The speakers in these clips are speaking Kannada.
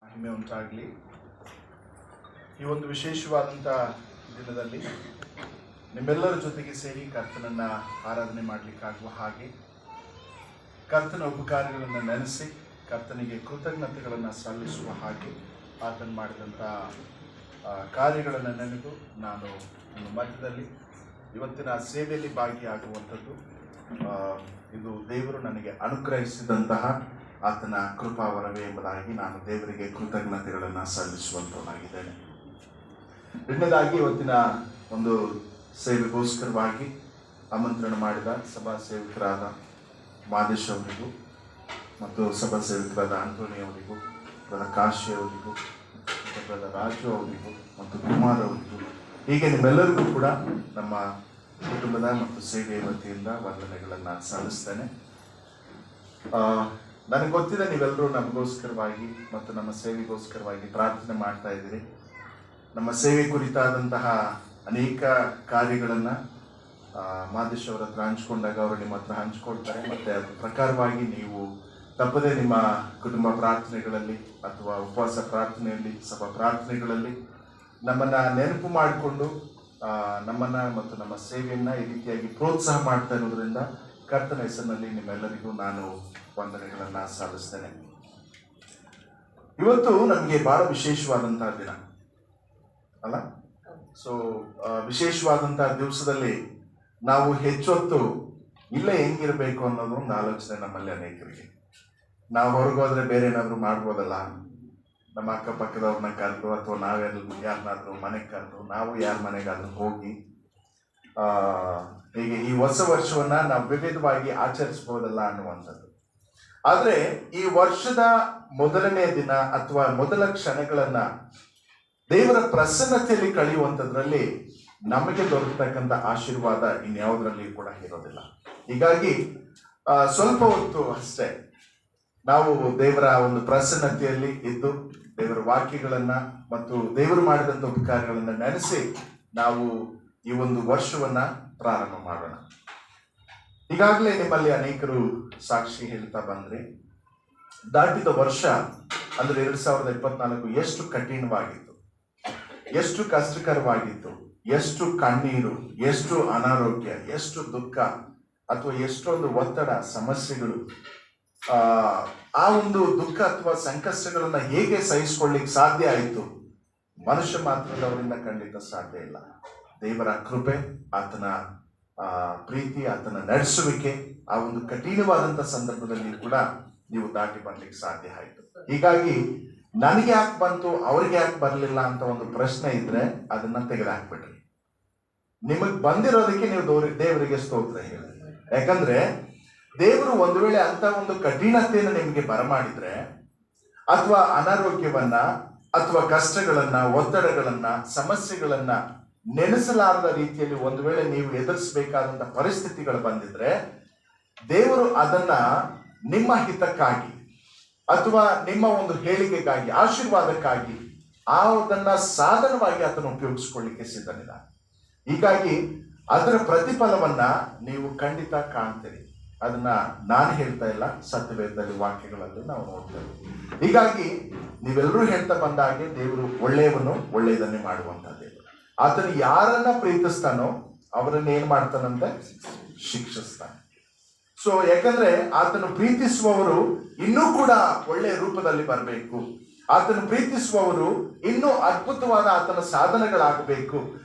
ಮಹಿಮೆ ಉಂಟಾಗಲಿ. ಈ ಒಂದು ವಿಶೇಷವಾದಂಥ ದಿನದಲ್ಲಿ ನಿಮ್ಮೆಲ್ಲರ ಜೊತೆಗೆ ಸೇರಿ ಕರ್ತನನ್ನು ಆರಾಧನೆ ಮಾಡಲಿಕ್ಕಾಗುವ ಹಾಗೆ ಕರ್ತನ ಉಪಕಾರಗಳನ್ನು ನೆನೆಸಿ ಕರ್ತನಿಗೆ ಕೃತಜ್ಞತೆಗಳನ್ನು ಸಲ್ಲಿಸುವ ಹಾಗೆ ಆತನು ಮಾಡಿದಂಥ ಕಾರ್ಯಗಳನ್ನು ನೆನೆದು ನಾನು ನಿಮ್ಮ ಮಧ್ಯದಲ್ಲಿ ಇವತ್ತಿನ ಸೇವೆಯಲ್ಲಿ ಭಾಗಿಯಾಗುವಂಥದ್ದು ಇದು ದೇವರು ನನಗೆ ಅನುಗ್ರಹಿಸಿದಂತಹ ಆತನ ಕೃಪಾವರವೇ ಎಂಬುದಾಗಿ ನಾನು ದೇವರಿಗೆ ಕೃತಜ್ಞತೆಗಳನ್ನು ಸಲ್ಲಿಸುವಂತವನಾಗಿದ್ದೇನೆ. ಎರಡನೇದಾಗಿ ಇವತ್ತಿನ ಒಂದು ಸೇವೆಗೋಸ್ಕರವಾಗಿ ಆಮಂತ್ರಣ ಮಾಡಿದ ಸಭಾ ಸೇವಕರಾದ ಮಾದೇಶ್ ಅವರಿಗೂ ಮತ್ತು ಸಭಾ ಸೇವಕರಾದ ಆಂಟೋನಿ ಅವರಿಗೂ, ಬ್ರದರ್ ಕಾಶಿ ಅವರಿಗೂ, ಬ್ರದರ್ ರಾಜು ಅವರಿಗೂ ಮತ್ತು ಕುಮಾರ್ ಅವರಿಗೂ, ಹೀಗೆ ನಿಮ್ಮೆಲ್ಲರಿಗೂ ಕೂಡ ನಮ್ಮ ಕುಟುಂಬದ ಮತ್ತು ಸೇವೆಯ ವತಿಯಿಂದ ವಂದನೆಗಳನ್ನು ಸಲ್ಲಿಸ್ತೇನೆ. ನನಗೆ ಗೊತ್ತಿದೆ ನೀವೆಲ್ಲರೂ ನಮಗೋಸ್ಕರವಾಗಿ ಮತ್ತು ನಮ್ಮ ಸೇವೆಗೋಸ್ಕರವಾಗಿ ಪ್ರಾರ್ಥನೆ ಮಾಡ್ತಾ ಇದ್ದೀರಿ. ನಮ್ಮ ಸೇವೆ ಕುರಿತಾದಂತಹ ಅನೇಕ ಕಾರ್ಯಗಳನ್ನು ಮಾದೇಶ್ ಅವರ ಹತ್ರ ಹಂಚ್ಕೊಂಡಾಗ ಅವರು ನಿಮ್ಮ ಹತ್ರ ಹಂಚ್ಕೊಳ್ತಾರೆ. ಮತ್ತು ಅದ್ರ ಪ್ರಕಾರವಾಗಿ ನೀವು ತಪ್ಪದೆ ನಿಮ್ಮ ಕುಟುಂಬ ಪ್ರಾರ್ಥನೆಗಳಲ್ಲಿ ಅಥವಾ ಉಪವಾಸ ಪ್ರಾರ್ಥನೆಯಲ್ಲಿ, ಸಭಾ ಪ್ರಾರ್ಥನೆಗಳಲ್ಲಿ ನಮ್ಮನ್ನು ನೆನಪು ಮಾಡಿಕೊಂಡು ನಮ್ಮನ್ನು ಮತ್ತು ನಮ್ಮ ಸೇವೆಯನ್ನು ಈ ರೀತಿಯಾಗಿ ಪ್ರೋತ್ಸಾಹ ಮಾಡ್ತಾ ಇರೋದ್ರಿಂದ ಕರ್ತನ ಹೆಸರಿನಲ್ಲಿ ನಿಮ್ಮೆಲ್ಲರಿಗೂ ನಾನು ವಂದನೆಗಳನ್ನು ಸಲ್ಲಿಸ್ತೇನೆ. ಇವತ್ತು ನಮಗೆ ಬಹಳ ವಿಶೇಷವಾದಂತಹ ದಿನ ಅಲ್ಲ. ಸೊ ವಿಶೇಷವಾದಂತಹ ದಿವಸದಲ್ಲಿ ನಾವು ಹೆಚ್ಚೊತ್ತು ಇಲ್ಲೇ ಹೆಂಗಿರಬೇಕು ಅನ್ನೋದು ಒಂದು ಆಲೋಚನೆ ನಮ್ಮಲ್ಲಿ ಅನೇಕರಿಗೆ. ನಾವು ಹೊರಗೋದ್ರೆ ಬೇರೆ ಏನಾದರೂ ಮಾಡ್ಬೋದಲ್ಲ, ನಮ್ಮ ಅಕ್ಕಪಕ್ಕದವ್ರನ್ನ ಕರೆದು ಅಥವಾ ಯಾರನ್ನಾದ್ರೂ ಮನೆಗೆ ಕರೆದು ನಾವು ಯಾರ ಮನೆಗಾದ್ರೂ ಹೋಗಿ ಹೀಗೆ ಈ ಹೊಸ ವರ್ಷವನ್ನ ನಾವು ವಿವಿಧವಾಗಿ ಆಚರಿಸಬಹುದಲ್ಲ ಅನ್ನುವಂಥದ್ದು. ಆದರೆ ಈ ವರ್ಷದ ಮೊದಲನೇ ದಿನ ಅಥವಾ ಮೊದಲ ಕ್ಷಣಗಳನ್ನ ದೇವರ ಪ್ರಸನ್ನತೆಯಲ್ಲಿ ಕಳೆಯುವಂಥದ್ರಲ್ಲಿ ನಮಗೆ ದೊರಕತಕ್ಕಂಥ ಆಶೀರ್ವಾದ ಇನ್ಯಾವುದರಲ್ಲಿ ಕೂಡ ಇರೋದಿಲ್ಲ. ಹೀಗಾಗಿ ಸ್ವಲ್ಪ ಹೊತ್ತು ಅಷ್ಟೇ ನಾವು ದೇವರ ಒಂದು ಪ್ರಸನ್ನತೆಯಲ್ಲಿ ಇದ್ದು ದೇವರ ವಾಕ್ಯಗಳನ್ನ ಮತ್ತು ದೇವರು ಮಾಡಿದಂಥ ಉಪಕಾರಗಳನ್ನ ನೆನೆಸಿ ನಾವು ಈ ಒಂದು ವರ್ಷವನ್ನ ಪ್ರಾರಂಭ ಮಾಡೋಣ. ಈಗಾಗಲೇ ನಿಮ್ಮಲ್ಲಿ ಅನೇಕರು ಸಾಕ್ಷಿ ಹೇಳ್ತಾ ಬಂದ್ರಿ, ದಾಟಿದ ವರ್ಷ ಅಂದ್ರೆ 2024 ಎಷ್ಟು ಕಠಿಣವಾಗಿತ್ತು, ಎಷ್ಟು ಕಷ್ಟಕರವಾಗಿತ್ತು, ಎಷ್ಟು ಕಣ್ಣೀರು, ಎಷ್ಟು ಅನಾರೋಗ್ಯ, ಎಷ್ಟು ದುಃಖ ಅಥವಾ ಎಷ್ಟೊಂದು ಒತ್ತಡ, ಸಮಸ್ಯೆಗಳು. ಆ ಒಂದು ದುಃಖ ಅಥವಾ ಸಂಕಷ್ಟಗಳನ್ನ ಹೇಗೆ ಸಹಿಸಿಕೊಳ್ಳಿಕ್ಕೆ ಸಾಧ್ಯ ಆಯಿತು? ಮನುಷ್ಯ ಮಾತ್ರದವರಿಂದ ಖಂಡಿತ ಸಾಧ್ಯ ಇಲ್ಲ. ದೇವರ ಕೃಪೆ, ಆತನ ಪ್ರೀತಿ, ಆತನ ನಡೆಸುವಿಕೆ, ಆ ಒಂದು ಕಠಿಣವಾದಂಥ ಸಂದರ್ಭದಲ್ಲಿ ಕೂಡ ನೀವು ದಾಟಿ ಬರ್ಲಿಕ್ಕೆ ಸಾಧ್ಯ ಆಯಿತು. ಹೀಗಾಗಿ ನನಗೆ ಯಾಕೆ ಬಂತು, ಅವ್ರಿಗೆ ಯಾಕೆ ಬರಲಿಲ್ಲ ಅಂತ ಒಂದು ಪ್ರಶ್ನೆ ಇದ್ರೆ ಅದನ್ನ ತೆಗೆದುಹಾಕ್ಬಿಡ್ರಿ. ನಿಮಗ್ ಬಂದಿರೋದಕ್ಕೆ ನೀವು ದೇವರಿಗೆ ಸ್ತೋತ್ರ ಹೇಳಿ. ಯಾಕಂದ್ರೆ ದೇವರು ಒಂದು ವೇಳೆ ಅಂತ ಒಂದು ಕಠಿಣತೆಯನ್ನು ನಿಮಗೆ ಬರಮಾಡಿದ್ರೆ ಅಥವಾ ಅನಾರೋಗ್ಯವನ್ನ ಅಥವಾ ಕಷ್ಟಗಳನ್ನ, ಒತ್ತಡಗಳನ್ನ, ಸಮಸ್ಯೆಗಳನ್ನ ನೆನೆಸಲಾರದ ರೀತಿಯಲ್ಲಿ ಒಂದು ವೇಳೆ ನೀವು ಎದುರಿಸಬೇಕಾದಂತ ಪರಿಸ್ಥಿತಿಗಳು ಬಂದಿದ್ರೆ ದೇವರು ಅದನ್ನ ನಿಮ್ಮ ಹಿತಕ್ಕಾಗಿ ಅಥವಾ ನಿಮ್ಮ ಒಂದು ಹೇಳಿಕೆಗಾಗಿ, ಆಶೀರ್ವಾದಕ್ಕಾಗಿ ಅದನ್ನ ಸಾಧನವಾಗಿ ಅದನ್ನು ಉಪಯೋಗಿಸ್ಕೊಳ್ಳಿಕ್ಕೆ ಸಿದ್ಧನಿದ್ದಾನೆ. ಹೀಗಾಗಿ ಅದರ ಪ್ರತಿಫಲವನ್ನ ನೀವು ಖಂಡಿತ ಕಾಣ್ತೀರಿ. ಅದನ್ನ ನಾನು ಹೇಳ್ತಾ ಇಲ್ಲ, ಸತ್ಯವೇದದಲ್ಲಿ ವಾಕ್ಯಗಳಲ್ಲಿ ನಾವು ನೋಡ್ತೇವೆ. ಹೀಗಾಗಿ ನೀವೆಲ್ಲರೂ ಹೇಳ್ತಾ ಬಂದ ಹಾಗೆ ದೇವರು ಒಳ್ಳೆಯವನು, ಒಳ್ಳೆಯದನ್ನೇ ಮಾಡುವಂತ ದೇವರು. ಆತನು ಯಾರನ್ನ ಪ್ರೀತಿಸ್ತಾನೋ ಅವರನ್ನ ಏನ್ ಮಾಡ್ತಾನಂತೆ? ಶಿಕ್ಷಿಸ್ತಾನೆ. ಸೊ ಯಾಕಂದ್ರೆ ಆತನು ಪ್ರೀತಿಸುವವರು ಇನ್ನೂ ಕೂಡ ಒಳ್ಳೆಯ ರೂಪದಲ್ಲಿ ಬರಬೇಕು. ಆತನು ಪ್ರೀತಿಸುವವರು ಇನ್ನೂ ಅದ್ಭುತವಾದ ಆತನ ಸಾಧನೆಗಳಾಗಬೇಕು.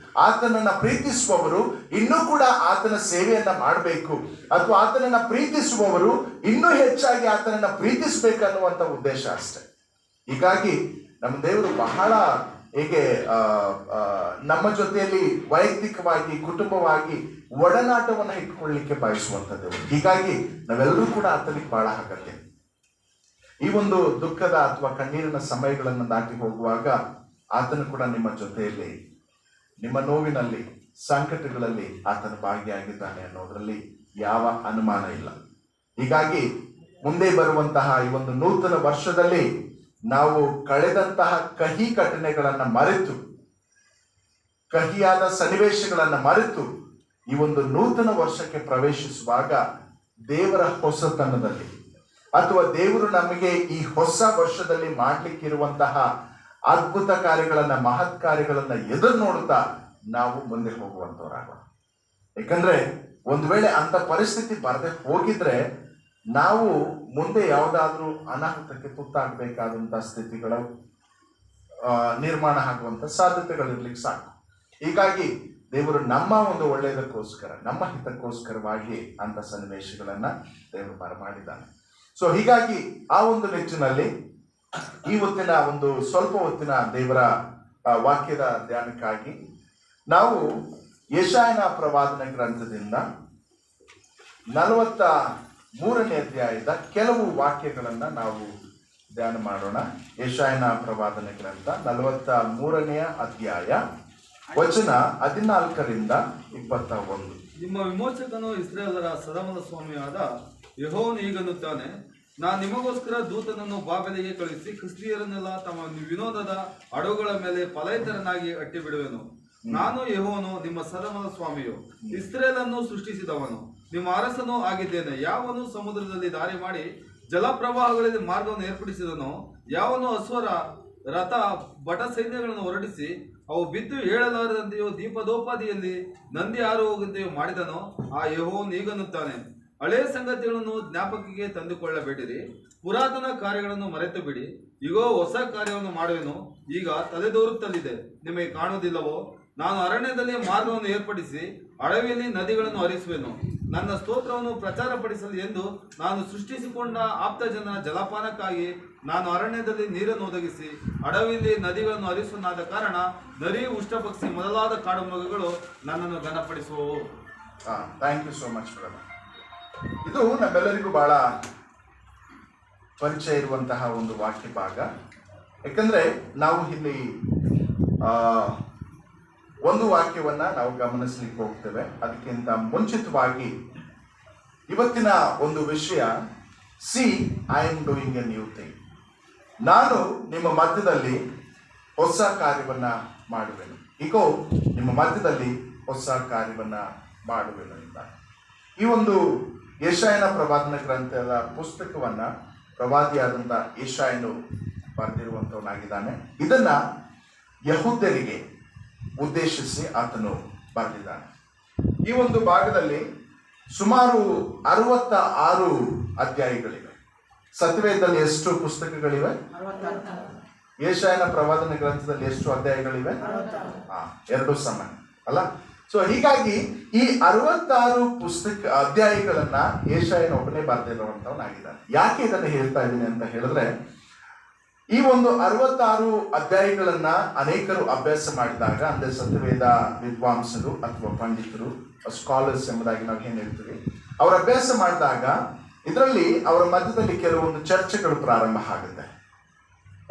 ಆತನನ್ನ ಪ್ರೀತಿಸುವವರು ಇನ್ನೂ ಕೂಡ ಆತನ ಸೇವೆಯನ್ನ ಮಾಡಬೇಕು ಅಥವಾ ಆತನನ್ನ ಪ್ರೀತಿಸುವವರು ಇನ್ನೂ ಹೆಚ್ಚಾಗಿ ಆತನನ್ನ ಪ್ರೀತಿಸ್ಬೇಕನ್ನುವಂತ ಉದ್ದೇಶ ಅಷ್ಟೆ. ಹೀಗಾಗಿ ನಮ್ಮ ದೇವರು ಬಹಳ ಹೇಗೆ ನಮ್ಮ ಜೊತೆಯಲ್ಲಿ ವೈಯಕ್ತಿಕವಾಗಿ, ಕುಟುಂಬವಾಗಿ ಒಡನಾಟವನ್ನು ಇಟ್ಕೊಳ್ಳಿಕ್ಕೆ ಬಯಸುವಂಥದ್ದು. ಹೀಗಾಗಿ ನಾವೆಲ್ಲರೂ ಕೂಡ ಆತನಿಗೆ ಬಹಳ ಅಗತ್ಯ. ಈ ಒಂದು ದುಃಖದ ಅಥವಾ ಕಣ್ಣೀರಿನ ಸಮಯಗಳನ್ನು ದಾಟಿ ಹೋಗುವಾಗ ಆತನು ಕೂಡ ನಿಮ್ಮ ಜೊತೆಯಲ್ಲಿ, ನಿಮ್ಮ ನೋವಿನಲ್ಲಿ, ಸಂಕಟಗಳಲ್ಲಿ ಆತನು ಭಾಗಿಯಾಗಿದ್ದಾನೆ ಅನ್ನೋದ್ರಲ್ಲಿ ಯಾವ ಅನುಮಾನ ಇಲ್ಲ. ಹೀಗಾಗಿ ಮುಂದೆ ಬರುವಂತಹ ಈ ಒಂದು ನೂತನ ವರ್ಷದಲ್ಲಿ ನಾವು ಕಳೆದಂತಹ ಕಹಿ ಘಟನೆಗಳನ್ನ ಮರೆತು, ಕಹಿಯಾದ ಸನ್ನಿವೇಶಗಳನ್ನ ಮರೆತು ಈ ಒಂದು ನೂತನ ವರ್ಷಕ್ಕೆ ಪ್ರವೇಶಿಸುವಾಗ ದೇವರ ಹೊಸತನದಲ್ಲಿ, ಅಥವಾ ದೇವರು ನಮಗೆ ಈ ಹೊಸ ವರ್ಷದಲ್ಲಿ ಮಾಡ್ಲಿಕ್ಕಿರುವಂತಹ ಅದ್ಭುತ ಕಾರ್ಯಗಳನ್ನ, ಮಹತ್ ಕಾರ್ಯಗಳನ್ನ ಎದುರು ನೋಡುತ್ತಾ ನಾವು ಮುಂದೆ ಹೋಗುವಂತವರಾಗೋಣ. ಯಾಕಂದ್ರೆ ಒಂದು ವೇಳೆ ಅಂತ ಪರಿಸ್ಥಿತಿ ಬರದೆ ಹೋಗಿದ್ರೆ ನಾವು ಮುಂದೆ ಯಾವುದಾದ್ರೂ ಅನಾಹುತಕ್ಕೆ ತುತ್ತಾಗಬೇಕಾದಂತಹ ಸ್ಥಿತಿಗಳ ನಿರ್ಮಾಣ ಆಗುವಂತ ಸಾಧ್ಯತೆಗಳಿರ್ಲಿಕ್ಕೆ ಸಾಕು. ಹೀಗಾಗಿ ದೇವರು ನಮ್ಮ ಒಂದು ಒಳ್ಳೆಯದಕ್ಕೋಸ್ಕರ, ನಮ್ಮ ಹಿತಕ್ಕೋಸ್ಕರವಾಗಿ ಅಂತ ಸನ್ನಿವೇಶಗಳನ್ನ ದೇವರು ಬರಮಾಡಿದ್ದಾನೆ. ಸೊ ಹೀಗಾಗಿ ಆ ಒಂದು ನಿಟ್ಟಿನಲ್ಲಿ ಇವತ್ತಿನ ಒಂದು ಸ್ವಲ್ಪ ಹೊತ್ತಿನ ದೇವರ ವಾಕ್ಯದ ಧ್ಯಾನಕ್ಕಾಗಿ ನಾವು ಯೆಶಾಯನ ಪ್ರವಾದನ ಗ್ರಂಥದಿಂದ 43ನೇ ಅಧ್ಯಾಯದ ಕೆಲವು ವಾಕ್ಯಗಳನ್ನ ನಾವು ಧ್ಯಾನ ಮಾಡೋಣ. ಯೆಶಾಯನ ಪ್ರವಾದನ ಗ್ರಂಥ 43ನೇ ಅಧ್ಯಾಯ ವಚನ 14ರಿಂದ 21. ನಿಮ್ಮ ವಿಮೋಚಕನು ಇಸ್ರಾಯೇಲರ ಸದಮಲ ಸ್ವಾಮಿಯಾದ ಯೆಹೋವನು ಹೀಗನ್ನುತ್ತಾನೆ, ನಾನು ನಿಮಗೋಸ್ಕರ ದೂತನನ್ನು ಬಾಬೆಲಿಗೆ ಕಳುಹಿಸಿ ಕ್ರಿಸ್ತಿಯರನ್ನೆಲ್ಲ ತಮ್ಮ ವಿನೋದದ ಹಡಗುಗಳ ಮೇಲೆ ಫಲೈತರನಾಗಿ ಅಟ್ಟಿ ಬಿಡುವೆನು. ನಾನು ಯೆಹೋವನು ನಿಮ್ಮ ಸದಮಲ ಸ್ವಾಮಿಯು, ಇಸ್ರಾಯೇಲನ್ನು ಸೃಷ್ಟಿಸಿದವನು, ನಿಮ್ಮ ಅರಸನೂ ಆಗಿದ್ದೇನೆ. ಯಾವನು ಸಮುದ್ರದಲ್ಲಿ ದಾರಿ ಮಾಡಿ ಜಲಪ್ರವಾಹಗಳಲ್ಲಿ ಮಾರ್ಗವನ್ನು ಏರ್ಪಡಿಸಿದನೋ, ಯಾವನು ಅಶ್ವರ ರಥ ಬಟ ಸೈನ್ಯಗಳನ್ನು ಹೊರಡಿಸಿ ಅವು ಬಿದ್ದು ಹೇಳಲಾರದಂತೆಯೋ ದೀಪದೋಪಾದಿಯಲ್ಲಿ ನಂದಿ ಹಾರು ಹೋಗುವಂತೆಯೋ ಮಾಡಿದನೋ, ಆ ಯೆಹೋವನು ಹೀಗನ್ನುತ್ತಾನೆ, ಹಳೆಯ ಸಂಗತಿಗಳನ್ನು ಜ್ಞಾಪಕಕ್ಕೆ ತಂದುಕೊಳ್ಳಬೇಡಿರಿ, ಪುರಾತನ ಕಾರ್ಯಗಳನ್ನು ಮರೆತು ಬಿಡಿ. ಈಗೋ ಹೊಸ ಕಾರ್ಯವನ್ನು ಮಾಡುವೆನು, ಈಗ ತಲೆದೋರುತ್ತಲಿದೆ, ನಿಮಗೆ ಕಾಣುವುದಿಲ್ಲವೋ? ನಾನು ಅರಣ್ಯದಲ್ಲಿ ಮಾರ್ಗವನ್ನು ಏರ್ಪಡಿಸಿ ಅಡವಿಯಲ್ಲಿ ನದಿಗಳನ್ನು ಹರಿಸುವೆನು. ನನ್ನ ಸ್ತೋತ್ರವನ್ನು ಪ್ರಚಾರಪಡಿಸಲಿ ಎಂದು ನಾನು ಸೃಷ್ಟಿಸಿಕೊಂಡ ಆಪ್ತ ಜನರ ಜಲಪಾನಕ್ಕಾಗಿ ನಾನು ಅರಣ್ಯದಲ್ಲಿ ನೀರನ್ನು ಒದಗಿಸಿ ಅಡವಿಯಲ್ಲಿ ನದಿಗಳನ್ನು ಹರಿಸುವನಾದ ಕಾರಣ ನರಿ, ಉಷ್ಟ್ರಪಕ್ಷಿ ಮೊದಲಾದ ಕಾಡು ಮೃಗಗಳು ನನ್ನನ್ನು ಘನಪಡಿಸುವವು. Thank you so much brother. ಇದು ನಮ್ಮೆಲ್ಲರಿಗೂ ಬಹಳ ಪರಿಚಯ ಇರುವಂತಹ ಒಂದು ವಾಕ್ಯ ಭಾಗ. ಯಾಕಂದ್ರೆ ನಾವು ಇಲ್ಲಿ ಒಂದು ವಾಕ್ಯವನ್ನ ನಾವು ಗಮನಿಸ್ಲಿಕ್ಕೆ ಹೋಗ್ತೇವೆ. ಅದಕ್ಕಿಂತ ಮುಂಚಿತವಾಗಿ ಇವತ್ತಿನ ಒಂದು ವಿಷಯ, C I am doing A new thing. ನಾನು ನಿಮ್ಮ ಮಧ್ಯದಲ್ಲಿ ಹೊಸ ಕಾರ್ಯವನ್ನ ಮಾಡುವೆನು. ಈಗೋ ನಿಮ್ಮ ಮಧ್ಯದಲ್ಲಿ ಹೊಸ ಕಾರ್ಯವನ್ನ ಮಾಡುವೆನು ಅಂತ ಈ ಒಂದು ಯೆಶಾಯನ ಪ್ರವಾದನ ಗ್ರಂಥದ ಪುಸ್ತಕವನ್ನ ಪ್ರವಾದಿಯಾದಂಥ ಯೆಶಾಯನು ಬರೆದಿರುವಂಥವನಾಗಿದ್ದಾನೆ. ಇದನ್ನ ಯಹೂದ್ಯರಿಗೆ ಉದ್ದೇಶಿಸಿ ಆತನು ಬರೆದಿದ್ದಾನೆ. ಈ ಒಂದು ಭಾಗದಲ್ಲಿ ಸುಮಾರು 66 ಅಧ್ಯಾಯಗಳಿವೆ. ಸತ್ಯವೇದದಲ್ಲಿ ಎಷ್ಟು ಪುಸ್ತಕಗಳಿವೆ? ಯೆಶಾಯನ ಪ್ರವಾದನ ಗ್ರಂಥದಲ್ಲಿ ಎಷ್ಟು ಅಧ್ಯಾಯಗಳಿವೆ? 2 ಸಮ ಅಲ್ಲ? ಸೊ ಹೀಗಾಗಿ ಈ 66 ಅಧ್ಯಾಯಗಳನ್ನ ಯೆಶಾಯನ ಒಬ್ಬನೇ ಬರೆದಿರುವಂತವನಾಗಿದ್ದಾನೆ. ಯಾಕೆ ಇದನ್ನು ಹೇಳ್ತಾ ಇದ್ದೀನಿ ಅಂತ ಹೇಳಿದ್ರೆ, ಈ ಒಂದು 66 ಅಧ್ಯಾಯಗಳನ್ನ ಅನೇಕರು ಅಭ್ಯಾಸ ಮಾಡಿದಾಗ, ಅಂದ್ರೆ ಸತ್ಯವೇದ ವಿದ್ವಾಂಸರು ಅಥವಾ ಪಂಡಿತರು, ಸ್ಕಾಲರ್ಸ್ ಎಂಬುದಾಗಿ ನಾವು ಏನ್ ಹೇಳ್ತೀವಿ, ಅವ್ರ ಅಭ್ಯಾಸ ಮಾಡಿದಾಗ ಇದರಲ್ಲಿ ಅವರ ಮಧ್ಯದಲ್ಲಿ ಕೆಲವೊಂದು ಚರ್ಚೆಗಳು ಪ್ರಾರಂಭ ಆಗುತ್ತೆ.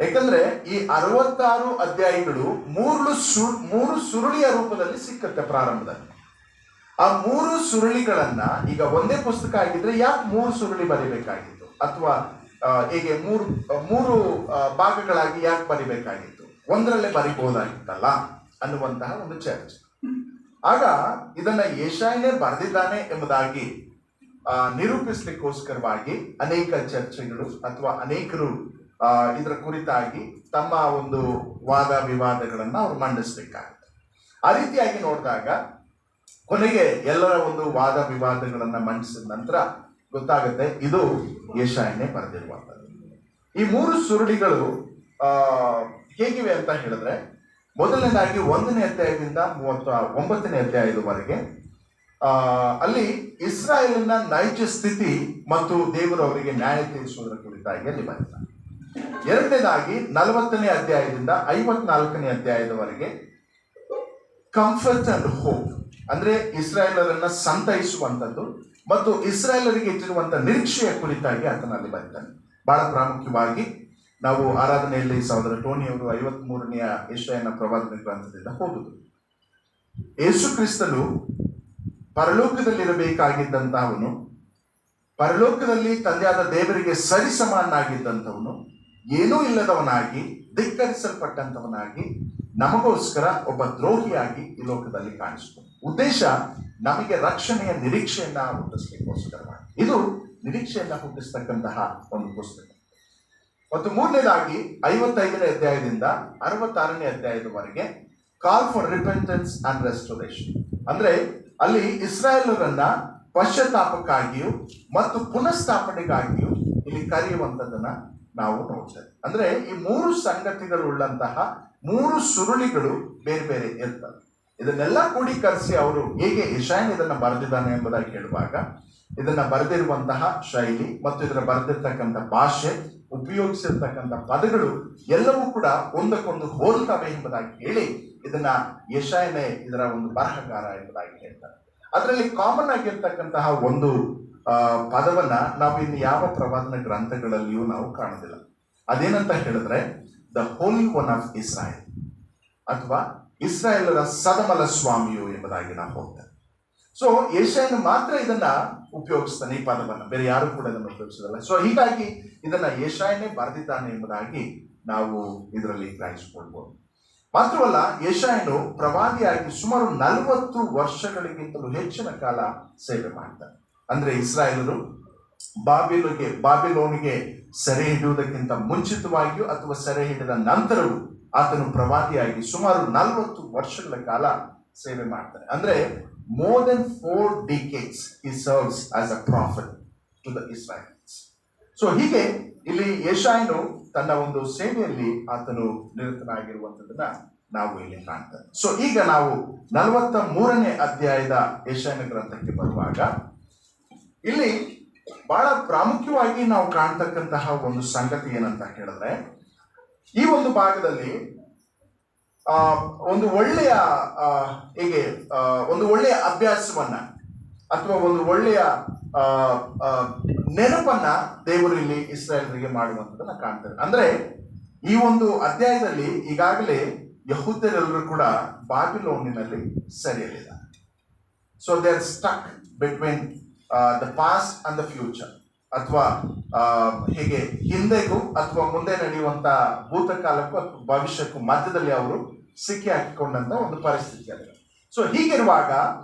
ಯಾಕಂದ್ರೆ ಈ 66 ಅಧ್ಯಾಯಗಳು ಮೂರು ಸುರುಳಿಯ ರೂಪದಲ್ಲಿ ಸಿಕ್ಕತ್ತೆ ಪ್ರಾರಂಭದಲ್ಲಿ. ಆ 3 ಸುರುಳಿಗಳನ್ನ ಈಗ ಒಂದೇ ಪುಸ್ತಕ ಆಗಿದ್ರೆ ಯಾಕೆ 3 ಸುರುಳಿ ಬರೀಬೇಕಾಗಿತ್ತು, ಅಥವಾ ಹೀಗೆ ಮೂರು ಭಾಗಗಳಾಗಿ ಯಾಕೆ ಬರಿಬೇಕಾಗಿತ್ತು, ಒಂದರಲ್ಲೇ ಬರಿಬಹುದಾಗಿತ್ತಲ್ಲ ಅನ್ನುವಂತಹ ಒಂದು ಚರ್ಚೆ. ಆಗ ಇದನ್ನ ಯೆಶಾಯನೇ ಬರೆದಿದ್ದಾನೆ ಎಂಬುದಾಗಿ ನಿರೂಪಿಸ್ಲಿಕ್ಕೋಸ್ಕರವಾಗಿ ಅನೇಕ ಚರ್ಚೆಗಳು ಅಥವಾ ಅನೇಕರು ಇದರ ಕುರಿತಾಗಿ ತಮ್ಮ ಒಂದು ವಾದ ವಿವಾದಗಳನ್ನ ಅವರು ಮಂಡಿಸ್ಬೇಕಾಗುತ್ತೆ. ಆ ರೀತಿಯಾಗಿ ನೋಡಿದಾಗ ಕೊನೆಗೆ ಎಲ್ಲರ ಒಂದು ವಾದ ವಿವಾದಗಳನ್ನ ಮಂಡಿಸಿದ ನಂತರ ಗೊತ್ತಾಗುತ್ತೆ ಇದು ಯೆಶಾಯನೇ ಬರೆದಿರುವಂಥದ್ದು. ಈ 3 ಸುರುಳಿಗಳು ಹೇಗಿವೆ ಅಂತ ಹೇಳಿದ್ರೆ, ಮೊದಲನೇದಾಗಿ 1ನೇ ಅಧ್ಯಾಯದಿಂದ 39ನೇ ಅಧ್ಯಾಯದವರೆಗೆ ಅಲ್ಲಿ ಇಸ್ರಾಯೇಲಿನ ನೈಜ ಸ್ಥಿತಿ ಮತ್ತು ದೇವರು ಅವರಿಗೆ ನ್ಯಾಯ ತೀರಿಸುವುದರ ಕುರಿತಾಗಿ ಅಲ್ಲಿ ಬರೆದಿದ್ದಾರೆ. ಎರಡನೇದಾಗಿ 40ನೇ ಅಧ್ಯಾಯದಿಂದ 54ನೇ ಅಧ್ಯಾಯದವರೆಗೆ ಕಂಫರ್ಟ್ ಅಂಡ್ ಹೋಪ್, ಅಂದ್ರೆ ಇಸ್ರಾಯೇಲರನ್ನ ಸಂತೈಸುವಂಥದ್ದು ಮತ್ತು ಇಸ್ರಾಯೇಲರಿಗೆ ಇಟ್ಟಿರುವಂತಹ ನಿರೀಕ್ಷೆಯ ಕುರಿತಾಗಿ ಆತನಲ್ಲಿ ಬರೆದಿದ್ದಾನೆ. ಬಹಳ ಪ್ರಾಮುಖ್ಯವಾಗಿ ನಾವು ಆರಾಧನೆಯಲ್ಲಿ ಸಹೋದರ ಟೋನಿ ಅವರು 53ನೇ ಯೆಶಾಯನ ಪ್ರವಾದನ ಗ್ರಂಥದಿಂದ ಹೋಗುದು. ಯೇಸು ಕ್ರಿಸ್ತನು ಪರಲೋಕದಲ್ಲಿರಬೇಕಾಗಿದ್ದಂತಹವನು, ಪರಲೋಕದಲ್ಲಿ ತಂದೆಯಾದ ದೇವರಿಗೆ ಸರಿಸಮಾನಾಗಿದ್ದಂಥವನು, ಏನೂ ಇಲ್ಲದವನಾಗಿ ಧಿಕ್ಕರಿಸಲ್ಪಟ್ಟಂತವನಾಗಿ ನಮಗೋಸ್ಕರ ಒಬ್ಬ ದ್ರೋಹಿಯಾಗಿ ಈ ಲೋಕದಲ್ಲಿ ಕಾಣಿಸ್ಕೊಂಡು ಉದ್ದೇಶ ನಮಗೆ ರಕ್ಷಣೆಯ ನಿರೀಕ್ಷೆಯನ್ನ ಹುಟ್ಟಿಸ್ಲಿಕ್ಕೋಸ್ಕರವಾಗಿ. ಇದು ನಿರೀಕ್ಷೆಯನ್ನ ಹುಟ್ಟಿಸ್ತಕ್ಕಂತಹ ಒಂದು ಪುಸ್ತಕ. ಮತ್ತು ಮೂರನೇದಾಗಿ 55ನೇ ಅಧ್ಯಾಯದಿಂದ 66ನೇ ಅಧ್ಯಾಯದವರೆಗೆ call for repentance and restoration, ಅಂದ್ರೆ ಅಲ್ಲಿ ಇಸ್ರಾಯೇಲರನ್ನ ಪಶ್ಚಾತ್ತಾಪಕ್ಕಾಗಿಯೂ ಮತ್ತು ಪುನಃಸ್ಥಾಪನೆಗಾಗಿಯೂ ಇಲ್ಲಿ ಕರೆಯುವಂಥದ್ದನ್ನ ನಾವು ನೋಡ್ತೇವೆ. ಅಂದ್ರೆ ಈ 3 ಸಂಗತಿಗಳು ಉಳ್ಳಂತಹ 3 ಸುರುಳಿಗಳು ಬೇರೆ ಬೇರೆ ಇರ್ತವೆ. ಇದನ್ನೆಲ್ಲ ಕೂಡಿಕರಿಸಿ ಅವರು ಹೇಗೆ ಯೆಶಾಯನ ಇದನ್ನ ಬರೆದಿದ್ದಾನೆ ಎಂಬುದಾಗಿ ಹೇಳುವಾಗ, ಇದನ್ನ ಬರೆದಿರುವಂತಹ ಶೈಲಿ ಮತ್ತು ಇದರ ಬರೆದಿರ್ತಕ್ಕಂಥ ಭಾಷೆ, ಉಪಯೋಗಿಸಿರ್ತಕ್ಕಂಥ ಪದಗಳು ಎಲ್ಲವೂ ಕೂಡ ಒಂದಕ್ಕೊಂದು ಹೋಲ್ತವೆ ಎಂಬುದಾಗಿ ಹೇಳಿ ಇದನ್ನ ಯೆಶಾಯನೇ ಇದರ ಒಂದು ಬರಹಗಾರ ಎಂಬುದಾಗಿ ಹೇಳ್ತಾರೆ. ಅದರಲ್ಲಿ ಕಾಮನ್ ಆಗಿರ್ತಕ್ಕಂತಹ ಒಂದು ಪದವನ್ನ ನಾವು ಇನ್ನು ಯಾವ ಪ್ರವಾದನ ಗ್ರಂಥಗಳಲ್ಲಿಯೂ ನಾವು ಕಾಣುದಿಲ್ಲ. ಅದೇನಂತ ಹೇಳಿದ್ರೆ the holy one of Israel, ಅಥವಾ ಇಸ್ರಾಯೇಲರ ಸದಮಲ ಸ್ವಾಮಿಯು ಎಂಬುದಾಗಿ ನಾವು ಹೋಗ್ತೇವೆ. ಸೊ ಯೆಶಾಯನು ಮಾತ್ರ ಇದನ್ನ ಉಪಯೋಗಿಸ್ತಾನೆ, ಈ ಪದವನ್ನ, ಬೇರೆ ಯಾರು ಕೂಡ ಇದನ್ನು ಉಪಯೋಗಿಸೋದಿಲ್ಲ. ಸೊ ಹೀಗಾಗಿ ಇದನ್ನ ಯೆಶಾಯನೇ ಬರೆದಿದ್ದಾನೆ ಎಂಬುದಾಗಿ ನಾವು ಇದರಲ್ಲಿ ಗ್ರಹಿಸಿಕೊಳ್ಬಹುದು. ಮಾತ್ರವಲ್ಲ, ಯೆಶಾಯನು ಪ್ರವಾದಿಯಾಗಿ ಸುಮಾರು 40 ವರ್ಷಗಳಿಗಿಂತಲೂ ಹೆಚ್ಚಿನ ಕಾಲ ಸೇವೆ ಮಾಡ್ತಾನೆ. ಅಂದ್ರೆ ಇಸ್ರಾಯೇಲರು ಬಾಬಿಲೋನಿಗೆ ಸೆರೆ ಹಿಡಿಯುವುದಕ್ಕಿಂತ ಮುಂಚಿತವಾಗಿಯೂ ಅಥವಾ ಸೆರೆ ಹಿಡಿದ ನಂತರವೂ ಆತನು ಪ್ರವಾದಿಯಾಗಿ ಸುಮಾರು 40 ವರ್ಷಗಳ ಕಾಲ ಸೇವೆ ಮಾಡ್ತಾನೆ. ಅಂದ್ರೆ more than 4 decades he serves as a prophet to the Israelites. So ಹೀಗೆ ಇಲ್ಲಿ ಯೆಶಾಯನು ತನ್ನ ಒಂದು ಸೇವೆಯಲ್ಲಿ ಆತನು ನಿರತನಾಗಿರುವಂಥದ್ದನ್ನ ನಾವು ಇಲ್ಲಿ ಕಾಣ್ತೇವೆ. ಸೊ ಈಗ ನಾವು 43ನೇ ಅಧ್ಯಾಯದ ಯೆಶಾಯನ ಗ್ರಂಥಕ್ಕೆ ಬರುವಾಗ ಇಲ್ಲಿ ಬಹಳ ಪ್ರಾಮುಖ್ಯವಾಗಿ ನಾವು ಕಾಣ್ತಕ್ಕಂತಹ ಒಂದು ಸಂಗತಿ ಏನಂತ ಹೇಳಿದ್ರೆ, ಈ ಒಂದು ಭಾಗದಲ್ಲಿ ಒಂದು ಒಳ್ಳೆಯ ಒಂದು ಒಳ್ಳೆಯ ಅಭ್ಯಾಸವನ್ನ ಅಥವಾ ಒಂದು ಒಳ್ಳೆಯ ನೆನಪನ್ನ ದೇವರು ಇಲ್ಲಿ ಇಸ್ರಾಯೇಲರಿಗೆ ಮಾಡುವಂಥದ್ದನ್ನ ಕಾಣ್ತಾರೆ. ಅಂದ್ರೆ ಈ ಒಂದು ಅಧ್ಯಾಯದಲ್ಲಿ ಈಗಾಗಲೇ ಯಹೂದ್ಯರೆಲ್ಲರೂ ಕೂಡ ಬಾಬಿಲೋನಿನಲ್ಲಿ ಸೆರೆಯಲ್ಲಿದ್ದಾರೆ. So they are stuck between the past and the future, ಅಥವಾ ಹೇಗೆ ಹಿಂದೆಗೂ ಅಥವಾ ಮುಂದೆ ನಡೆಯುವಂತ ಭೂತಕಾಲಕ್ಕೂ ಅಥವಾ ಭವಿಷ್ಯಕ್ಕೂ ಮಧ್ಯದಲ್ಲಿ ಅವರು ಸಿಕ್ಕಿ ಹಾಕಿಕೊಂಡಂತ ಒಂದು ಪರಿಸ್ಥಿತಿ ಆಗಿದೆ. ಸೊ ಹೀಗಿರುವಾಗ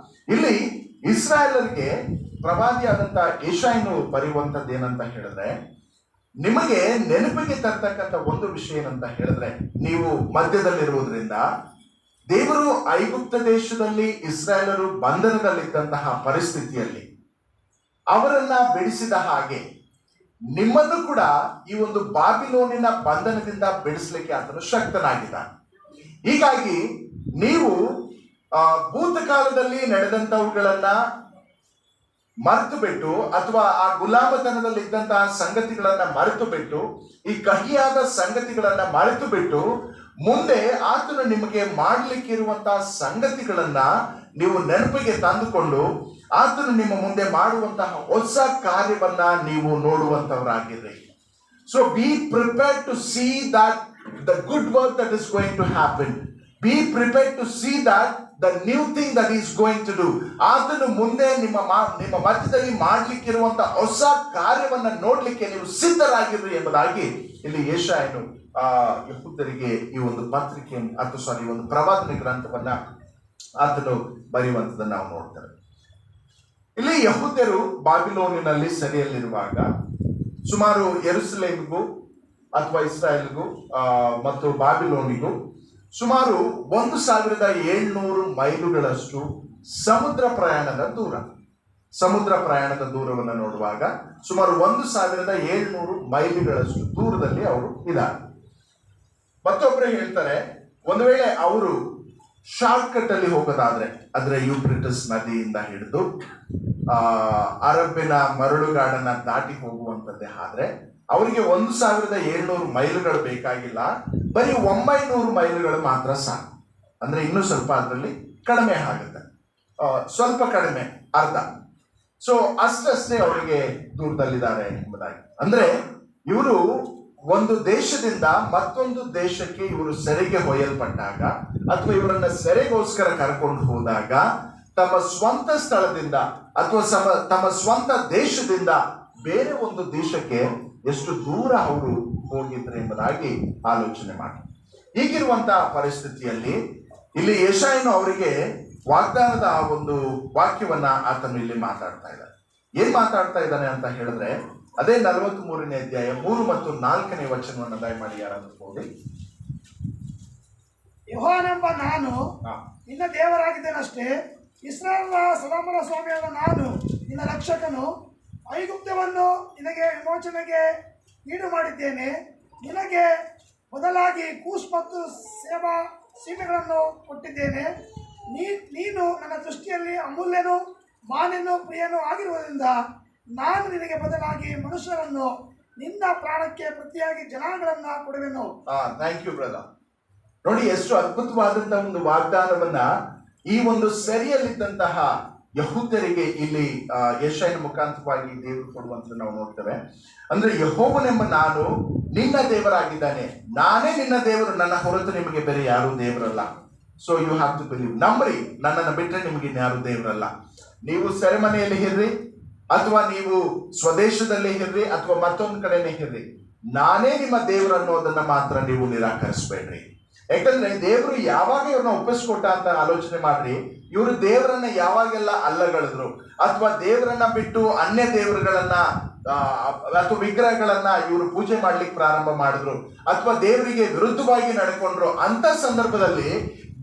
ಇಲ್ಲಿ ಇಸ್ರಾಯೇಲರಿಗೆ ಪ್ರವಾದಿಯಾದಂತ ಯೆಶಾಯನು ಬರೆಯುವಂಥದ್ದು ಏನಂತ ಹೇಳಿದ್ರೆ, ನಿಮಗೆ ನೆನಪಿಗೆ ತರ್ತಕ್ಕಂಥ ಒಂದು ವಿಷಯ ಏನಂತ ಹೇಳಿದ್ರೆ, ನೀವು ಮಧ್ಯದಲ್ಲಿರುವುದರಿಂದ ದೇವರು ಐಗುಪ್ತ ದೇಶದಲ್ಲಿ ಇಸ್ರಾಯೇಲರು ಬಂಧನದಲ್ಲಿದ್ದಂತಹ ಪರಿಸ್ಥಿತಿಯಲ್ಲಿ ಅವರನ್ನ ಬಿಡಿಸಿದ ಹಾಗೆ ನಿಮ್ಮನ್ನು ಕೂಡ ಈ ಒಂದು ಬಾಬಿಲೋನಿನ ಬಂಧನದಿಂದ ಬಿಡಿಸ್ಲಿಕ್ಕೆ ಆತನು ಶಕ್ತನಾಗಿದ್ದಾನೆ. ಹೀಗಾಗಿ ನೀವು ಭೂತಕಾಲದಲ್ಲಿ ನಡೆದಂತವುಗಳನ್ನ ಮರೆತು ಬಿಟ್ಟು, ಅಥವಾ ಆ ಗುಲಾಮತನದಲ್ಲಿ ಇದ್ದಂತಹ ಸಂಗತಿಗಳನ್ನ ಮರೆತು ಬಿಟ್ಟು, ಈ ಕಹಿಯಾದ ಸಂಗತಿಗಳನ್ನ ಮರೆತು ಬಿಟ್ಟು, ಮುಂದೆ ಆತನು ನಿಮಗೆ ಮಾಡಲಿಕ್ಕಿರುವಂತಹ ಸಂಗತಿಗಳನ್ನ ನೀವು ನೆನಪಿಗೆ ತಂದುಕೊಂಡು ಆತನು ನಿಮ್ಮ ಮುಂದೆ ಮಾಡುವಂತಹ ಹೊಸ ಕಾರ್ಯವನ್ನ ನೀವು ನೋಡುವಂತವರಾಗಿರ್ರಿ. So be prepared to see that the good work that is going to happen. Be prepared to see that the new thing that is going to do. ಆತನು ಮುಂದೆ ನಿಮ್ಮ ಮಧ್ಯದಲ್ಲಿ ಮಾಡ್ಲಿಕ್ಕಿರುವಂತಹ ಹೊಸ ಕಾರ್ಯವನ್ನ ನೋಡ್ಲಿಕ್ಕೆ ನೀವು ಸಿದ್ಧರಾಗಿರ್ರಿ ಎಂಬುದಾಗಿ ಇಲ್ಲಿ ಯೆಶಾಯನು ಯಹೂದ್ಯರಿಗೆ ಈ ಒಂದು ಪತ್ರಿಕೆ ಅಥವಾ ಈ ಒಂದು ಪ್ರವಾದನೆ ಗ್ರಂಥವನ್ನ ಆತನು ಬರೆಯುವಂಥದ್ದನ್ನು ನಾವು ನೋಡ್ತೇವೆ. ಇಲ್ಲಿ ಯಹೂದ್ಯರು ಬಾಬಿಲೋನಿನಲ್ಲಿ ಸೆರೆಯಲ್ಲಿರುವಾಗ ಸುಮಾರು ಯೆರೂಸಲೇಮಿಗೂ ಅಥವಾ ಇಸ್ರಾಯೇಲ್ಗೂ ಮತ್ತು ಬಾಬಿಲೋನಿಗೂ ಸುಮಾರು 1700 ಮೈಲುಗಳಷ್ಟು ಸಮುದ್ರ ಪ್ರಯಾಣದ ದೂರವನ್ನು ನೋಡುವಾಗ ಸುಮಾರು 1700 ಮೈಲುಗಳಷ್ಟು ದೂರದಲ್ಲಿ ಅವರು ಇದ್ದಾರೆ. ಮತ್ತೊಬ್ಬರು ಹೇಳ್ತಾರೆ, ಒಂದು ವೇಳೆ ಅವರು ಶಾರ್ಟ್ ಕಟ್ ಅಲ್ಲಿ ಹೋಗೋದಾದ್ರೆ, ಅಂದ್ರೆ ಯೂಫ್ರೇಟಿಸ್ ನದಿಯಿಂದ ಹಿಡಿದು ಅರಬ್ಬಿನ ಮರಳುಗಾಡನ್ನ ದಾಟಿ ಹೋಗುವಂತದ್ದೇ ಆದ್ರೆ ಅವರಿಗೆ 1700 ಮೈಲುಗಳು ಬೇಕಾಗಿಲ್ಲ, ಬರೀ 900 ಮೈಲುಗಳು ಮಾತ್ರ ಸಾಕು. ಅಂದ್ರೆ ಇನ್ನೂ ಸ್ವಲ್ಪ ಅದರಲ್ಲಿ ಕಡಿಮೆ ಆಗುತ್ತೆ, ಸ್ವಲ್ಪ ಕಡಿಮೆ, ಅರ್ಧ. ಸೊ ಅಷ್ಟೇ ಅವರಿಗೆ ದೂರದಲ್ಲಿದ್ದಾರೆ ಎಂಬುದಾಗಿ. ಅಂದ್ರೆ ಇವರು ಒಂದು ದೇಶದಿಂದ ಮತ್ತೊಂದು ದೇಶಕ್ಕೆ ಇವರು ಸೆರೆಗೆ ಒಯ್ಯಲ್ಪಟ್ಟಾಗ ಅಥವಾ ಇವರನ್ನ ಸೆರೆಗೋಸ್ಕರ ಕರ್ಕೊಂಡು ಹೋದಾಗ ತಮ್ಮ ಸ್ವಂತ ಸ್ಥಳದಿಂದ ಅಥವಾ ತಮ್ಮ ಸ್ವಂತ ದೇಶದಿಂದ ಬೇರೆ ಒಂದು ದೇಶಕ್ಕೆ ಎಷ್ಟು ದೂರ ಅವರು ಹೋಗಿದ್ರೆ ಎಂಬುದಾಗಿ ಆಲೋಚನೆ ಮಾಡಿ. ಹೀಗಿರುವಂತಹ ಪರಿಸ್ಥಿತಿಯಲ್ಲಿ ಇಲ್ಲಿ ಯೆಶಾಯನು ಅವರಿಗೆ ವಾಗ್ದಾನದ ಒಂದು ವಾಕ್ಯವನ್ನ ಆತನು ಇಲ್ಲಿ ಮಾತಾಡ್ತಾ ಇದ್ದಾರೆ. ಏನ್ ಮಾತಾಡ್ತಾ ಇದ್ದಾನೆ ಅಂತ ಹೇಳಿದ್ರೆ ಅದೇ 43ನೇ ಅಧ್ಯಾಯ 3 ಮತ್ತು 4ನೇ ವಚನವನ್ನು ದಯಮಾಡಿ ಯಾರಾದ್ರೂ ಓದಿ. ಯೆಹೋವನೆಂಬ ನಾನು ನಿನ್ನ ದೇವರಾಗಿದ್ದೇನಷ್ಟೇ, ಇಸ್ರಾಯೇಲರ ಸೊಲೊಮೋನ ಸ್ವಾಮಿಯಾದ ನಾನು ನಿನ್ನ ರಕ್ಷಕನು. ಐಗುಪ್ತವನ್ನು ನಿನಗೆ ವಿಮೋಚನೆಗೆ ಈಡು ಮಾಡಿದ್ದೇನೆ. ನಿನಗೆ ಬದಲಾಗಿ ಕೂಸ್ ಮತ್ತು ಸೇಬಾ ಸೀಮೆಗಳನ್ನು ಕೊಟ್ಟಿದ್ದೇನೆ. ನೀನು ನನ್ನ ದೃಷ್ಟಿಯಲ್ಲಿ ಅಮೂಲ್ಯನು, ಮಾನ್ಯನು, ಪ್ರಿಯನೂ ಆಗಿರುವುದರಿಂದ ನಾನು ನಿನಗೆ ಬದಲಾಗಿ ಮನುಷ್ಯರನ್ನು, ನಿನ್ನ ಪ್ರಾಣಕ್ಕೆ ಪ್ರತಿಯಾಗಿ ಜನಾಂಗಗಳನ್ನ ಕೊಡುವೆನು. Thank you brother. ನೋಡಿ, ಎಷ್ಟು ಅದ್ಭುತವಾದಂತಹ ಒಂದು ವಾಗ್ದಾನವನ್ನ ಈ ಒಂದು ಸೆರೆಯಲ್ಲಿದ್ದಂತಹ ಯಹೂದ್ಯರಿಗೆ ಇಲ್ಲಿ ಯೆಶಾಯನ ಮುಖಾಂತರವಾಗಿ ದೇವರು ಕೊಡುವಂತ ನಾವು ನೋಡ್ತೇವೆ. ಅಂದ್ರೆ ಯೆಹೋವನೆಂಬ ನಾನು ನಿನ್ನ ದೇವರಾಗಿದ್ದಾನೆ, ನಾನೇ ನಿನ್ನ ದೇವರು, ನನ್ನ ಹೊರತು ನಿಮಗೆ ಬೇರೆ ಯಾರು ದೇವರಲ್ಲ. So you have to believe, ನಂಬ್ರಿ, ನನ್ನನ್ನು ಬಿಟ್ಟರೆ ನಿಮಗೆ ಯಾರು ದೇವರಲ್ಲ. ನೀವು ಸೆರೆಮನೆಯಲ್ಲಿ ಇರ್ರಿ ಅಥವಾ ನೀವು ಸ್ವದೇಶದಲ್ಲಿ ಇರ್ರಿ ಅಥವಾ ಮತ್ತೊಂದು ಕಡೆನೇ ಇರ್ರಿ, ನಾನೇ ನಿಮ್ಮ ದೇವರು ಅನ್ನೋದನ್ನ ಮಾತ್ರ ನೀವು ನಿರಾಕರಿಸಬೇಡ್ರಿ. ಯಾಕಂದ್ರೆ ದೇವರು ಯಾವಾಗ ಇವ್ರನ್ನ ಒಪ್ಪಿಸ್ಕೊಟ್ಟ ಅಂತ ಆಲೋಚನೆ ಮಾಡ್ರಿ. ಇವರು ದೇವರನ್ನ ಯಾವಾಗೆಲ್ಲ ಅಲ್ಲಗಳಿದ್ರು ಅಥವಾ ದೇವರನ್ನ ಬಿಟ್ಟು ಅನ್ಯ ದೇವರುಗಳನ್ನ ಅಥವಾ ವಿಗ್ರಹಗಳನ್ನ ಇವರು ಪೂಜೆ ಮಾಡ್ಲಿಕ್ಕೆ ಪ್ರಾರಂಭ ಮಾಡಿದ್ರು ಅಥವಾ ದೇವರಿಗೆ ವಿರುದ್ಧವಾಗಿ ನಡ್ಕೊಂಡ್ರು, ಅಂತ ಸಂದರ್ಭದಲ್ಲಿ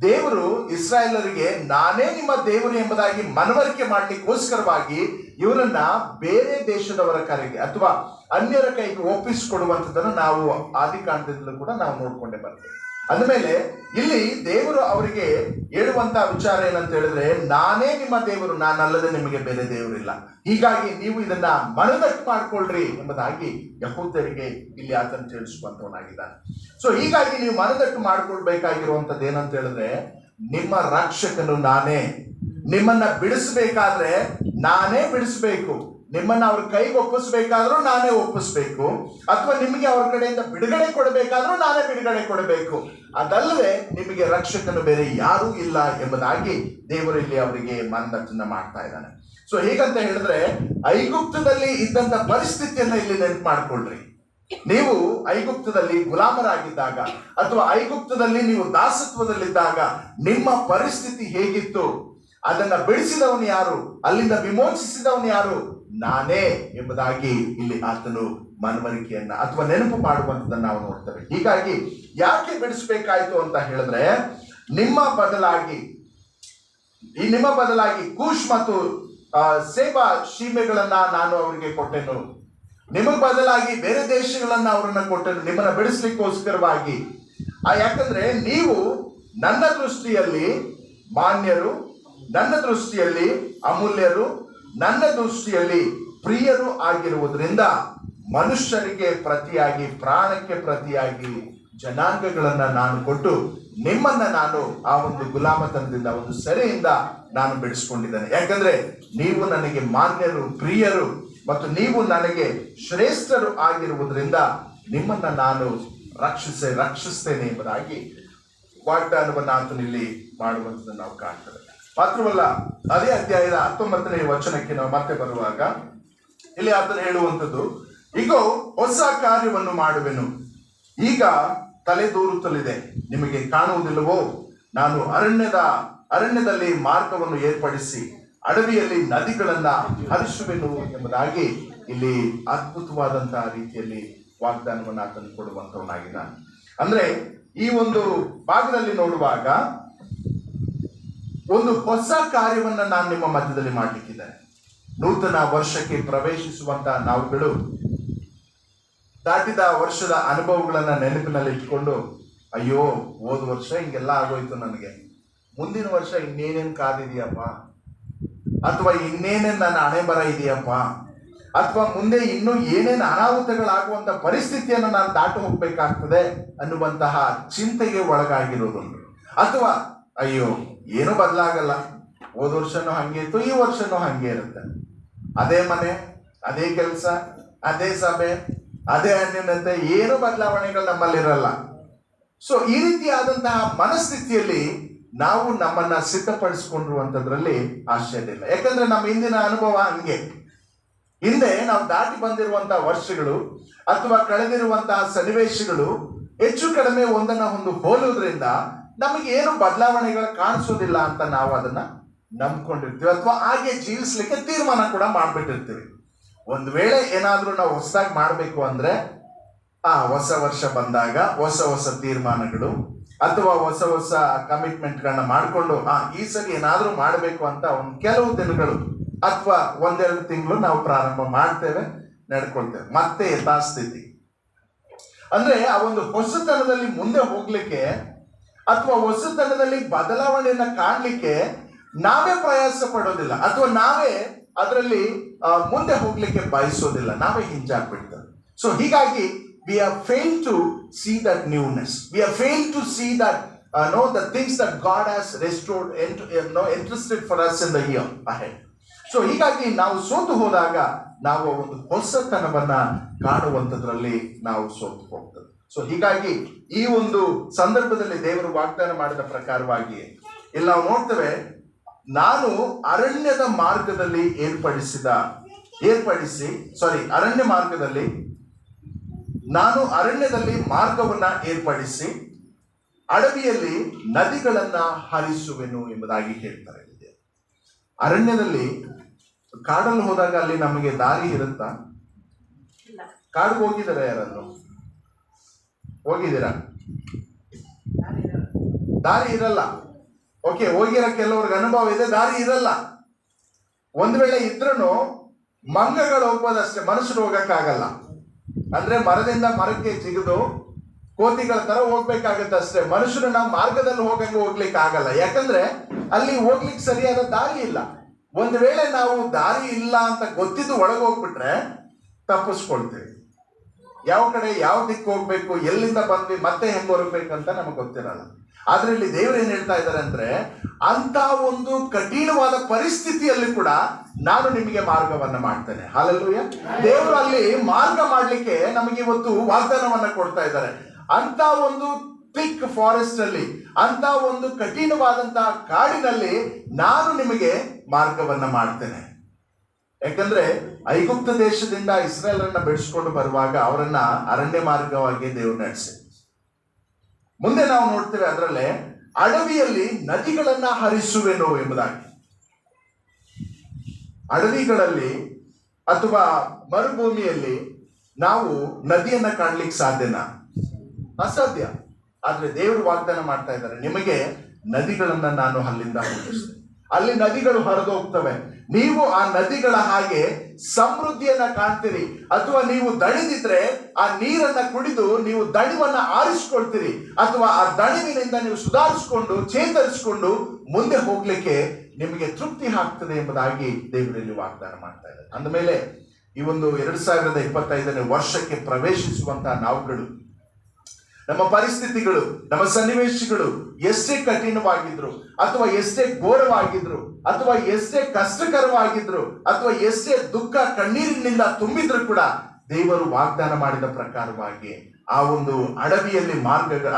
ದೇವರು ಇಸ್ರಾಯೇಲರಿಗೆ ನಾನೇ ನಿಮ್ಮ ದೇವರು ಎಂಬುದಾಗಿ ಮನವರಿಕೆ ಮಾಡ್ಲಿಕ್ಕೋಸ್ಕರವಾಗಿ ಇವರನ್ನ ಬೇರೆ ದೇಶದವರ ಕರೆಗೆ ಅಥವಾ ಅನ್ಯರ ಕೈಗೆ ಒಪ್ಪಿಸಿಕೊಡುವಂಥದ್ದನ್ನು ನಾವು ಆದಿಕಾಂಡದಿಂದಲೂ ಕೂಡ ನಾವು ನೋಡ್ಕೊಂಡೇ ಬರ್ತೇವೆ. ಅಂದಮೇಲೆ ಇಲ್ಲಿ ದೇವರು ಅವರಿಗೆ ಹೇಳುವಂತಹ ವಿಚಾರ ಏನಂತ ಹೇಳಿದ್ರೆ, ನಾನೇ ನಿಮ್ಮ ದೇವರು, ನಾನಲ್ಲದೆ ನಿಮಗೆ ಬೇರೆ ದೇವರಿಲ್ಲ, ಹೀಗಾಗಿ ನೀವು ಇದನ್ನ ಮನದಟ್ಟು ಮಾಡ್ಕೊಳ್ರಿ ಎಂಬುದಾಗಿ ಯಹೂದ್ಯರಿಗೆ ಇಲ್ಲಿ ಆತನ ತಿಳಿಸುವಂತವನಾಗಿದ್ದಾನೆ. ಸೊ ಹೀಗಾಗಿ ನೀವು ಮನದಟ್ಟು ಮಾಡ್ಕೊಳ್ಬೇಕಾಗಿರುವಂತದ್ದು ಏನಂತ ಹೇಳಿದ್ರೆ, ನಿಮ್ಮ ರಕ್ಷಕನು ನಾನೇ, ನಿಮ್ಮನ್ನ ಬಿಡಿಸ್ಬೇಕಾದ್ರೆ ನಾನೇ ಬಿಡಿಸ್ಬೇಕು, ನಿಮ್ಮನ್ನ ಅವ್ರ ಕೈಗೆ ಒಪ್ಪಿಸ್ಬೇಕಾದ್ರೂ ನಾನೇ ಒಪ್ಪಿಸ್ಬೇಕು, ಅಥವಾ ನಿಮಗೆ ಅವ್ರ ಕಡೆಯಿಂದ ಬಿಡುಗಡೆ ಕೊಡಬೇಕಾದ್ರೂ ನಾನೇ ಬಿಡುಗಡೆ ಕೊಡಬೇಕು. ಅದಲ್ಲದೆ ನಿಮಗೆ ರಕ್ಷಕನು ಬೇರೆ ಯಾರೂ ಇಲ್ಲ ಎಂಬುದಾಗಿ ದೇವರು ಇಲ್ಲಿ ಅವರಿಗೆ ಮನದಟ್ಟನ್ನ ಮಾಡ್ತಾ ಇದ್ದಾನೆ. ಸೊ ಹೇಗಂತ ಹೇಳಿದ್ರೆ, ಐಗುಪ್ತದಲ್ಲಿ ಇದ್ದಂತ ಪರಿಸ್ಥಿತಿಯನ್ನ ಇಲ್ಲಿ ನೆನಪು ಮಾಡ್ಕೊಳ್ರಿ. ನೀವು ಐಗುಪ್ತದಲ್ಲಿ ಗುಲಾಮರಾಗಿದ್ದಾಗ ಅಥವಾ ಐಗುಪ್ತದಲ್ಲಿ ನೀವು ದಾಸತ್ವದಲ್ಲಿದ್ದಾಗ ನಿಮ್ಮ ಪರಿಸ್ಥಿತಿ ಹೇಗಿತ್ತು, ಅದನ್ನ ಬಿಡಿಸಿದವನು ಯಾರು, ಅಲ್ಲಿಂದ ವಿಮೋಚಿಸಿದವನು ಯಾರು, ನಾನೇ ಎಂಬುದಾಗಿ ಇಲ್ಲಿ ಆತನು ಮನವರಿಕೆಯನ್ನ ಅಥವಾ ನೆನಪು ಮಾಡುವಂಥದ್ದನ್ನು ನಾವು ನೋಡ್ತೇವೆ. ಹೀಗಾಗಿ ಯಾಕೆ ಬಿಡಿಸ್ಬೇಕಾಯ್ತು ಅಂತ ಹೇಳಿದ್ರೆ, ನಿಮ್ಮ ಬದಲಾಗಿ ಕೂಶ್ ಮತ್ತು ಸೇಬಾ ಸೀಮೆಗಳನ್ನ ನಾನು ಅವರಿಗೆ ಕೊಟ್ಟೆನು, ನಿಮಗ್ ಬದಲಾಗಿ ಬೇರೆ ದೇಶಗಳನ್ನ ಅವರನ್ನ ಕೊಟ್ಟೆನು ನಿಮ್ಮನ್ನ ಬಿಡಿಸ್ಲಿಕ್ಕೋಸ್ಕರವಾಗಿ. ಯಾಕಂದ್ರೆ ನೀವು ನನ್ನ ದೃಷ್ಟಿಯಲ್ಲಿ ಮಾನ್ಯರು, ನನ್ನ ದೃಷ್ಟಿಯಲ್ಲಿ ಅಮೂಲ್ಯರು, ನನ್ನ ದೃಷ್ಟಿಯಲ್ಲಿ ಪ್ರಿಯರು ಆಗಿರುವುದರಿಂದ ಮನುಷ್ಯರಿಗೆ ಪ್ರತಿಯಾಗಿ, ಪ್ರಾಣಕ್ಕೆ ಪ್ರತಿಯಾಗಿ ಜನಾಂಗಗಳನ್ನ ನಾನು ಕೊಟ್ಟು ನಿಮ್ಮನ್ನ ನಾನು ಆ ಒಂದು ಗುಲಾಮತನದಿಂದ, ಒಂದು ಸೆರೆಯಿಂದ ನಾನು ಬಿಡಿಸ್ಕೊಂಡಿದ್ದೇನೆ. ಯಾಕಂದ್ರೆ ನೀವು ನನಗೆ ಮಾನ್ಯರು, ಪ್ರಿಯರು ಮತ್ತು ನೀವು ನನಗೆ ಶ್ರೇಷ್ಠರು ಆಗಿರುವುದರಿಂದ ನಿಮ್ಮನ್ನ ನಾನು ರಕ್ಷಿಸ್ತೇನೆ ಎಂಬುದಾಗಿ ವಾಗ್ದಾನವನ್ನು ಆತನು ಇಲ್ಲಿ ಮಾಡುವಂಥದ್ದನ್ನು ನಾವು ಕಾಣ್ತೇವೆ. ಮಾತ್ರವಲ್ಲ, ಅದೇ ಅಧ್ಯಾಯದ 19ನೇ ವಚನಕ್ಕೆ ನಾವು ಮತ್ತೆ ಬರುವಾಗ ಇಲ್ಲಿ ಆತನು ಹೇಳುವಂಥದ್ದು, ಈಗ ಹೊಸ ಕಾರ್ಯವನ್ನು ಮಾಡುವೆನು, ಈಗ ತಲೆದೂರುತ್ತಲಿದೆ, ನಿಮಗೆ ಕಾಣುವುದಿಲ್ಲವೋ, ನಾನು ಅರಣ್ಯದಲ್ಲಿ ಮಾರ್ಗವನ್ನು ಏರ್ಪಡಿಸಿ ಅಡವಿಯಲ್ಲಿ ನದಿಗಳನ್ನ ಹರಿಸುವೆನು ಎಂಬುದಾಗಿ ಇಲ್ಲಿ ಅದ್ಭುತವಾದಂತಹ ರೀತಿಯಲ್ಲಿ ವಾಗ್ದಾನವನ್ನು ಆತನು ಕೊಡುವಂತವನಾಗಿದ್ದಾನೆ. ಅಂದ್ರೆ ಈ ಒಂದು ಭಾಗದಲ್ಲಿ ನೋಡುವಾಗ ಒಂದು ಹೊಸ ಕಾರ್ಯವನ್ನ ನಾನು ನಿಮ್ಮ ಮಧ್ಯದಲ್ಲಿ ಮಾಡಲಿಕ್ಕಿದ್ದೇನೆ. ನೂತನ ವರ್ಷಕ್ಕೆ ಪ್ರವೇಶಿಸುವಂತಹ ನಾವುಗಳು ದಾಟಿದ ವರ್ಷದ ಅನುಭವಗಳನ್ನ ನೆನಪಿನಲ್ಲಿ ಇಟ್ಕೊಂಡು, ಅಯ್ಯೋ ಹೋದ ವರ್ಷ ಹಿಂಗೆಲ್ಲ ಆಗೋಯ್ತು, ನನಗೆ ಮುಂದಿನ ವರ್ಷ ಇನ್ನೇನೇನು ಕಾದಿದೆಯಪ್ಪ, ಅಥವಾ ಇನ್ನೇನೇನು ನನ್ನ ಹಣೆ ಬರ ಇದೆಯಪ್ಪ, ಅಥವಾ ಮುಂದೆ ಇನ್ನೂ ಏನೇನು ಅನಾಹುತಗಳಾಗುವಂತ ಪರಿಸ್ಥಿತಿಯನ್ನು ನಾನು ದಾಟಿ ಹೋಗ್ಬೇಕಾಗ್ತದೆ ಅನ್ನುವಂತಹ ಚಿಂತೆಗೆ ಒಳಗಾಗಿರೋದುಂಟು. ಅಥವಾ ಅಯ್ಯೋ ಏನೂ ಬದಲಾಗಲ್ಲ, ಹೋದ ವರ್ಷನೂ ಹಂಗೆ ಇತ್ತು, ಈ ವರ್ಷನೂ ಹಂಗೆ ಇರುತ್ತೆ, ಅದೇ ಮನೆ, ಅದೇ ಕೆಲಸ, ಅದೇ ಸಭೆ, ಅದೇ ಅನ್ಯತೆ, ಏನು ಬದಲಾವಣೆಗಳು ನಮ್ಮಲ್ಲಿರಲ್ಲ. ಸೊ ಈ ರೀತಿಯಾದಂತಹ ಮನಸ್ಥಿತಿಯಲ್ಲಿ ನಾವು ನಮ್ಮನ್ನ ಸಿದ್ಧಪಡಿಸಿಕೊಂಡಿರುವಂತದ್ರಲ್ಲಿ ಆಶ್ಚರ್ಯ ಇಲ್ಲ. ಯಾಕಂದ್ರೆ ನಮ್ಮ ಹಿಂದಿನ ಅನುಭವ ಹಂಗೆ. ಹಿಂದೆ ನಾವು ದಾಟಿ ಬಂದಿರುವಂತಹ ವರ್ಷಗಳು ಅಥವಾ ಕಳೆದಿರುವಂತಹ ಸನ್ನಿವೇಶಗಳು ಹೆಚ್ಚು ಕಡಿಮೆ ಒಂದನ್ನ ಒಂದು ಹೋಲುವುದರಿಂದ ನಮಗೆ ಏನು ಬದಲಾವಣೆಗಳು ಕಾಣಿಸೋದಿಲ್ಲ ಅಂತ ನಾವು ಅದನ್ನ ನಂಬ್ಕೊಂಡಿರ್ತೀವಿ ಅಥವಾ ಹಾಗೆ ಜೀವಿಸ್ಲಿಕ್ಕೆ ತೀರ್ಮಾನ ಕೂಡ ಮಾಡ್ಬಿಟ್ಟಿರ್ತೀವಿ. ಒಂದು ವೇಳೆ ಏನಾದ್ರೂ ನಾವು ಹೊಸದಾಗಿ ಮಾಡಬೇಕು ಅಂದ್ರೆ ಹೊಸ ವರ್ಷ ಬಂದಾಗ ಹೊಸ ಹೊಸ ತೀರ್ಮಾನಗಳು ಅಥವಾ ಹೊಸ ಹೊಸ ಕಮಿಟ್ಮೆಂಟ್ಗಳನ್ನ ಮಾಡಿಕೊಂಡು ಈ ಸರಿ ಏನಾದ್ರೂ ಮಾಡಬೇಕು ಅಂತ ಒಂದು ಕೆಲವು ದಿನಗಳು ಅಥವಾ ಒಂದೆರಡು ತಿಂಗಳು ನಾವು ಪ್ರಾರಂಭ ಮಾಡ್ತೇವೆ, ನಡ್ಕೊಳ್ತೇವೆ, ಮತ್ತೆ ಯಥಾಸ್ಥಿತಿ. ಅಂದ್ರೆ ಆ ಒಂದು ಹೊಸತನದಲ್ಲಿ ಮುಂದೆ ಹೋಗ್ಲಿಕ್ಕೆ ಅಥವಾ ಹೊಸತನದಲ್ಲಿ ಬದಲಾವಣೆಯನ್ನ ಕಾಣ್ಲಿಕ್ಕೆ ನಾವೇ ಪ್ರಯಾಸ ಪಡೋದಿಲ್ಲ ಅಥವಾ ನಾವೇ ಅದರಲ್ಲಿ ಮುಂದೆ ಹೋಗ್ಲಿಕ್ಕೆ ಬಯಸೋದಿಲ್ಲ, ನಾವೇ ಹಿಂಜಾಗ್ಬಿಡ್ತೇವೆ. ಸೊ ಹೀಗಾಗಿ we have failed to see that newness. We have failed to see that the things that God has restored and interested for us in the year ahead. So ಹೀಗಾಗಿ ನಾವು ಸೋತು ಹೋದಾಗ ನಾವು ಒಂದು ಹೊಸತನವನ್ನ ಕಾಣುವಂಥದ್ರಲ್ಲಿ ನಾವು ಸೋತು ಹೋಗ್ತೇವೆ. ಸೊ ಹೀಗಾಗಿ ಈ ಒಂದು ಸಂದರ್ಭದಲ್ಲಿ ದೇವರು ವಾಗ್ದಾನ ಮಾಡಿದ ಪ್ರಕಾರವಾಗಿ ಇಲ್ಲಿ ನಾವು ನೋಡ್ತೇವೆ, ನಾನು ಅರಣ್ಯದ ಮಾರ್ಗದಲ್ಲಿ ನಾನು ಅರಣ್ಯದಲ್ಲಿ ಮಾರ್ಗವನ್ನ ಏರ್ಪಡಿಸಿ ಅಡವಿಯಲ್ಲಿ ನದಿಗಳನ್ನ ಹರಿಸುವೆನು ಎಂಬುದಾಗಿ ಹೇಳ್ತಾರೆ. ಅರಣ್ಯದಲ್ಲಿ ಕಾಡಲ್ಲಿ ಹೋದಾಗ ಅಲ್ಲಿ ನಮಗೆ ದಾರಿ ಇರುತ್ತಾ? ಕಾಡಿಗೆ ಹೋಗಿದ್ದಾರೆ? ಯಾರಾದ್ರು ಹೋಗಿದ್ದೀರಾ? ದಾರಿ ಇರಲ್ಲ. ಓಕೆ, ಹೋಗಿರೋ ಕೆಲವ್ರಿಗೆ ಅನುಭವ ಇದೆ, ದಾರಿ ಇರಲ್ಲ. ಒಂದ್ ವೇಳೆ ಇದ್ರೂ ಮಂಗಗಳು ಹೋಗ್ಬೋದಷ್ಟೇ, ಮನುಷ್ಯರು ಹೋಗಕ್ಕಾಗಲ್ಲ. ಅಂದ್ರೆ ಮರದಿಂದ ಮರಕ್ಕೆ ಜಿಗಿದು ಕೋತಿಗಳ ತರ ಹೋಗ್ಬೇಕಾಗತ್ತೆ ಅಷ್ಟೇ. ಮನುಷ್ಯರು ನಾವು ಮಾರ್ಗದಲ್ಲಿ ಹೋಗ್ಲಿಕ್ಕೆ ಆಗಲ್ಲ, ಯಾಕಂದ್ರೆ ಅಲ್ಲಿ ಹೋಗ್ಲಿಕ್ಕೆ ಸರಿಯಾದ ದಾರಿ ಇಲ್ಲ. ಒಂದ್ ವೇಳೆ ನಾವು ದಾರಿ ಇಲ್ಲ ಅಂತ ಗೊತ್ತಿದ್ದು ಒಳಗೆ ಹೋಗ್ಬಿಟ್ರೆ ತಪ್ಪಿಸ್ಕೊಳ್ತೇವೆ. ಯಾವ ಕಡೆ ಯಾವ ದಿಕ್ಕು ಹೋಗ್ಬೇಕು, ಎಲ್ಲಿಂದ ಬಂದ್ವಿ, ಮತ್ತೆ ಹೆಂಗ್ ಹೊರಗ್ಬೇಕಂತ ನಮಗೆ ಗೊತ್ತಿರಲ್ಲ. ಆದ್ರೆ ಇಲ್ಲಿ ದೇವರು ಏನ್ ಹೇಳ್ತಾ ಇದ್ದಾರೆ ಅಂದ್ರೆ, ಅಂತ ಒಂದು ಕಠಿಣವಾದ ಪರಿಸ್ಥಿತಿಯಲ್ಲಿ ಕೂಡ ನಾನು ನಿಮಗೆ ಮಾರ್ಗವನ್ನ ಮಾಡ್ತೇನೆ. ಹಲ್ಲೆಲೂಯಾ. ದೇವರು ಅಲ್ಲಿ ಮಾರ್ಗ ಮಾಡ್ಲಿಕ್ಕೆ ನಮಗೆ ಇವತ್ತು ವಾಗ್ದಾನವನ್ನ ಕೊಡ್ತಾ ಇದ್ದಾರೆ. ಅಂತ ಒಂದು ಥಿಕ್ ಫಾರೆಸ್ಟ್ ಅಲ್ಲಿ, ಅಂತ ಒಂದು ಕಠಿಣವಾದಂತಹ ಕಾಡಿನಲ್ಲಿ ನಾನು ನಿಮಗೆ ಮಾರ್ಗವನ್ನ ಮಾಡ್ತೇನೆ. ಯಾಕಂದ್ರೆ ಐಗುಪ್ತ ದೇಶದಿಂದ ಇಸ್ರಾಯೇಲರನ್ನ ಬೆಳೆಸ್ಕೊಂಡು ಬರುವಾಗ ಅವರನ್ನ ಅರಣ್ಯ ಮಾರ್ಗವಾಗಿ ದೇವರು ನಡೆಸಿ. ಮುಂದೆ ನಾವು ನೋಡ್ತೇವೆ ಅದರಲ್ಲೇ ಅಡವಿಯಲ್ಲಿ ನದಿಗಳನ್ನ ಹರಿಸುವೆನು ಎಂಬುದಾಗಿ. ಅಡವಿಗಳಲ್ಲಿ ಅಥವಾ ಮರುಭೂಮಿಯಲ್ಲಿ ನಾವು ನದಿಯನ್ನ ಕಾಣ್ಲಿಕ್ಕೆ ಸಾಧ್ಯನಾ? ಅಸಾಧ್ಯ. ಆದ್ರೆ ದೇವರು ವಾಗ್ದಾನ ಮಾಡ್ತಾ ಇದ್ದಾರೆ, ನಿಮಗೆ ನದಿಗಳನ್ನ ನಾನು ಅಲ್ಲಿಂದ ಹುಟ್ಟಿಸ್ತೇನೆ. ಅಲ್ಲಿ ನದಿಗಳು ಹರಿದು ಹೋಗ್ತವೆ, ನೀವು ಆ ನದಿಗಳ ಹಾಗೆ ಸಮೃದ್ಧಿಯನ್ನ ಕಾಣ್ತೀರಿ. ಅಥವಾ ನೀವು ದಣಿದಿದ್ರೆ ಆ ನೀರನ್ನ ಕುಡಿದು ನೀವು ದಣಿವನ್ನ ಆರಿಸ್ಕೊಳ್ತೀರಿ, ಅಥವಾ ಆ ದಣಿವಿನಿಂದ ನೀವು ಸುಧಾರಿಸಿಕೊಂಡು ಚೇತರಿಸಿಕೊಂಡು ಮುಂದೆ ಹೋಗ್ಲಿಕ್ಕೆ ನಿಮಗೆ ತೃಪ್ತಿ ಆಗ್ತದೆ ಎಂಬುದಾಗಿ ದೇವರಲ್ಲಿ ವಾಗ್ದಾನ ಮಾಡ್ತಾ ಇದ್ದಾರೆ. ಅಂದಮೇಲೆ ಈ ಒಂದು 2025ನೇ ವರ್ಷಕ್ಕೆ ಪ್ರವೇಶಿಸುವಂತಹ ನಾವುಗಳು, ನಮ್ಮ ಪರಿಸ್ಥಿತಿಗಳು, ನಮ್ಮ ಸನ್ನಿವೇಶಗಳು ಎಷ್ಟೇ ಕಠಿಣವಾಗಿದ್ರು ಅಥವಾ ಎಷ್ಟೇ ಘೋರವಾಗಿದ್ರು ಅಥವಾ ಎಷ್ಟೇ ಕಷ್ಟಕರವಾಗಿದ್ರು ಅಥವಾ ಎಷ್ಟೇ ದುಃಖ ಕಣ್ಣೀರಿನಿಂದ ತುಂಬಿದ್ರು ಕೂಡ ದೇವರು ವಾಗ್ದಾನ ಮಾಡಿದ ಪ್ರಕಾರವಾಗಿ ಆ ಒಂದು ಅಡವಿಯಲ್ಲಿ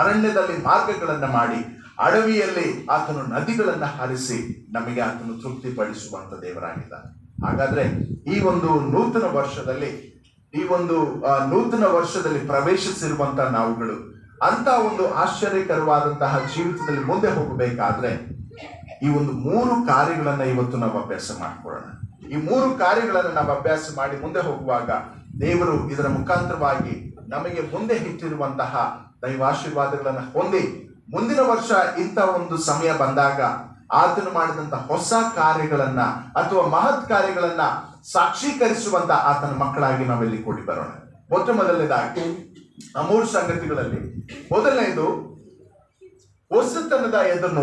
ಅರಣ್ಯದಲ್ಲಿ ಮಾರ್ಗಗಳನ್ನ ಮಾಡಿ ಅಡವಿಯಲ್ಲಿ ಆತನು ನದಿಗಳನ್ನ ಹರಿಸಿ ನಮಗೆ ಆತನು ತೃಪ್ತಿಪಡಿಸುವಂತ ದೇವರಾಗಿದ್ದಾನೆ. ಹಾಗಾದ್ರೆ ಈ ಒಂದು ನೂತನ ವರ್ಷದಲ್ಲಿ ಪ್ರವೇಶಿಸಿರುವಂತಹ ನಾವುಗಳು ಅಂತ ಒಂದು ಆಶ್ಚರ್ಯಕರವಾದಂತಹ ಜೀವಿತದಲ್ಲಿ ಮುಂದೆ ಹೋಗಬೇಕಾದ್ರೆ ಈ ಒಂದು 3 ಕಾರ್ಯಗಳನ್ನ ಇವತ್ತು ನಾವು ಅಭ್ಯಾಸ ಮಾಡ್ಕೊಳ್ಳೋಣ. ಈ 3 ಕಾರ್ಯಗಳನ್ನ ನಾವು ಅಭ್ಯಾಸ ಮಾಡಿ ಮುಂದೆ ಹೋಗುವಾಗ ದೇವರು ಇದರ ಮುಖಾಂತರವಾಗಿ ನಮಗೆ ಮುಂದೆ ಇಟ್ಟಿರುವಂತಹ ದೈವಾಶೀರ್ವಾದಗಳನ್ನ ಹೊಂದಿ ಮುಂದಿನ ವರ್ಷ ಇಂಥ ಒಂದು ಸಮಯ ಬಂದಾಗ ಆತನು ಮಾಡಿದಂತ ಹೊಸ ಕಾರ್ಯಗಳನ್ನ ಅಥವಾ ಮಹತ್ ಕಾರ್ಯಗಳನ್ನ ಸಾಕ್ಷೀಕರಿಸುವಂತ ಆತನ ಮಕ್ಕಳಾಗಿ ನಾವೆಲ್ಲಿ ಕೂಡಿ ಬರೋಣ. ಮೊದಲನೇದಾಗಿ ಆ 3 ಸಂಗತಿಗಳಲ್ಲಿ ಮೊದಲನೇದು ಹೊಸತನದ ಎದುರು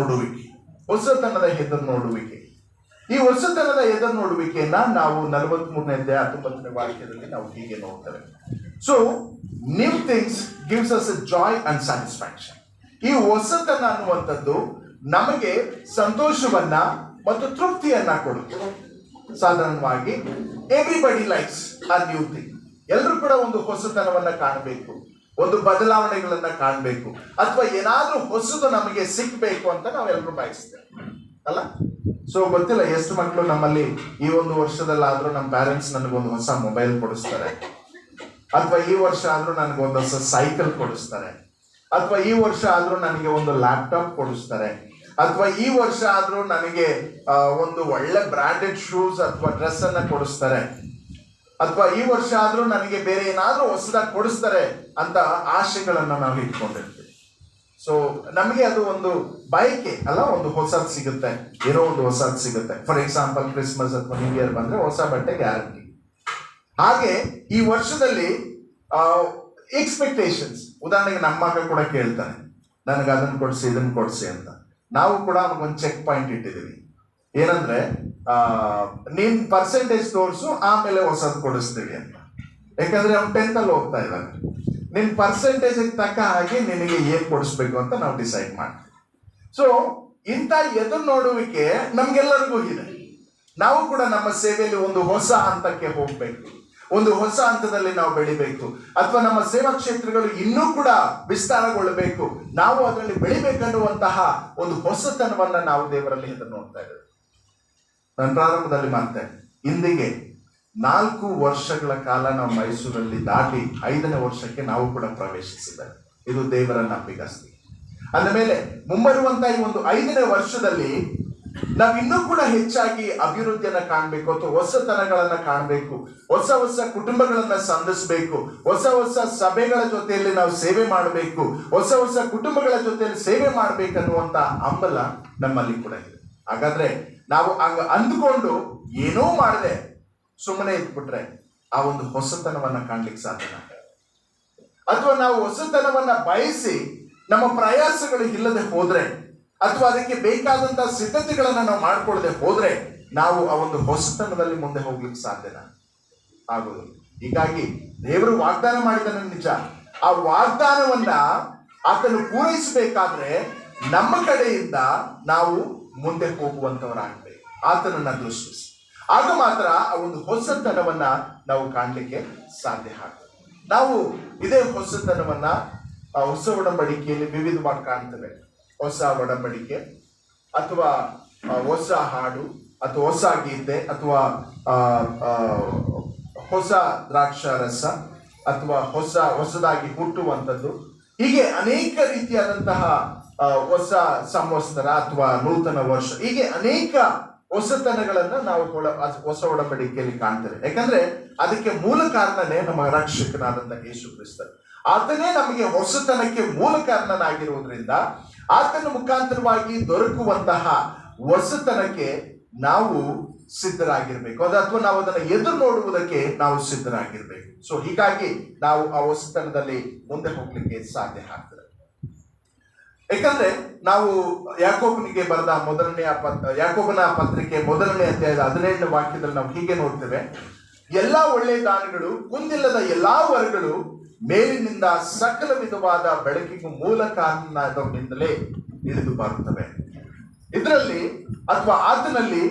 ನೋಡುವಿಕೆ. ಈ ಹೊಸತನದ ಎದುರು ನೋಡುವಿಕೆಯನ್ನ ನಾವು 43ನೇ ಅಧ್ಯಾಯ 19ನೇ ವಾಕ್ಯದಲ್ಲಿ ನಾವು ಹೀಗೆ ನೋಡ್ತೇವೆ. So new things gives us A Joy and satisfaction. ಈ ಹೊಸತನ ಅನ್ನುವಂಥದ್ದು ನಮಗೆ ಸಂತೋಷವನ್ನ ಮತ್ತು ತೃಪ್ತಿಯನ್ನ ಕೊಡುತ್ತೆ. ಸಾಧಾರಣವಾಗಿ ಎವ್ರಿಬಡಿ ಲೈಕ್ಸ್ ಅ ನ್ಯೂ ಥಿಂಗ್. ಎಲ್ಲರೂ ಕೂಡ ಒಂದು ಹೊಸತನವನ್ನ ಕಾಣಬೇಕು, ಒಂದು ಬದಲಾವಣೆಗಳನ್ನ ಕಾಣಬೇಕು, ಅಥವಾ ಏನಾದ್ರೂ ಹೊಸದು ನಮಗೆ ಸಿಕ್ಬೇಕು ಅಂತ ನಾವೆಲ್ಲರೂ ಬಯಸ್ತೇವೆ ಅಲ್ಲ. ಸೊ ಗೊತ್ತಿಲ್ಲ ಎಷ್ಟು ಮಕ್ಕಳು ನಮ್ಮಲ್ಲಿ ಈ ಒಂದು ವರ್ಷದಲ್ಲಾದ್ರೂ ನಮ್ಮ ಪ್ಯಾರೆಂಟ್ಸ್ ನನಗೊಂದು ಹೊಸ ಮೊಬೈಲ್ ಕೊಡಿಸ್ತಾರೆ, ಅಥವಾ ಈ ವರ್ಷ ಆದ್ರೂ ನನಗೊಂದು ಹೊಸ ಸೈಕಲ್ ಕೊಡಿಸ್ತಾರೆ, ಅಥವಾ ಈ ವರ್ಷ ಆದ್ರೂ ನನಗೆ ಒಂದು ಲ್ಯಾಪ್ಟಾಪ್ ಕೊಡಿಸ್ತಾರೆ, ಅಥವಾ ಈ ವರ್ಷ ಆದ್ರೂ ನನಗೆ ಒಂದು ಒಳ್ಳೆ ಬ್ರಾಂಡೆಡ್ ಶೂಸ್ ಅಥವಾ ಡ್ರೆಸ್ ಅನ್ನ ಕೊಡಿಸ್ತಾರೆ, ಅಥವಾ ಈ ವರ್ಷ ಆದ್ರೂ ನನಗೆ ಬೇರೆ ಏನಾದ್ರೂ ಹೊಸದಾಗಿ ಕೊಡಿಸ್ತಾರೆ ಅಂತ ಆಶೆಗಳನ್ನ ನಾವು ಇಟ್ಕೊಂಡಿರ್ತೀವಿ. ಸೊ ನಮಗೆ ಅದು ಒಂದು ಬಯಕೆ ಅಲ್ಲ, ಒಂದು ಹೊಸದು ಸಿಗುತ್ತೆ, ಏನೋ ಒಂದು ಹೊಸದು ಸಿಗುತ್ತೆ. ಫಾರ್ ಎಕ್ಸಾಂಪಲ್ ಕ್ರಿಸ್ಮಸ್ ಅಥವಾ ನ್ಯೂ ಇಯರ್ ಬಂದ್ರೆ ಹೊಸ ಬಟ್ಟೆ ಗ್ಯಾರಂಟಿ. ಹಾಗೆ ಈ ವರ್ಷದಲ್ಲಿ ಎಕ್ಸ್ಪೆಕ್ಟೇಷನ್ಸ್, ಉದಾಹರಣೆಗೆ ನಮ್ಮ ಮಗ ಕೂಡ ಕೇಳ್ತಾನೆ, ನನಗೆ ಅದನ್ನು ಕೊಡಿಸಿ ಇದನ್ನು ಕೊಡಿಸಿ ಅಂತ. ನಾವು ಕೂಡ ಒಂದು ಚೆಕ್ ಪಾಯಿಂಟ್ ಇಟ್ಟಿದ್ದೀವಿ, ಏನಂದ್ರೆ ನೀನ್ ಪರ್ಸೆಂಟೇಜ್ ತೋರಿಸು, ಆಮೇಲೆ ಹೊಸದು ಕೊಡಿಸ್ತೀವಿ ಅಂತ. ಯಾಕಂದ್ರೆ ಅವ್ನು 10th ಅಲ್ಲಿ ಹೋಗ್ತಾ ಇದ್ದಾನೆ, ನಿನ್ ಪರ್ಸೆಂಟೇಜ್ ತಕ್ಕ ಹಾಗೆ ನಿನಗೆ ಏನ್ ಕೊಡಿಸ್ಬೇಕು ಅಂತ ನಾವು ಡಿಸೈಡ್ ಮಾಡ್ತೀವಿ. ಸೊ ಇಂಥ ಎದುರು ನೋಡುವಿಕೆ ನಮ್ಗೆಲ್ಲರಿಗೂ ಇದೆ. ನಾವು ಕೂಡ ನಮ್ಮ ಸೇವೆಯಲ್ಲಿ ಒಂದು ಹೊಸ ಹಂತಕ್ಕೆ ಹೋಗ್ಬೇಕು, ಒಂದು ಹೊಸ ಹಂತದಲ್ಲಿ ನಾವು ಬೆಳಿಬೇಕು, ಅಥವಾ ನಮ್ಮ ಸೇವಾ ಕ್ಷೇತ್ರಗಳು ಇನ್ನೂ ಕೂಡ ವಿಸ್ತಾರಗೊಳ್ಳಬೇಕು, ನಾವು ಅದರಲ್ಲಿ ಬೆಳಿಬೇಕನ್ನುವಂತಹ ಒಂದು ಹೊಸತನವನ್ನ ನಾವು ದೇವರಲ್ಲಿ ಎದುರು ನೋಡ್ತಾ ಇದ್ದೇವೆ. ನಾನು ಪ್ರಾರಂಭದಲ್ಲಿ ಮಾತೇ ಇಂದಿಗೆ 4 ವರ್ಷಗಳ ಕಾಲ ನಾವು ಮೈಸೂರಲ್ಲಿ ದಾಟಿ 5ನೇ ವರ್ಷಕ್ಕೆ ನಾವು ಕೂಡ ಪ್ರವೇಶಿಸಿದ್ದೇವೆ. ಇದು ದೇವರ ನಂಬಿಗಸ್ತಿ. ಅಂದ ಮೇಲೆ ಮುಂಬರುವಂತಹ ಈ ಒಂದು 5ನೇ ವರ್ಷದಲ್ಲಿ ನಾವು ಇನ್ನೂ ಕೂಡ ಹೆಚ್ಚಾಗಿ ಅಭಿವೃದ್ಧಿಯನ್ನ ಕಾಣಬೇಕು, ಅಥವಾ ಹೊಸತನಗಳನ್ನ ಕಾಣಬೇಕು, ಹೊಸ ಹೊಸ ಕುಟುಂಬಗಳನ್ನ ಸಂಧಿಸಬೇಕು, ಹೊಸ ಹೊಸ ಸಭೆಗಳ ಜೊತೆಯಲ್ಲಿ ನಾವು ಸೇವೆ ಮಾಡಬೇಕು, ಹೊಸ ಹೊಸ ಕುಟುಂಬಗಳ ಜೊತೆಯಲ್ಲಿ ಸೇವೆ ಮಾಡ್ಬೇಕನ್ನುವಂತ ಹಂಬಲ ನಮ್ಮಲ್ಲಿ ಕೂಡ ಇದೆ. ಹಾಗಾದ್ರೆ ನಾವು ಹಂಗ ಅಂದುಕೊಂಡು ಏನೋ ಮಾಡದೆ ಸುಮ್ಮನೆ ಇದ್ಬಿಟ್ರೆ ಆ ಒಂದು ಹೊಸತನವನ್ನ ಕಾಣ್ಲಿಕ್ಕೆ ಸಾಧ್ಯನ? ಅಥವಾ ನಾವು ಹೊಸತನವನ್ನ ಬಯಸಿ ನಮ್ಮ ಪ್ರಯಾಸಗಳು ಇಲ್ಲದೆ ಹೋದ್ರೆ, ಅಥವಾ ಅದಕ್ಕೆ ಬೇಕಾದಂತಹ ಸಿದ್ಧತೆಗಳನ್ನ ನಾವು ಮಾಡ್ಕೊಳ್ಳದೆ ಹೋದ್ರೆ, ನಾವು ಆ ಒಂದು ಹೊಸತನದಲ್ಲಿ ಮುಂದೆ ಹೋಗ್ಲಿಕ್ಕೆ ಸಾಧ್ಯನ? ಆಗೋದು. ಹೀಗಾಗಿ ದೇವರು ವಾಗ್ದಾನ ಮಾಡಿದನು ನಿಜ, ಆ ವಾಗ್ದಾನವನ್ನ ಆತನು ಪೂರೈಸಬೇಕಾದ್ರೆ ನಮ್ಮ ಕಡೆಯಿಂದ ನಾವು ಮುಂದೆ ಹೋಗುವಂತವರಾಗಬೇಕು, ಆತನನ್ನ ದೃಷ್ಟಿಸಿ. ಆಗ ಮಾತ್ರ ಆ ಒಂದು ಹೊಸತನವನ್ನ ನಾವು ಕಾಣಲಿಕ್ಕೆ ಸಾಧ್ಯ ಆಗ್ತದೆ. ನಾವು ಇದೇ ಹೊಸತನವನ್ನ ಹೊಸ ಒಡಂಬಡಿಕೆಯಲ್ಲಿ ವಿವಿಧವಾಗಿ ಕಾಣ್ತೇವೆ. ಹೊಸ ಒಡಂಬಡಿಕೆ, ಅಥವಾ ಹೊಸ ಹಾಡು, ಅಥವಾ ಹೊಸ ಗೀತೆ, ಅಥವಾ ಹೊಸ ದ್ರಾಕ್ಷಾರಸ, ಅಥವಾ ಹೊಸದಾಗಿ ಹುಟ್ಟುವಂಥದ್ದು, ಹೀಗೆ ಅನೇಕ ರೀತಿಯಾದಂತಹ ಹೊಸ ಸಂವತ್ಸರ ಅಥವಾ ನೂತನ ವರ್ಷ, ಹೀಗೆ ಅನೇಕ ಹೊಸತನಗಳನ್ನ ನಾವು ಹೊಸ ಒಡಂಬಡಿಕೆಯಲ್ಲಿ ಕಾಣ್ತೇವೆ. ಯಾಕಂದ್ರೆ ಅದಕ್ಕೆ ಮೂಲ ಕಾರಣನೇ ನಮ್ಮ ರಕ್ಷಕನಾದಂತಹ ಯೇಸು ಕ್ರಿಸ್ತ. ಆತನೇ ನಮಗೆ ಹೊಸತನಕ್ಕೆ ಮೂಲ ಕಾರಣನಾಗಿರುವುದರಿಂದ ಆತನ ಮುಖಾಂತರವಾಗಿ ದೊರಕುವಂತಹ ಹೊಸತನಕ್ಕೆ ನಾವು ಸಿದ್ಧರಾಗಿರ್ಬೇಕು, ಅಥವಾ ನಾವು ಅದನ್ನ ಎದುರು ನೋಡುವುದಕ್ಕೆ ನಾವು ಸಿದ್ಧರಾಗಿರ್ಬೇಕು. ಸೊ ಹೀಗಾಗಿ ನಾವು ಆ ಹೊಸತನದಲ್ಲಿ ಮುಂದೆ ಹೋಗ್ಲಿಕ್ಕೆ ಸಾಧ್ಯ ಆಗ್ತದೆ. ಯಾಕಂದ್ರೆ ನಾವು ಯಾಕೋಬನಿಗೆ ಬರೆದ ಯಾಕೋಬನ ಪತ್ರಿಕೆ 1ನೇ ಅಧ್ಯಾಯದ 17ನೇ ವಾಕ್ಯದಲ್ಲಿ ನಾವು ಹೀಗೆ ನೋಡ್ತೇವೆ, ಎಲ್ಲಾ ಒಳ್ಳೆಯ ದಾನಗಳು, ಕುಂದಿಲ್ಲದ ಎಲ್ಲಾ ವರಗಳು ಮೇಲಿನಿಂದ ಸಕಲ ವಿಧವಾದ ಬೆಳಕಿಗೂ ಮೂಲ ಕಾರಣದಿಂದಲೇ ಇಳಿದು ಬರುತ್ತವೆ. ಇದರಲ್ಲಿ ಅಥವಾ ಆತನಲ್ಲಿ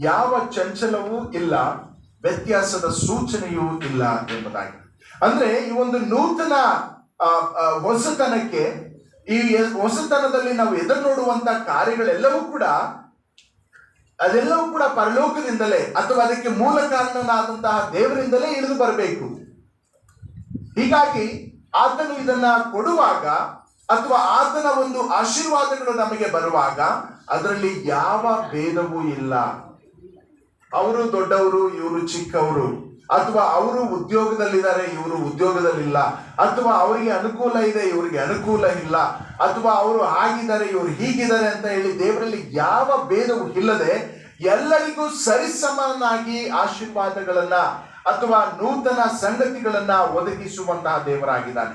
ಯಾವ ಚಂಚಲವೂ ಇಲ್ಲ, ವ್ಯತ್ಯಾಸದ ಸೂಚನೆಯೂ ಇಲ್ಲ ಎಂಬುದಾಗಿ. ಅಂದ್ರೆ ಈ ಒಂದು ನೂತನ ಹೊಸತನಕ್ಕೆ, ಈ ಹೊಸತನದಲ್ಲಿ ನಾವು ಎದುರು ನೋಡುವಂತ ಕಾರ್ಯಗಳೆಲ್ಲವೂ ಕೂಡ ಪರಲೋಕದಿಂದಲೇ, ಅಥವಾ ಅದಕ್ಕೆ ಮೂಲ ಕಾರಣನಾದಂತಹ ದೇವರಿಂದಲೇ ಇಳಿದು ಬರಬೇಕು. ಹೀಗಾಗಿ ಆತನು ಇದನ್ನ ಕೊಡುವಾಗ, ಅಥವಾ ಆತನ ಒಂದು ಆಶೀರ್ವಾದಗಳು ನಮಗೆ ಬರುವಾಗ ಅದರಲ್ಲಿ ಯಾವ ಭೇದವೂ ಇಲ್ಲ. ಅವರು ದೊಡ್ಡವರು, ಇವರು ಚಿಕ್ಕವರು, ಅಥವಾ ಅವರು ಉದ್ಯೋಗದಲ್ಲಿದ್ದಾರೆ, ಇವರು ಉದ್ಯೋಗದಲ್ಲಿಲ್ಲ, ಅಥವಾ ಅವರಿಗೆ ಅನುಕೂಲ ಇದೆ, ಇವರಿಗೆ ಅನುಕೂಲ ಇಲ್ಲ, ಅಥವಾ ಅವರು ಹಾಗಿದ್ದಾರೆ, ಇವರು ಹೀಗಿದ್ದಾರೆ ಅಂತ ಹೇಳಿ ದೇವರಲ್ಲಿ ಯಾವ ಭೇದವೂ ಇಲ್ಲದೆ ಎಲ್ಲರಿಗೂ ಸರಿಸಮನಾಗಿ ಆಶೀರ್ವಾದಗಳನ್ನ ಅಥವಾ ನೂತನ ಸಂಗತಿಗಳನ್ನ ಒದಗಿಸುವಂತಹ ದೇವರಾಗಿದ್ದಾನೆ.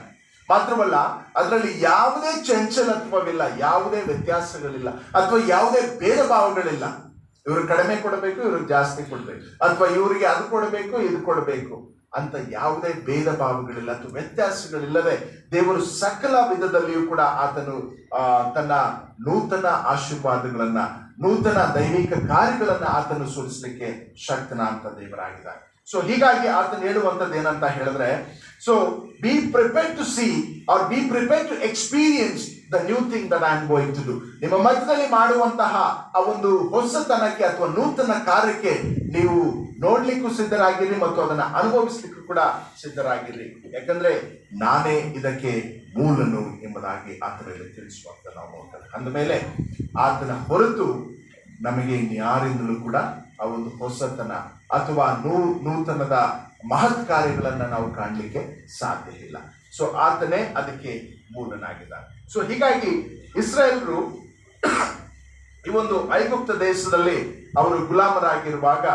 ಮಾತ್ರವಲ್ಲ, ಅದರಲ್ಲಿ ಯಾವುದೇ ಚಂಚಲತ್ವವಿಲ್ಲ, ಯಾವುದೇ ವ್ಯತ್ಯಾಸಗಳಿಲ್ಲ, ಅಥವಾ ಯಾವುದೇ ಭೇದ ಭಾವಗಳಿಲ್ಲ. ಇವರು ಕಡಿಮೆ ಕೊಡಬೇಕು, ಇವ್ರಿಗೆ ಜಾಸ್ತಿ ಕೊಡ್ಬೇಕು, ಅಥವಾ ಇವರಿಗೆ ಅದು ಕೊಡಬೇಕು, ಇದು ಕೊಡಬೇಕು ಅಂತ ಯಾವುದೇ ಭೇದ ಭಾವಗಳಿಲ್ಲ, ಅಥವಾ ವ್ಯತ್ಯಾಸಗಳಿಲ್ಲದೆ ದೇವರು ಸಕಲ ವಿಧದಲ್ಲಿಯೂ ಕೂಡ ಆತನು ತನ್ನ ನೂತನ ಆಶೀರ್ವಾದಗಳನ್ನ, ನೂತನ ದೈವಿಕ ಕಾರ್ಯಗಳನ್ನ ಆತನು ಸುರಿಸಲಿಕ್ಕೆ ಶಕ್ತನ ಅಂತ ದೇವರಾಗಿದ್ದಾನೆ. ಸೊ ಹೀಗಾಗಿ ಆತನು ಹೇಳುವಂಥದ್ದು ಏನಂತ ಹೇಳಿದ್ರೆ, so be prepared to see or be prepared to experience the new thing that I am going to do. ನಿಮ್ಮ ಮಧ್ಯದಲ್ಲಿ ಮಾಡುವಂತಹ ಆ ಒಂದು ಹೊಸತನಕ್ಕೆ ಅಥವಾ ನೂತನ ಕಾರ್ಯಕ್ಕೆ ನೀವು ನೋಡ್ಲಿಕ್ಕೂ ಸಿದ್ಧರಾಗಿರಿ ಮತ್ತು ಅದನ್ನು ಅನುಭವಿಸ್ಲಿಕ್ಕೂ ಕೂಡ ಸಿದ್ಧರಾಗಿರಿ. ಯಾಕಂದ್ರೆ ನಾನೇ ಇದಕ್ಕೆ ಮೂಲನು ಎಂಬುದಾಗಿ ಆತನಲ್ಲಿ ತಿಳಿಸುವಂತ ನಾವು ನೋಡ್ತೇವೆ. ಅಂದಮೇಲೆ ಆತನ ಹೊರತು ನಮಗೆ ಇನ್ಯಾರಿಂದಲೂ ಕೂಡ ಆ ಒಂದು ಹೊಸತನ ಅಥವಾ ನೂತನದ ಮಹತ್ ಕಾರ್ಯಗಳನ್ನ ನಾವು ಕಾಣಲಿಕ್ಕೆ ಸಾಧ್ಯ ಇಲ್ಲ. ಸೊ ಆತನೇ ಅದಕ್ಕೆ ಮೂಲನಾಗಿದ್ದಾನೆ. ಸೊ ಹೀಗಾಗಿ ಇಸ್ರಾಯೇಲರು ಈ ಒಂದು ಐಗುಪ್ತ ದೇಶದಲ್ಲಿ ಅವರು ಗುಲಾಮರಾಗಿರುವಾಗ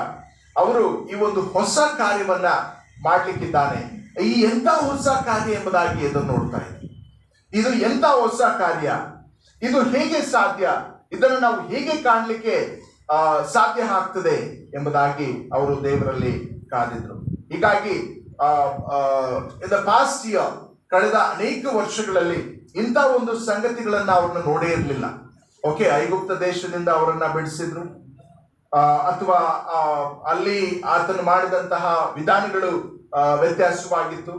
ಅವರು ಈ ಒಂದು ಹೊಸ ಕಾರ್ಯವನ್ನ ಮಾಡ್ಲಿಕ್ಕಿದ್ದಾನೆ. ಈ ಎಂತ ಹೊಸ ಕಾರ್ಯ ಎಂಬುದಾಗಿ ಇದನ್ನು ನೋಡ್ತಾ ಇದ್ದಾರೆ. ಇದು ಎಂತ ಹೊಸ ಕಾರ್ಯ, ಇದು ಹೇಗೆ ಸಾಧ್ಯ, ಇದನ್ನು ನಾವು ಹೇಗೆ ಕಾಣಲಿಕ್ಕೆ ಸಾಧ್ಯ ಆಗ್ತದೆ ಎಂಬುದಾಗಿ ಅವರು ದೇವರಲ್ಲಿ ಕಾದಿದ್ರು. ಹೀಗಾಗಿ ಇನ್ ದ ಪಾಸ್ಟ್ ಇಯರ್, ಕಳೆದ ಅನೇಕ ವರ್ಷಗಳಲ್ಲಿ ಇಂಥ ಒಂದು ಸಂಗತಿಗಳನ್ನ ಅವ್ರನ್ನ ನೋಡೇ ಇರಲಿಲ್ಲ. ಓಕೆ, ಐಗುಪ್ತ ದೇಶದಿಂದ ಅವರನ್ನ ಬಿಡಿಸಿದ್ರು, ಅಥವಾ ಅಲ್ಲಿ ಆತನು ಮಾಡಿದಂತಹ ವಿಧಾನಗಳು ವ್ಯತ್ಯಾಸವಾಗಿತ್ತು,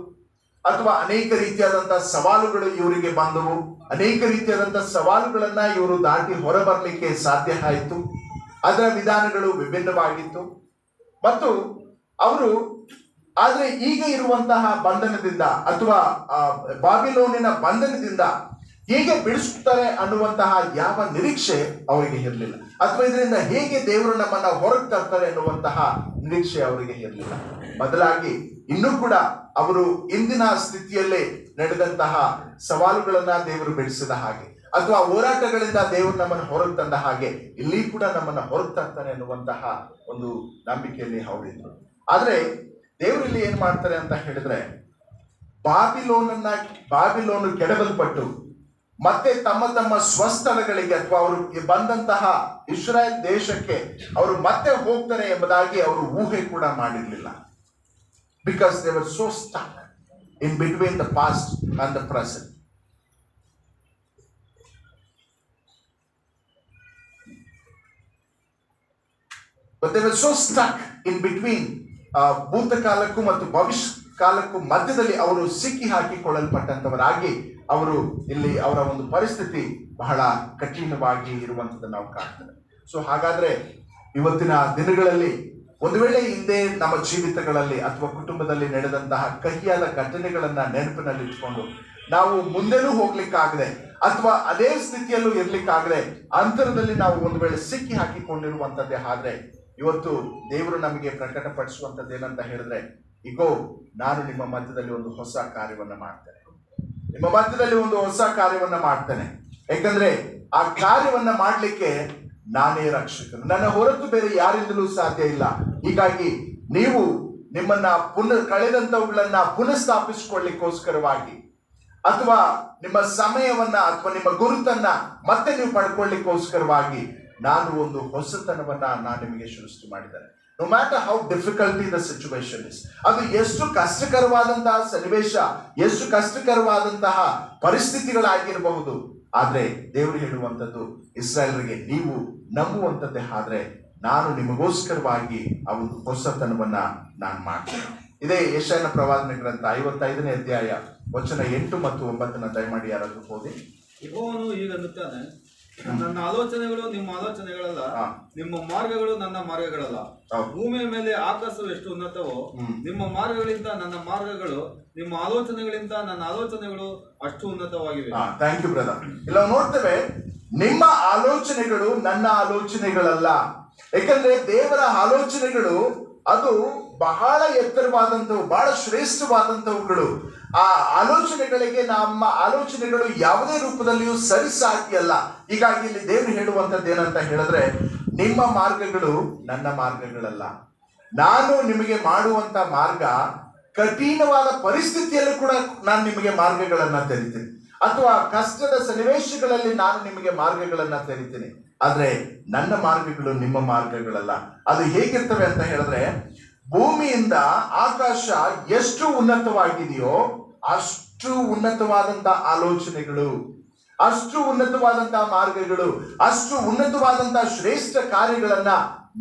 ಅಥವಾ ಅನೇಕ ರೀತಿಯಾದಂತಹ ಸವಾಲುಗಳು ಇವರಿಗೆ ಬಂದವು. ಅನೇಕ ರೀತಿಯಾದಂತಹ ಸವಾಲುಗಳನ್ನ ಇವರು ದಾಟಿ ಹೊರಬರಲಿಕ್ಕೆ ಸಾಧ್ಯ ಆಯಿತು. ಅದರ ವಿಧಾನಗಳು ವಿಭಿನ್ನವಾಗಿತ್ತು. ಮತ್ತು ಅವರು ಆದ್ರೆ ಈಗ ಇರುವಂತಹ ಬಂಧನದಿಂದ ಅಥವಾ ಬಾಬಿಲೋನಿನ ಬಂಧನದಿಂದ ಹೇಗೆ ಬಿಡಿಸುತ್ತಾರೆ ಅನ್ನುವಂತಹ ಯಾವ ನಿರೀಕ್ಷೆ ಅವರಿಗೆ ಇರಲಿಲ್ಲ, ಅಥವಾ ಇದರಿಂದ ಹೇಗೆ ದೇವರು ನಮ್ಮನ್ನ ಹೊರಗೆ ತರ್ತಾರೆ ಅನ್ನುವಂತಹ ನಿರೀಕ್ಷೆ ಅವರಿಗೆ ಇರಲಿಲ್ಲ. ಬದಲಾಗಿ ಇನ್ನೂ ಕೂಡ ಅವರು ಇಂದಿನ ಸ್ಥಿತಿಯಲ್ಲೇ ನಡೆದಂತಹ ಸವಾಲುಗಳನ್ನ ದೇವರು ಬಿಡಿಸಿದ ಹಾಗೆ, ಅಥವಾ ಹೋರಾಟಗಳಿಂದ ದೇವರು ನಮ್ಮನ್ನು ಹೊರಗೆ ತಂದ ಹಾಗೆ ಇಲ್ಲಿ ಕೂಡ ನಮ್ಮನ್ನ ಹೊರಗೆ ತರ್ತಾನೆ ಅನ್ನುವಂತಹ ಒಂದು ನಂಬಿಕೆಯಲ್ಲಿ ಅವರಿದ್ರು. ಆದ್ರೆ ದೇವರು ಇಲ್ಲಿ ಏನ್ ಮಾಡ್ತಾರೆ ಅಂತ ಹೇಳಿದ್ರೆ, ಬಾಬಿಲೋನು ಕೆಡವಲ್ಪಟ್ಟು ಮತ್ತೆ ತಮ್ಮ ತಮ್ಮ ಸ್ವಸ್ಥಳಗಳಿಗೆ ಅಥವಾ ಅವರು ಬಂದಂತಹ ಇಸ್ರಾಯೇಲ್ ದೇಶಕ್ಕೆ ಅವರು ಮತ್ತೆ ಹೋಗ್ತಾರೆ ಎಂಬುದಾಗಿ ಅವರು ಊಹೆ ಕೂಡ ಮಾಡಿರ್ಲಿಲ್ಲ. Because they were so stuck in between the past and the present. But they were so stuck in between ಭೂತಕಾಲಕ್ಕೂ ಮತ್ತು ಭವಿಷ್ಯ ಕಾಲಕ್ಕೂ ಮಧ್ಯದಲ್ಲಿ ಅವರು ಸಿಕ್ಕಿ ಹಾಕಿಕೊಳ್ಳಲ್ಪಟ್ಟಂತವರಾಗಿ ಅವರು ಇಲ್ಲಿ ಅವರ ಒಂದು ಪರಿಸ್ಥಿತಿ ಬಹಳ ಕಠಿಣವಾಗಿ ಇರುವಂಥದ್ದು ನಾವು ಕಾಣ್ತೇವೆ. ಸೊ ಹಾಗಾದ್ರೆ ಇವತ್ತಿನ ದಿನಗಳಲ್ಲಿ ಒಂದು ವೇಳೆ ಹಿಂದೆ ನಮ್ಮ ಜೀವಿತಗಳಲ್ಲಿ ಅಥವಾ ಕುಟುಂಬದಲ್ಲಿ ನಡೆದಂತಹ ಕಹಿಯಾದ ಘಟನೆಗಳನ್ನ ನೆನಪಿನಲ್ಲಿ ಇಟ್ಕೊಂಡು ನಾವು ಮುಂದೆನೂ ಹೋಗ್ಲಿಕ್ಕಾಗದೆ ಅಥವಾ ಅದೇ ಸ್ಥಿತಿಯಲ್ಲೂ ಇರ್ಲಿಕ್ಕಾಗದೆ ಅಂತರದಲ್ಲಿ ನಾವು ಒಂದು ವೇಳೆ ಸಿಕ್ಕಿ ಹಾಕಿಕೊಂಡಿರುವಂತದ್ದೇ ಆದ್ರೆ, ಇವತ್ತು ದೇವರು ನಮಗೆ ಪ್ರಕಟಪಡಿಸುವಂಥದ್ದು ಏನಂತ ಹೇಳಿದ್ರೆ, ಈಗೋ ನಾನು ನಿಮ್ಮ ಮಧ್ಯದಲ್ಲಿ ಒಂದು ಹೊಸ ಕಾರ್ಯವನ್ನ ಮಾಡ್ತೇನೆ, ನಿಮ್ಮ ಮಧ್ಯದಲ್ಲಿ ಒಂದು ಹೊಸ ಕಾರ್ಯವನ್ನ ಮಾಡ್ತೇನೆ. ಯಾಕಂದ್ರೆ ಆ ಕಾರ್ಯವನ್ನ ಮಾಡ್ಲಿಕ್ಕೆ ನಾನೇ ರಕ್ಷಕನು, ನನ್ನ ಹೊರತು ಬೇರೆ ಯಾರಿಂದಲೂ ಸಾಧ್ಯ ಇಲ್ಲ. ಹೀಗಾಗಿ ನೀವು ನಿಮ್ಮನ್ನ ಕಳೆದಂತವುಗಳನ್ನ ಪುನಃಸ್ಥಾಪಿಸಿಕೊಳ್ಳಿಕ್ಕೋಸ್ಕರವಾಗಿ, ಅಥವಾ ನಿಮ್ಮ ಸಮಯವನ್ನ ಅಥವಾ ನಿಮ್ಮ ಗುರುತನ್ನ ಮತ್ತೆ ನೀವು ಪಡ್ಕೊಳ್ಳಿಕ್ಕೋಸ್ಕರವಾಗಿ ನಾನು ಒಂದು ಹೊಸತನವನ್ನ ನಾನು ನಿಮಗೆ ಸೃಷ್ಟಿ ಮಾಡಿದ್ದೇನೆ. No matter how difficulty the situation is, ಅದು ಎಷ್ಟು ಕಷ್ಟಕರವಾದಂತಹ ಸನ್ನಿವೇಶ, ಎಷ್ಟು ಕಷ್ಟಕರವಾದಂತಹ ಪರಿಸ್ಥಿತಿಗಳಾಗಿರಬಹುದು, ಆದ್ರೆ ದೇವರು ಹೇಳುವಂಥದ್ದು ಇಸ್ರಾಯೇಲರಿಗೆ, ನೀವು ನಂಬುವಂಥದ್ದೇ ಆದ್ರೆ ನಾನು ನಿಮಗೋಸ್ಕರವಾಗಿ ಆ ಒಂದು ಹೊಸತನವನ್ನ ನಾನು ಮಾಡ್ತೇನೆ. ಇದೇ ಯೆಶಾಯನ ಪ್ರವಾದನೆ ಗ್ರಂಥ 55ನೇ ಅಧ್ಯಾಯ ವಚನ 8 ಮತ್ತು 9 ದಯಮಾಡಿ ಯಾರಾದ್ರೂ ಓದಿ. ಯೆಹೋವನು ಹೀಗನ್ನುತ್ತಾನೆ, ನನ್ನ ಆಲೋಚನೆಗಳು ನಿಮ್ಮ ಆಲೋಚನೆಗಳಲ್ಲ, ನಿಮ್ಮ ಮಾರ್ಗಗಳು ನನ್ನ ಮಾರ್ಗಗಳಲ್ಲ. ಭೂಮಿಯ ಮೇಲೆ ಆಕಾಶವು ಎಷ್ಟು ಉನ್ನತವೋ ನಿಮ್ಮ ಮಾರ್ಗಗಳಿಂದ ನನ್ನ ಮಾರ್ಗಗಳು, ನಿಮ್ಮ ಆಲೋಚನೆಗಳಿಂದ ನನ್ನ ಆಲೋಚನೆಗಳು ಅಷ್ಟು ಉನ್ನತವಾಗಿವೆ. Thank you brother. ಇಲ್ಲ ನೋಡ್ತೇವೆ, ನಿಮ್ಮ ಆಲೋಚನೆಗಳು ನನ್ನ ಆಲೋಚನೆಗಳಲ್ಲ. ಯಾಕಂದ್ರೆ ದೇವರ ಆಲೋಚನೆಗಳು ಅದು ಬಹಳ ಎತ್ತರವಾದಂಥವು, ಬಹಳ ಶ್ರೇಷ್ಠವಾದಂಥವುಗಳು. ಆ ಆಲೋಚನೆಗಳಿಗೆ ನಮ್ಮ ಆಲೋಚನೆಗಳು ಯಾವುದೇ ರೂಪದಲ್ಲಿಯೂ ಸರಿಸಾಟಿಯಲ್ಲ. ಹೀಗಾಗಿ ಇಲ್ಲಿ ದೇವರು ಹೇಳುವಂಥದ್ದು ಏನಂತ ಹೇಳಿದ್ರೆ, ನಿಮ್ಮ ಮಾರ್ಗಗಳು ನನ್ನ ಮಾರ್ಗಗಳಲ್ಲ. ನಾನು ನಿಮಗೆ ಮಾಡುವಂತ ಮಾರ್ಗ ಕಠಿಣವಾದ ಪರಿಸ್ಥಿತಿಯಲ್ಲೂ ಕೂಡ ನಾನು ನಿಮಗೆ ಮಾರ್ಗಗಳನ್ನ ತೆರಿತೀನಿ, ಅಥವಾ ಕಷ್ಟದ ಸನ್ನಿವೇಶಗಳಲ್ಲಿ ನಾನು ನಿಮಗೆ ಮಾರ್ಗಗಳನ್ನ ತೆರಿತೀನಿ. ಆದ್ರೆ ನನ್ನ ಮಾರ್ಗಗಳು ನಿಮ್ಮ ಮಾರ್ಗಗಳಲ್ಲ. ಅದು ಹೇಗಿರ್ತವೆ ಅಂತ ಹೇಳಿದ್ರೆ, ಭೂಮಿಯಿಂದ ಆಕಾಶ ಎಷ್ಟು ಉನ್ನತವಾಗಿದೆಯೋ ಅಷ್ಟು ಉನ್ನತವಾದಂತಹ ಆಲೋಚನೆಗಳು, ಅಷ್ಟು ಉನ್ನತವಾದಂತಹ ಮಾರ್ಗಗಳು, ಅಷ್ಟು ಉನ್ನತವಾದಂತಹ ಶ್ರೇಷ್ಠ ಕಾರ್ಯಗಳನ್ನ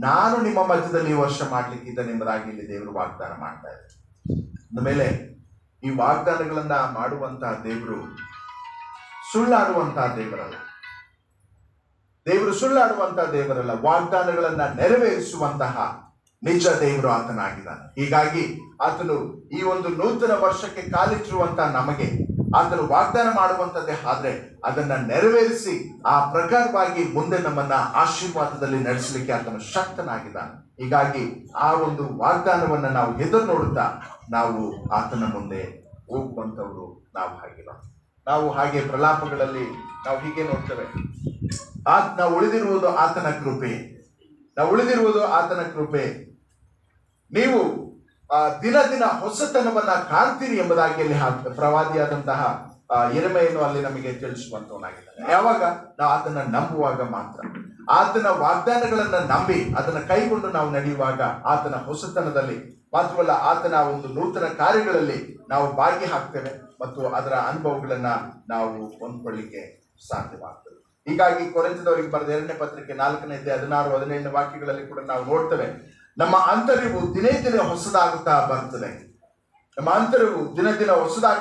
ನಾನು ನಿಮ್ಮ ಮಧ್ಯದಲ್ಲಿ ಈ ವರ್ಷ ಮಾಡ್ಲಿಕ್ಕಿದ್ದೇನೆ ಎಂಬುದಾಗಿ ಇಲ್ಲಿ ದೇವರು ವಾಗ್ದಾನ ಮಾಡ್ತಾ ಇದ್ದಾರೆ. ಅಂದಮೇಲೆ ಈ ವಾಗ್ದಾನಗಳನ್ನ ಮಾಡುವಂತಹ ದೇವರು ಸುಳ್ಳಾಡುವಂತಹ ದೇವರಲ್ಲ. ದೇವರು ಸುಳ್ಳಾಡುವಂತಹ ದೇವರಲ್ಲ, ವಾಗ್ದಾನಗಳನ್ನ ನೆರವೇರಿಸುವಂತಹ ನಿಜ ದೇವರು ಆತನಾಗಿದ್ದಾನೆ. ಹೀಗಾಗಿ ಆತನು ಈ ಒಂದು ನೂತನ ವರ್ಷಕ್ಕೆ ಕಾಲಿಟ್ಟಿರುವಂತಹ ನಮಗೆ ಆತನು ವಾಗ್ದಾನ ಮಾಡುವಂತದ್ದೇ ಆದ್ರೆ ಅದನ್ನ ನೆರವೇರಿಸಿ ಆ ಪ್ರಕಾರವಾಗಿ ಮುಂದೆ ನಮ್ಮನ್ನ ಆಶೀರ್ವಾದದಲ್ಲಿ ನಡೆಸಲಿಕ್ಕೆ ಆತನು ಶಕ್ತನಾಗಿದ್ದಾನೆ. ಹೀಗಾಗಿ ಆ ಒಂದು ವಾಗ್ದಾನವನ್ನ ನಾವು ಎದುರು ನೋಡುತ್ತಾ ನಾವು ಆತನ ಮುಂದೆ ಹೋಗುವಂತವ್ರು ನಾವು ಹಾಗೆ ಪ್ರಲಾಪಗಳಲ್ಲಿ ನಾವು ಹೀಗೆ ನೋಡ್ತೇವೆ, ನಾವು ಉಳಿದಿರುವುದು ಆತನ ಕೃಪೆ, ನೀವು ದಿನ ದಿನ ಹೊಸತನವನ್ನ ಕಾಣ್ತೀರಿ ಎಂಬುದಾಗಿ ಅಲ್ಲಿ ಪ್ರವಾದಿಯಾದಂತಹ ಯೆರೆಮೀಯನು ಅಲ್ಲಿ ನಮಗೆ ತಿಳಿಸುವಂತವನಾಗಿದ್ದಾನೆ. ಯಾವಾಗ ನಾವು ಆತನ ನಂಬುವಾಗ ಮಾತ್ರ, ಆತನ ವಾಗ್ದಾನಗಳನ್ನ ನಂಬಿ ಅದನ್ನ ಕೈಗೊಂಡು ನಾವು ನಡೆಯುವಾಗ ಆತನ ಹೊಸತನದಲ್ಲಿ ಮಾತ್ರವಲ್ಲ ಆತನ ಒಂದು ನೂತನ ಕಾರ್ಯಗಳಲ್ಲಿ ನಾವು ಭಾಗಿ ಹಾಕ್ತೇವೆ ಮತ್ತು ಅದರ ಅನುಭವಗಳನ್ನ ನಾವು ಹೊಂದ್ಕೊಳ್ಳಿಕ್ಕೆ ಸಾಧ್ಯವಾಗ್ತದೆ. ಹೀಗಾಗಿ ಕೊರಿಂಥದವರಿಗೆ ಬರೆದ 2ನೇ ಪತ್ರಿಕೆ 4ನೇ ಅಧ್ಯಾಯ 16-17 ವಾಕ್ಯಗಳಲ್ಲಿ ಕೂಡ ನಾವು ನೋಡ್ತೇವೆ, ನಮ್ಮ ಅಂತರ್ಯವು ದಿನೇ ದಿನೇ ಹೊಸದಾಗುತ್ತಾ ಬರ್ತದೆ.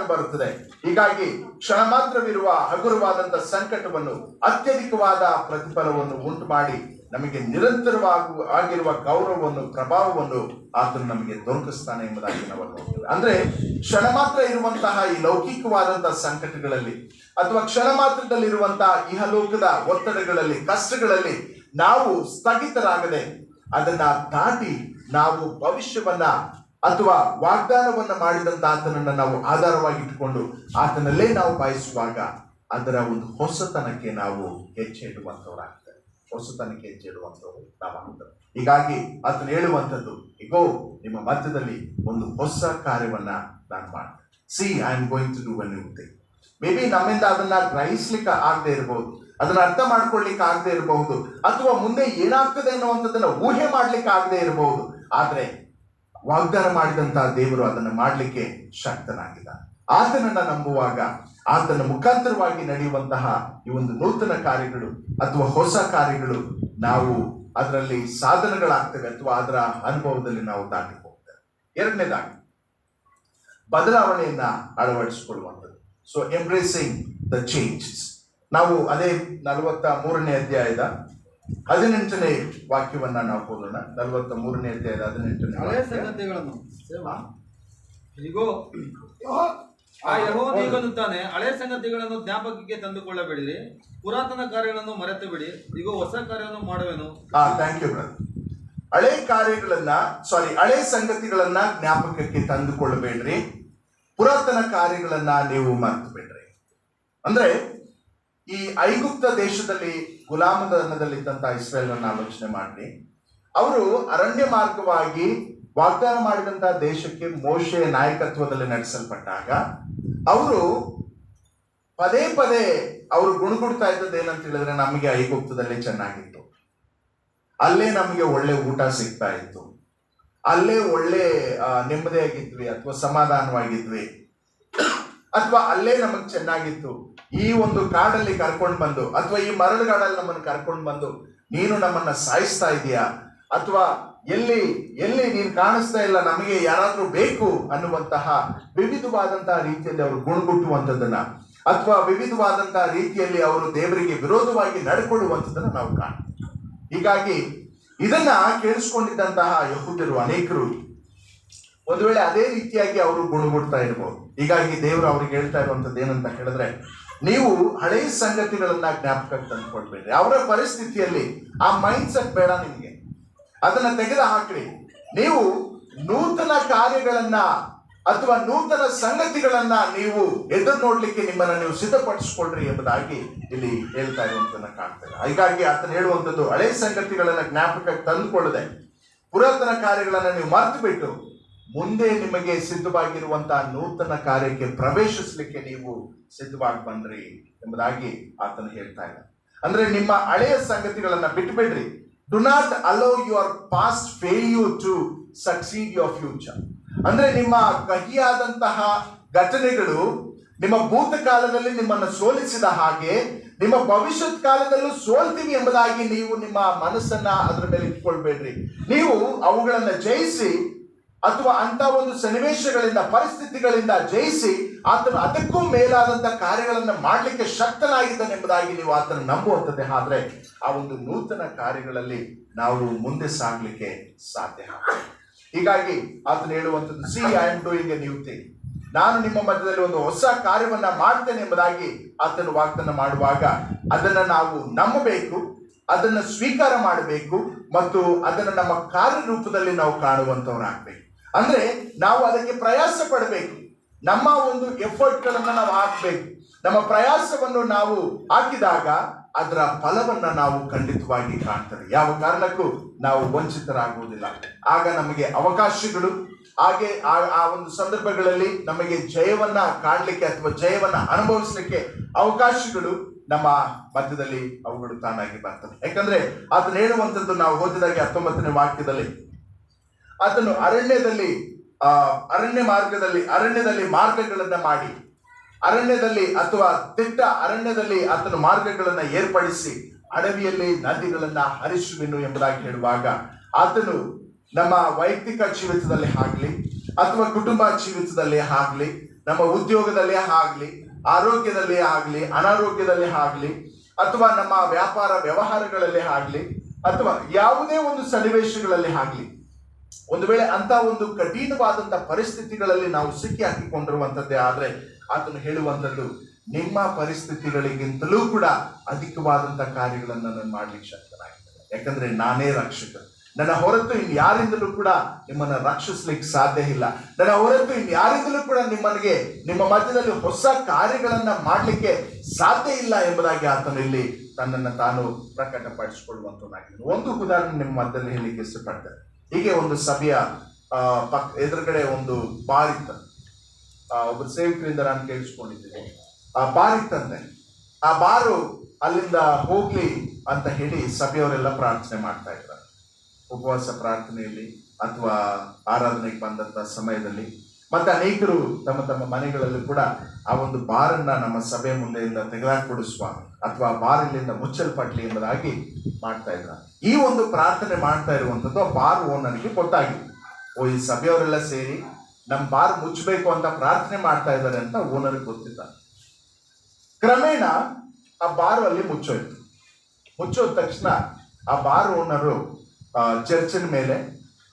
ಬರುತ್ತದೆ. ಹೀಗಾಗಿ ಕ್ಷಣ ಮಾತ್ರವಿರುವ ಹಗುರವಾದಂತಹ ಸಂಕಟವನ್ನು ಅತ್ಯಧಿಕವಾದ ಪ್ರತಿಫಲವನ್ನು ಉಂಟು ಮಾಡಿ ನಮಗೆ ನಿರಂತರವಾಗಿರುವ ಗೌರವವನ್ನು ಪ್ರಭಾವವನ್ನು ಆತನು ನಮಗೆ ದೊರಕಿಸ್ತಾನೆ ಎಂಬುದಾಗಿ ನಾವು ನೋಡ್ತೇವೆ. ಅಂದ್ರೆ ಕ್ಷಣ ಮಾತ್ರ ಇರುವಂತಹ ಈ ಲೌಕಿಕವಾದಂತಹ ಸಂಕಟಗಳಲ್ಲಿ ಅಥವಾ ಕ್ಷಣ ಮಾತ್ರದಲ್ಲಿರುವಂತಹ ಇಹಲೋಕದ ಒತ್ತಡಗಳಲ್ಲಿ, ಕಷ್ಟಗಳಲ್ಲಿ ನಾವು ಸ್ಥಗಿತರಾಗದೆ ಅದನ್ನ ದಾಟಿ ನಾವು ಭವಿಷ್ಯವನ್ನ ಅಥವಾ ವಾಗ್ದಾನವನ್ನ ಮಾಡಿದಂತ ಆತನನ್ನ ನಾವು ಆಧಾರವಾಗಿ ಇಟ್ಟುಕೊಂಡು ಆತನಲ್ಲೇ ನಾವು ಬಯಸುವಾಗ ಅದರ ಒಂದು ಹೊಸತನಕ್ಕೆ ನಾವು ಹೆಜ್ಜೆ ಇಡುವಂತವರಾಗ್ತೇವೆ. ಹೀಗಾಗಿ ಆತನು ಹೇಳುವಂಥದ್ದು, ಇಗೋ ನಿಮ್ಮ ಮಧ್ಯದಲ್ಲಿ ಒಂದು ಹೊಸ ಕಾರ್ಯವನ್ನ ನಾನು ಮಾಡ್ತೇನೆ. See I am going to do a new thing. Maybe ನಮ್ಮಿಂದ ಅದನ್ನ ಗ್ರಹಿಸ್ಲಿಕ್ಕೆ ಆಗದೆ ಇರಬಹುದು, ಅದನ್ನ ಅರ್ಥ ಮಾಡ್ಕೊಳ್ಲಿಕ್ಕೆ ಆಗದೆ ಇರಬಹುದು, ಅಥವಾ ಮುಂದೆ ಏನಾಗ್ತದೆ ಅನ್ನುವಂಥದ್ದನ್ನ ಊಹೆ ಮಾಡ್ಲಿಕ್ಕೆ ಆಗದೆ ಇರಬಹುದು. ಆದ್ರೆ ವಾಗ್ದಾನ ಮಾಡಿದಂತಹ ದೇವರು ಅದನ್ನು ಮಾಡಲಿಕ್ಕೆ ಶಕ್ತನಾಗಿದ್ದಾನೆ. ಆತನನ್ನ ನಂಬುವಾಗ ಆತನ ಮುಖಾಂತರವಾಗಿ ನಡೆಯುವಂತಹ ಈ ಒಂದು ನೂತನ ಕಾರ್ಯಗಳು ಅಥವಾ ಹೊಸ ಕಾರ್ಯಗಳು ನಾವು ಅದರಲ್ಲಿ ಸಾಧನಗಳಾಗ್ತವೆ ಅಥವಾ ಅದರ ಅನುಭವದಲ್ಲಿ ನಾವು ದಾಟಿ ಹೋಗ್ತೇವೆ. 2ನೇದಾಗಿ ಬದಲಾವಣೆಯನ್ನ ಅಳವಡಿಸಿಕೊಳ್ಳುವಂಥದ್ದು. So embracing the changes. ನಾವು ಅದೇ 43ನೇ ಅಧ್ಯಾಯದ 18ನೇ ವಾಕ್ಯವನ್ನ ನಾವು ಓದೋಣ. 43ನೇ ಅಧ್ಯಾಯದ 18ನೇ ಹಳೆಯ ಸಂಗತಿಗಳನ್ನು ಯೆಹೋವನಿಗನುತ್ತಾನೆ, ಹಳೆಯ ಸಂಗತಿಗಳನ್ನು ಜ್ಞಾಪಕಕ್ಕೆ ತಂದುಕೊಳ್ಳಬೇಡಿರಿ, ಪುರಾತನ ಕಾರ್ಯಗಳನ್ನು ಮರೆತು ಬಿಡಿ, ಈಗ ಹೊಸ ಕಾರ್ಯವನ್ನು ಮಾಡುವೆನು. Thank you brother. ಹಳೆ ಸಂಗತಿಗಳನ್ನ ಜ್ಞಾಪಕಕ್ಕೆ ತಂದುಕೊಳ್ಳಬೇಡ್ರಿ, ಪುರಾತನ ಕಾರ್ಯಗಳನ್ನ ನೀವು ಮರೆತು ಬಿಡ್ರಿ. ಅಂದ್ರೆ ಈ ಐಗುಪ್ತ ದೇಶದಲ್ಲಿ ಗುಲಾಮದನದಲ್ಲಿದ್ದಂತಹ ಇಸ್ರೇಲನ್ನು ಆಲೋಚನೆ ಮಾಡಿ, ಅವರು ಅರಣ್ಯ ಮಾರ್ಗವಾಗಿ ವಾಗ್ದಾನ ಮಾಡಿದಂತಹ ದೇಶಕ್ಕೆ ಮೋಶೆಯ ನಾಯಕತ್ವದಲ್ಲಿ ನಡೆಸಲ್ಪಟ್ಟಾಗ ಅವರು ಪದೇ ಪದೇ ಅವರು ಗುಣಗುಡ್ತಾ ಇದ್ದದ್ದು ಏನಂತ ಹೇಳಿದ್ರೆ, ನಮಗೆ ಐಗುಪ್ತದಲ್ಲೇ ಚೆನ್ನಾಗಿತ್ತು, ಅಲ್ಲೇ ನಮಗೆ ಒಳ್ಳೆ ಊಟ ಸಿಗ್ತಾ ಇತ್ತು, ಅಲ್ಲೇ ಒಳ್ಳೆ ನೆಮ್ಮದಿಯಾಗಿದ್ವಿ ಅಥವಾ ಸಮಾಧಾನವಾಗಿದ್ವಿ, ಅಥವಾ ಅಲ್ಲೇ ನಮಗ್ ಚೆನ್ನಾಗಿತ್ತು. ಈ ಒಂದು ಕಾಡಲ್ಲಿ ಕರ್ಕೊಂಡು ಬಂದು ಅಥವಾ ಈ ಮರಳುಗಾಡಲ್ಲಿ ನಮ್ಮನ್ನು ಕರ್ಕೊಂಡು ಬಂದು ನೀನು ನಮ್ಮನ್ನ ಸಾಯಿಸ್ತಾ ಇದೀಯಾ, ಅಥವಾ ಎಲ್ಲಿ ನೀನು ಕಾಣಿಸ್ತಾ ಇಲ್ಲ, ನಮಗೆ ಯಾರಾದ್ರೂ ಬೇಕು ಅನ್ನುವಂತಹ ವಿವಿಧವಾದಂತಹ ರೀತಿಯಲ್ಲಿ ಅವರು ಗುಣಗುಟ್ಟುವಂಥದ್ದನ್ನ ಅಥವಾ ವಿವಿಧವಾದಂತಹ ರೀತಿಯಲ್ಲಿ ಅವರು ದೇವರಿಗೆ ವಿರೋಧವಾಗಿ ನಡ್ಕೊಳ್ಳುವಂಥದ್ದನ್ನ ನಾವು ಕಾಣ್ತೀವಿ. ಹೀಗಾಗಿ ಇದನ್ನ ಕೇಳಿಸ್ಕೊಂಡಿದ್ದಂತಹ ಯಹೂದ್ಯರು ಅನೇಕರು ಒಂದು ವೇಳೆ ಅದೇ ರೀತಿಯಾಗಿ ಅವರು ಗುಣಗುಡ್ತಾ ಇರಬಹುದು. ಹೀಗಾಗಿ ದೇವರು ಅವ್ರಿಗೆ ಹೇಳ್ತಾ ಇರುವಂತದ್ದು ಏನಂತ ಹೇಳಿದ್ರೆ, ನೀವು ಹಳೆಯ ಸಂಗತಿಗಳನ್ನ ಜ್ಞಾಪಕಕ್ಕೆ ತಂದುಕೊಳ್ಬೇಡ್ರಿ. ಅವರ ಪರಿಸ್ಥಿತಿಯಲ್ಲಿ ಆ ಮೈಂಡ್ ಸೆಟ್ ಬೇಡ ನಿಮಗೆ, ಅದನ್ನ ತೆಗೆದು ಹಾಕ್ರಿ. ನೀವು ನೂತನ ಕಾರ್ಯಗಳನ್ನ ಅಥವಾ ನೂತನ ಸಂಗತಿಗಳನ್ನ ನೀವು ಎದುರು ನೋಡ್ಲಿಕ್ಕೆ ನಿಮ್ಮನ್ನ ನೀವು ಸಿದ್ಧಪಡಿಸ್ಕೊಳ್ರಿ ಎಂಬುದಾಗಿ ಇಲ್ಲಿ ಹೇಳ್ತಾ ಇರುವಂತನ್ನ ಕಾಣ್ತೇವೆ. ಹೀಗಾಗಿ ಆತನ ಹೇಳುವಂಥದ್ದು, ಹಳೆಯ ಸಂಗತಿಗಳನ್ನ ಜ್ಞಾಪಕಕ್ಕೆ ತಂದುಕೊಳ್ಳದೆ ಪುರಾತನ ಕಾರ್ಯಗಳನ್ನ ನೀವು ಮರೆತು ಬಿಟ್ಟು ಮುಂದೆ ನಿಮಗೆ ಸಿದ್ಧವಾಗಿರುವಂತಹ ನೂತನ ಕಾರ್ಯಕ್ಕೆ ಪ್ರವೇಶಿಸಲಿಕ್ಕೆ ನೀವು ಸಿದ್ಧವಾಗಿ ಬಂದ್ರಿ ಎಂಬುದಾಗಿ ಆತನು ಹೇಳ್ತಾ ಇದ್ದಾನೆ. ಅಂದ್ರೆ ನಿಮ್ಮ ಹಳೆಯ ಸಂಗತಿಗಳನ್ನ ಬಿಟ್ಟುಬಿಡ್ರಿ. Do not allow your past failure to succeed your future. ಅಂದ್ರೆ ನಿಮ್ಮ ಕಹಿಯಾದಂತಹ ಘಟನೆಗಳು ನಿಮ್ಮ ಭೂತಕಾಲದಲ್ಲಿ ನಿಮ್ಮನ್ನು ಸೋಲಿಸಿದ ಹಾಗೆ ನಿಮ್ಮ ಭವಿಷ್ಯತ್ ಕಾಲದಲ್ಲೂ ಸೋಲ್ತೀವಿ ಎಂಬುದಾಗಿ ನೀವು ನಿಮ್ಮ ಮನಸ್ಸನ್ನ ಅದರ ಮೇಲೆ ಇಟ್ಕೊಳ್ಬೇಡ್ರಿ. ನೀವು ಅವುಗಳನ್ನ ಜಯಿಸಿ ಅಥವಾ ಅಂತ ಒಂದು ಸನ್ನಿವೇಶಗಳಿಂದ, ಪರಿಸ್ಥಿತಿಗಳಿಂದ ಜಯಿಸಿ ಆತನು ಅದಕ್ಕೂ ಮೇಲಾದಂತ ಕಾರ್ಯಗಳನ್ನ ಮಾಡಲಿಕ್ಕೆ ಶಕ್ತನಾಗಿದ್ದಾನೆಂಬುದಾಗಿ ನೀವು ಆತನ ನಂಬುವಂಥದ್ದೇ ಆದ್ರೆ ಆ ಒಂದು ನೂತನ ಕಾರ್ಯಗಳಲ್ಲಿ ನಾವು ಮುಂದೆ ಸಾಗ್ಲಿಕ್ಕೆ ಸಾಧ್ಯ. ಹೀಗಾಗಿ ಆತನು ಹೇಳುವಂಥದ್ದು, C I am doing A new thing, ನಾನು ನಿಮ್ಮ ಮಧ್ಯದಲ್ಲಿ ಒಂದು ಹೊಸ ಕಾರ್ಯವನ್ನ ಮಾಡ್ತೇನೆ ಎಂಬುದಾಗಿ ಆತನು ವಾಗ್ದಾನ ಮಾಡುವಾಗ ಅದನ್ನ ನಾವು ನಂಬಬೇಕು, ಅದನ್ನ ಸ್ವೀಕಾರ ಮಾಡಬೇಕು ಮತ್ತು ಅದನ್ನ ನಮ್ಮ ಕಾರ್ಯರೂಪದಲ್ಲಿ ನಾವು ಕಾಣುವಂತವರಾಗಬೇಕು. ಅಂದ್ರೆ ನಾವು ಅದಕ್ಕೆ ಪ್ರಯಾಸ ಪಡಬೇಕು, ನಮ್ಮ ಒಂದು ಎಫರ್ಟ್ಗಳನ್ನ ನಾವು ಹಾಕಬೇಕು. ನಮ್ಮ ಪ್ರಯಾಸವನ್ನು ನಾವು ಹಾಕಿದಾಗ ಅದರ ಫಲವನ್ನ ನಾವು ಖಂಡಿತವಾಗಿ ಕಾಣ್ತೇವೆ. ಯಾವ ಕಾರಣಕ್ಕೂ ನಾವು ವಂಚಿತರಾಗುವುದಿಲ್ಲ. ಆಗ ನಮಗೆ ಅವಕಾಶಗಳು, ಹಾಗೆ ಆ ಒಂದು ಸಂದರ್ಭಗಳಲ್ಲಿ ನಮಗೆ ಜಯವನ್ನ ಕಾಣಲಿಕ್ಕೆ ಅಥವಾ ಜಯವನ್ನ ಅನುಭವಿಸಲಿಕ್ಕೆ ಅವಕಾಶಗಳು ನಮ್ಮ ಮಧ್ಯದಲ್ಲಿ ಅವುಗಳು ತಾನಾಗಿ ಬರ್ತವೆ. ಯಾಕಂದ್ರೆ ಅದನ್ನ ಹೇಳುವಂಥದ್ದು ನಾವು ಓದಿದಾಗೆ 19ನೇ ವಾಕ್ಯದಲ್ಲಿ, ಆತನು ಅರಣ್ಯದಲ್ಲಿ ಮಾರ್ಗಗಳನ್ನ ಮಾಡಿ, ಅರಣ್ಯದಲ್ಲಿ ಅಥವಾ ದಿಟ್ಟ ಅರಣ್ಯದಲ್ಲಿ ಆತನು ಮಾರ್ಗಗಳನ್ನ ಏರ್ಪಡಿಸಿ ಅಡವಿಯಲ್ಲಿ ನದಿಗಳನ್ನ ಹರಿಸುವೆನು ಎಂಬುದಾಗಿ ಹೇಳುವಾಗ ಆತನು ನಮ್ಮ ವೈಯಕ್ತಿಕ ಜೀವಿತದಲ್ಲಿ ಆಗ್ಲಿ ಅಥವಾ ಕುಟುಂಬ ಜೀವಿತದಲ್ಲಿ ಆಗ್ಲಿ, ನಮ್ಮ ಉದ್ಯೋಗದಲ್ಲಿ ಆಗ್ಲಿ, ಆರೋಗ್ಯದಲ್ಲಿ ಆಗ್ಲಿ, ಅನಾರೋಗ್ಯದಲ್ಲಿ ಆಗ್ಲಿ, ಅಥವಾ ನಮ್ಮ ವ್ಯಾಪಾರ ವ್ಯವಹಾರಗಳಲ್ಲಿ ಆಗ್ಲಿ, ಅಥವಾ ಯಾವುದೇ ಒಂದು ಸನ್ನಿವೇಶಗಳಲ್ಲಿ ಆಗ್ಲಿ, ಒಂದು ವೇಳೆ ಅಂತ ಒಂದು ಕಠಿಣವಾದಂತಹ ಪರಿಸ್ಥಿತಿಗಳಲ್ಲಿ ನಾವು ಸಿಕ್ಕಿ ಹಾಕಿಕೊಂಡಿರುವಂತದ್ದೇ ಆದ್ರೆ ಆತನು ಹೇಳುವಂಥದ್ದು, ನಿಮ್ಮ ಪರಿಸ್ಥಿತಿಗಳಿಗಿಂತಲೂ ಕೂಡ ಅಧಿಕವಾದಂತಹ ಕಾರ್ಯಗಳನ್ನು ನಾನು ಮಾಡ್ಲಿಕ್ಕೆ ಶಕ್ತನಾಗಿದ್ದೇನೆ. ಯಾಕಂದ್ರೆ ನಾನೇ ರಕ್ಷಕ, ನನ್ನ ಹೊರತು ಇನ್ಯಾರಿಂದಲೂ ಕೂಡ ನಿಮ್ಮನ್ನ ರಕ್ಷಿಸ್ಲಿಕ್ಕೆ ಸಾಧ್ಯ ಇಲ್ಲ. ನನ್ನ ಹೊರತು ಇನ್ಯಾರಿಂದಲೂ ಕೂಡ ನಿಮ್ಮ ಮಧ್ಯದಲ್ಲಿ ಹೊಸ ಕಾರ್ಯಗಳನ್ನ ಮಾಡ್ಲಿಕ್ಕೆ ಸಾಧ್ಯ ಇಲ್ಲ ಎಂಬುದಾಗಿ ಆತನು ಇಲ್ಲಿ ತನ್ನನ್ನು ತಾನು ಪ್ರಕಟಪಡಿಸಿಕೊಳ್ಳುವಂತನಾಗಿದ್ದಾನೆ. ಒಂದು ಉದಾಹರಣೆ ನಿಮ್ಮ ಮಧ್ಯದಲ್ಲಿ ಹೇಳಲಿಕ್ಕೆ ಇಷ್ಟಪಡ್ತೇನೆ. ಹೀಗೆ ಒಂದು ಸಭೆಯ ಎದುರುಗಡೆ ಒಂದು ಬಾರ್ ಇತ್ತು. ಒಬ್ಬರು ಸೇವಕರಿಂದ ನಾನು ಕೇಳಿಸ್ಕೊಂಡಿದ್ದೀನಿ, ಆ ಬಾರ್ ಇತ್ತಂತೆ. ಆ ಬಾರು ಅಲ್ಲಿಂದ ಹೋಗ್ಲಿ ಅಂತ ಹೇಳಿ ಸಭೆಯವರೆಲ್ಲ ಪ್ರಾರ್ಥನೆ ಮಾಡ್ತಾ ಇದ್ದಾರೆ. ಉಪವಾಸ ಪ್ರಾರ್ಥನೆಯಲ್ಲಿ ಅಥವಾ ಆರಾಧನೆಗೆ ಬಂದಂತ ಸಮಯದಲ್ಲಿ ಮತ್ತೆ ಅನೇಕರು ತಮ್ಮ ತಮ್ಮ ಮನೆಗಳಲ್ಲಿ ಕೂಡ ಆ ಒಂದು ಬಾರನ್ನ ನಮ್ಮ ಸಭೆ ಮುಂದೆಯಿಂದ ತೆಗೆದುಕೊಡಿಸುವ ಅಥವಾ ಬಾರ್ ಇಲ್ಲಿಂದ ಮುಚ್ಚಲ್ಪಟ್ಲಿ ಎಂಬುದಾಗಿ ಮಾಡ್ತಾ ಇದ್ರ. ಈ ಒಂದು ಪ್ರಾರ್ಥನೆ ಮಾಡ್ತಾ ಇರುವಂಥದ್ದು ಆ ಬಾರ್ ಓನರ್ಗೆ ಗೊತ್ತಾಗಿದೆ. ಈ ಸಭೆಯವರೆಲ್ಲ ಸೇರಿ ನಮ್ಮ ಬಾರ್ ಮುಚ್ಚಬೇಕು ಅಂತ ಪ್ರಾರ್ಥನೆ ಮಾಡ್ತಾ ಇದ್ದಾರೆ ಅಂತ ಓನರ್ಗೆ ಗೊತ್ತಿಲ್ಲ. ಕ್ರಮೇಣ ಆ ಬಾರು ಅಲ್ಲಿ ಮುಚ್ಚೋಯ್ತು. ಮುಚ್ಚೋದ ತಕ್ಷಣ ಆ ಬಾರ್ ಓನರು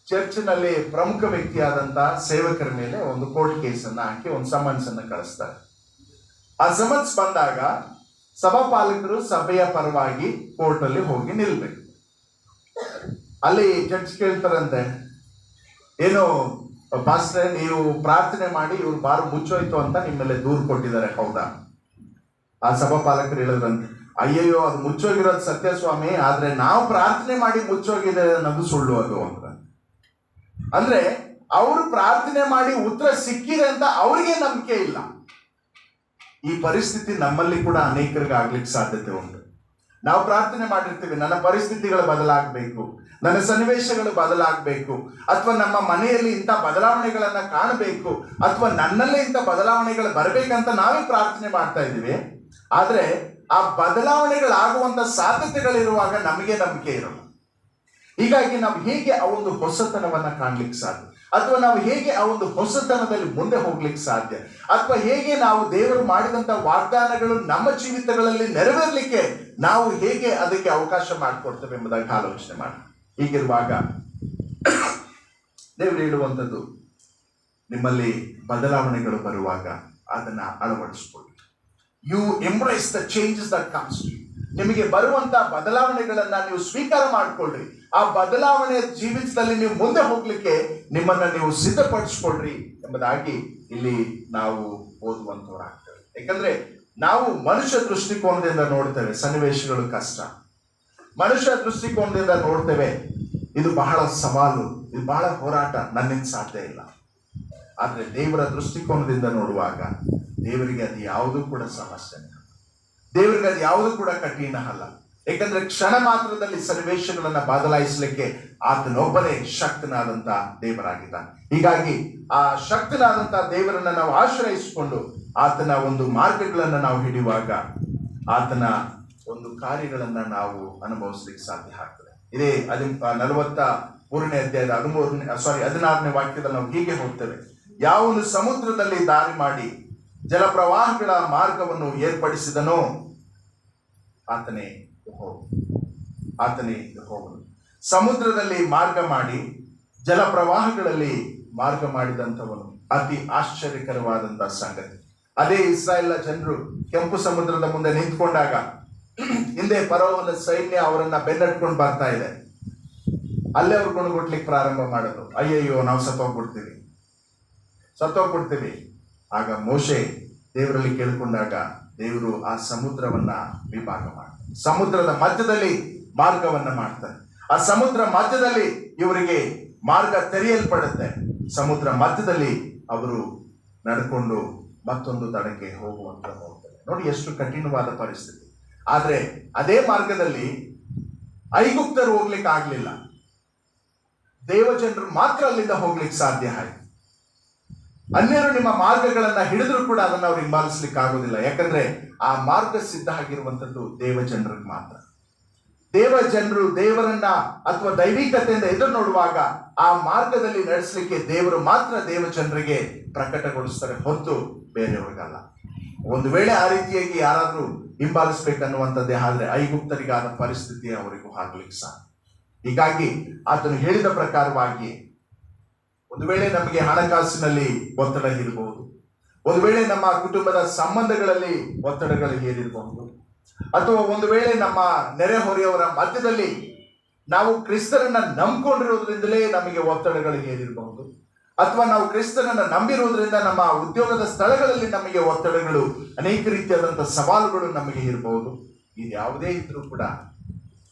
ಚರ್ಚಿನಲ್ಲಿ ಪ್ರಮುಖ ವ್ಯಕ್ತಿಯಾದಂತಹ ಸೇವಕರ ಮೇಲೆ ಒಂದು ಕೋರ್ಟ್ ಕೇಸನ್ನ ಹಾಕಿ ಒಂದು ಸಮನ್ಸ್ ಅನ್ನ ಕಳಿಸ್ತಾರೆ. ಆ ಸಮನ್ಸ್ ಬಂದಾಗ ಸಭಾಪಾಲಕರು ಸಭೆಯ ಪರವಾಗಿ ಕೋರ್ಟ್ ಅಲ್ಲಿ ಹೋಗಿ ನಿಲ್ಬೇಕು. ಅಲ್ಲಿ ಜಡ್ಜ್ ಕೇಳ್ತಾರಂತೆ, ಏನು ಪಾಸ್ಟ್ರೆ, ನೀವು ಪ್ರಾರ್ಥನೆ ಮಾಡಿ ಇವ್ರು ಬಾರು ಮುಚ್ಚೋಯ್ತು ಅಂತ ನಿಮ್ಮೇಲೆ ದೂರು ಕೊಟ್ಟಿದ್ದಾರೆ, ಹೌದಾ? ಆ ಸಭಾಪಾಲಕರು ಹೇಳಿದ್ರಂತೆ, ಅಯ್ಯಯ್ಯೋ, ಅದು ಮುಚ್ಚೋಗಿರೋದು ಸತ್ಯ ಸ್ವಾಮಿ, ಆದ್ರೆ ನಾವು ಪ್ರಾರ್ಥನೆ ಮಾಡಿ ಮುಚ್ಚೋಗಿದೆ ಅನ್ನೋದು ಸುಳ್ಳು ಅದು ಅಂತ. ಅಂದ್ರೆ ಅವರು ಪ್ರಾರ್ಥನೆ ಮಾಡಿ ಉತ್ತರ ಸಿಕ್ಕಿದೆ ಅಂತ ಅವ್ರಿಗೆ ನಂಬಿಕೆ ಇಲ್ಲ. ಈ ಪರಿಸ್ಥಿತಿ ನಮ್ಮಲ್ಲಿ ಕೂಡ ಅನೇಕರಿಗೆ ಆಗ್ಲಿಕ್ಕೆ ಸಾಧ್ಯತೆ ಉಂಟು. ನಾವು ಪ್ರಾರ್ಥನೆ ಮಾಡಿರ್ತೀವಿ, ನನ್ನ ಪರಿಸ್ಥಿತಿಗಳು ಬದಲಾಗಬೇಕು, ನನ್ನ ಸನ್ನಿವೇಶಗಳು ಬದಲಾಗಬೇಕು, ಅಥವಾ ನಮ್ಮ ಮನೆಯಲ್ಲಿ ಇಂಥ ಬದಲಾವಣೆಗಳನ್ನ ಕಾಣಬೇಕು, ಅಥವಾ ನನ್ನಲ್ಲೇ ಇಂಥ ಬದಲಾವಣೆಗಳು ಬರಬೇಕಂತ ನಾವೇ ಪ್ರಾರ್ಥನೆ ಮಾಡ್ತಾ ಇದ್ದೀವಿ. ಆದ್ರೆ ಆ ಬದಲಾವಣೆಗಳಾಗುವಂತ ಸಾಧ್ಯತೆಗಳಿರುವಾಗ ನಮಗೆ ನಂಬಿಕೆ ಇರಲ್ಲ. ಹೀಗಾಗಿ ನಾವು ಹೇಗೆ ಆ ಒಂದು ಹೊಸತನವನ್ನ ಕಾಣ್ಲಿಕ್ಕೆ ಸಾಧ್ಯ, ಅಥವಾ ನಾವು ಹೇಗೆ ಆ ಒಂದು ಹೊಸತನದಲ್ಲಿ ಮುಂದೆ ಹೋಗ್ಲಿಕ್ಕೆ ಸಾಧ್ಯ, ಅಥವಾ ಹೇಗೆ ನಾವು ದೇವರು ಮಾಡಿದಂತ ವಾಗ್ದಾನಗಳು ನಮ್ಮ ಜೀವಿತಗಳಲ್ಲಿ ನೆರವೇರ್ಲಿಕ್ಕೆ ನಾವು ಹೇಗೆ ಅದಕ್ಕೆ ಅವಕಾಶ ಮಾಡಿಕೊಡ್ತೇವೆ ಎಂಬುದಾಗಿ ಆಲೋಚನೆ ಮಾಡಿ. ಹೀಗಿರುವಾಗ ದೇವರು ಹೇಳುವಂಥದ್ದು, ನಿಮ್ಮಲ್ಲಿ ಬದಲಾವಣೆಗಳು ಬರುವಾಗ ಅದನ್ನ ಅಳವಡಿಸ್ಕೊಳ್ಳಿ. You embrace the changes that comes to you. ನಿಮಗೆ ಬರುವಂತ ಬದಲಾವಣೆಗಳನ್ನ ನೀವು ಸ್ವೀಕಾರ ಮಾಡಿಕೊಳ್ಳ್ರಿ. ಆ ಬದಲಾವಣೆಯ ಜೀವಿತದಲ್ಲಿ ನೀವು ಮುಂದೆ ಹೋಗ್ಲಿಕ್ಕೆ ನಿಮ್ಮನ್ನ ನೀವು ಸಿದ್ಧಪಡಿಸ್ಕೊಳ್ರಿ ಎಂಬುದಾಗಿ ಇಲ್ಲಿ ನಾವು ಓದುವಂತವರಾಗ್ತೇವೆ. ಯಾಕಂದ್ರೆ ನಾವು ಮನುಷ್ಯ ದೃಷ್ಟಿಕೋನದಿಂದ ನೋಡ್ತೇವೆ, ಸನ್ನಿವೇಶಗಳು ಕಷ್ಟ. ಮನುಷ್ಯ ದೃಷ್ಟಿಕೋನದಿಂದ ನೋಡ್ತೇವೆ, ಇದು ಬಹಳ ಸವಾಲು, ಇದು ಬಹಳ ಹೋರಾಟ, ನನ್ನಿಂದ ಸಾಧ್ಯ ಇಲ್ಲ. ಆದ್ರೆ ದೇವರ ದೃಷ್ಟಿಕೋನದಿಂದ ನೋಡುವಾಗ ದೇವರಿಗೆ ಅದು ಯಾವುದೂ ಕೂಡ ಸಮಸ್ಯೆ ಇಲ್ಲ, ದೇವರಿಗೆ ಅದು ಯಾವುದೂ ಕೂಡ ಕಠಿಣ ಅಲ್ಲ. ಯಾಕಂದ್ರೆ ಕ್ಷಣ ಮಾತ್ರದಲ್ಲಿ ಸನ್ನಿವೇಶಗಳನ್ನ ಬದಲಾಯಿಸಲಿಕ್ಕೆ ಆತನೊಬ್ಬನೇ ಶಕ್ತನಾದಂತ ದೇವರಾಗಿದ್ದಾನೆ. ಹೀಗಾಗಿ ಆ ಶಕ್ತನಾದಂತ ದೇವರನ್ನ ನಾವು ಆಶ್ರಯಿಸಿಕೊಂಡು ಆತನ ಒಂದು ಮಾರ್ಗಗಳನ್ನ ನಾವು ಹಿಡಿಯುವಾಗ ಆತನ ಒಂದು ಕಾರ್ಯಗಳನ್ನ ನಾವು ಅನುಭವಿಸ್ಲಿಕ್ಕೆ ಸಾಧ್ಯ ಆಗ್ತದೆ. ಇದೇ 41 3ನೇ ಅಧ್ಯಾಯದ 16ನೇ ವಾಕ್ಯದಲ್ಲಿ ನಾವು ಹೀಗೆ ಹೋಗ್ತೇವೆ. ಯಾವನು ಸಮುದ್ರದಲ್ಲಿ ದಾರಿ ಮಾಡಿ ಜಲಪ್ರವಾಹಗಳ ಮಾರ್ಗವನ್ನು ಏರ್ಪಡಿಸಿದನೋ ಆತನೇ ಯೆಹೋವನು. ಸಮುದ್ರದಲ್ಲಿ ಮಾರ್ಗ ಮಾಡಿ ಜಲಪ್ರವಾಹಗಳಲ್ಲಿ ಮಾರ್ಗ ಮಾಡಿದಂಥವನು. ಅತಿ ಆಶ್ಚರ್ಯಕರವಾದಂತಹ ಸಂಗತಿ. ಅದೇ ಇಸ್ರಾಯೇಲ್ ಜನರು ಕೆಂಪು ಸಮುದ್ರದ ಮುಂದೆ ನಿಂತ್ಕೊಂಡಾಗ ಹಿಂದೆ ಫರೋಹನ ಸೈನ್ಯ ಅವರನ್ನ ಬೆನ್ನಟ್ಕೊಂಡು ಬರ್ತಾ ಇದೆ. ಅಲ್ಲೇ ಅವ್ರು ಗುಣಗುಟ್ಲಿಕ್ಕೆ ಪ್ರಾರಂಭ ಮಾಡೋದು, ಅಯ್ಯಯ್ಯೋ ನಾವು ಸತ್ತೋಗ್ಬಿಡ್ತೀವಿ. ಆಗ ಮೋಶೆ ದೇವರಲ್ಲಿ ಕೇಳಿಕೊಂಡಾಗ ದೇವರು ಆ ಸಮುದ್ರವನ್ನ ವಿಭಾಗ ಮಾಡ್ತಾರೆ. ಸಮುದ್ರದ ಮಧ್ಯದಲ್ಲಿ ಮಾರ್ಗವನ್ನ ಮಾಡ್ತಾರೆ. ಆ ಸಮುದ್ರ ಮಧ್ಯದಲ್ಲಿ ಇವರಿಗೆ ಮಾರ್ಗ ತೆರೆಯಲ್ಪಡುತ್ತೆ. ಸಮುದ್ರ ಮಧ್ಯದಲ್ಲಿ ಅವರು ನಡ್ಕೊಂಡು ಮತ್ತೊಂದು ತಡಕ್ಕೆ ಹೋಗುವಂತ ಹೋಗ್ತಾರೆ. ನೋಡಿ ಎಷ್ಟು ಕಠಿಣವಾದ ಪರಿಸ್ಥಿತಿ. ಆದ್ರೆ ಅದೇ ಮಾರ್ಗದಲ್ಲಿ ಐಗುಪ್ತರು ಹೋಗ್ಲಿಕ್ಕೆ ಆಗ್ಲಿಲ್ಲ. ದೇವಜನರು ಮಾತ್ರ ಅಲ್ಲಿಂದ ಹೋಗ್ಲಿಕ್ಕೆ ಸಾಧ್ಯ ಆಯ್ತು. ಅನ್ಯರು ನಿಮ್ಮ ಮಾರ್ಗಗಳನ್ನ ಹಿಡಿದ್ರು ಕೂಡ ಅದನ್ನ ಅವ್ರು ಹಿಂಬಾಲಿಸ್ಲಿಕ್ಕೆ ಆಗೋದಿಲ್ಲ. ಯಾಕಂದ್ರೆ ಆ ಮಾರ್ಗ ಸಿದ್ಧ ಆಗಿರುವಂತದ್ದು ದೇವಜನರಿಗೆ ಮಾತ್ರ. ದೇವಜನರು ದೇವರನ್ನ ಅಥವಾ ದೈವಿಕತೆಯಿಂದ ಎದುರು ನೋಡುವಾಗ ಆ ಮಾರ್ಗದಲ್ಲಿ ನಡೆಸಲಿಕ್ಕೆ ದೇವರು ಮಾತ್ರ ದೇವಜನರಿಗೆ ಪ್ರಕಟಗೊಳಿಸ್ತಾರೆ, ಹೊರತು ಬೇರೆಯವ್ರಿಗಲ್ಲ. ಒಂದು ವೇಳೆ ಆ ರೀತಿಯಾಗಿ ಯಾರಾದ್ರೂ ಹಿಂಬಾಲಿಸ್ಬೇಕನ್ನುವಂಥದ್ದೇ ಆದ್ರೆ ಐಗುಪ್ತರಿಗಾದ ಪರಿಸ್ಥಿತಿ ಅವರಿಗೂ ಆಗ್ಲಿಕ್ಕೆ ಸಾಧ್ಯ. ಹೀಗಾಗಿ ಆತನು ಹೇಳಿದ ಪ್ರಕಾರವಾಗಿ ಒಂದು ವೇಳೆ ನಮಗೆ ಹಣಕಾಸಿನಲ್ಲಿ ಒತ್ತಡ ಇರಬಹುದು, ಒಂದು ವೇಳೆ ನಮ್ಮ ಕುಟುಂಬದ ಸಂಬಂಧಗಳಲ್ಲಿ ಒತ್ತಡಗಳು ಹೇರಿರಬಹುದು, ಅಥವಾ ಒಂದು ವೇಳೆ ನಮ್ಮ ನೆರೆಹೊರೆಯವರ ಮಧ್ಯದಲ್ಲಿ ನಾವು ಕ್ರಿಸ್ತರನ್ನ ನಂಬಿಕೊಂಡಿರೋದ್ರಿಂದಲೇ ನಮಗೆ ಒತ್ತಡಗಳು ಹೇರಿರಬಹುದು, ಅಥವಾ ನಾವು ಕ್ರಿಸ್ತನನ್ನ ನಂಬಿರುವುದರಿಂದ ನಮ್ಮ ಉದ್ಯೋಗದ ಸ್ಥಳಗಳಲ್ಲಿ ನಮಗೆ ಒತ್ತಡಗಳು, ಅನೇಕ ರೀತಿಯಾದಂತಹ ಸವಾಲುಗಳು ನಮಗೆ ಇರಬಹುದು. ಇದ್ಯಾವುದೇ ಇದ್ರೂ ಕೂಡ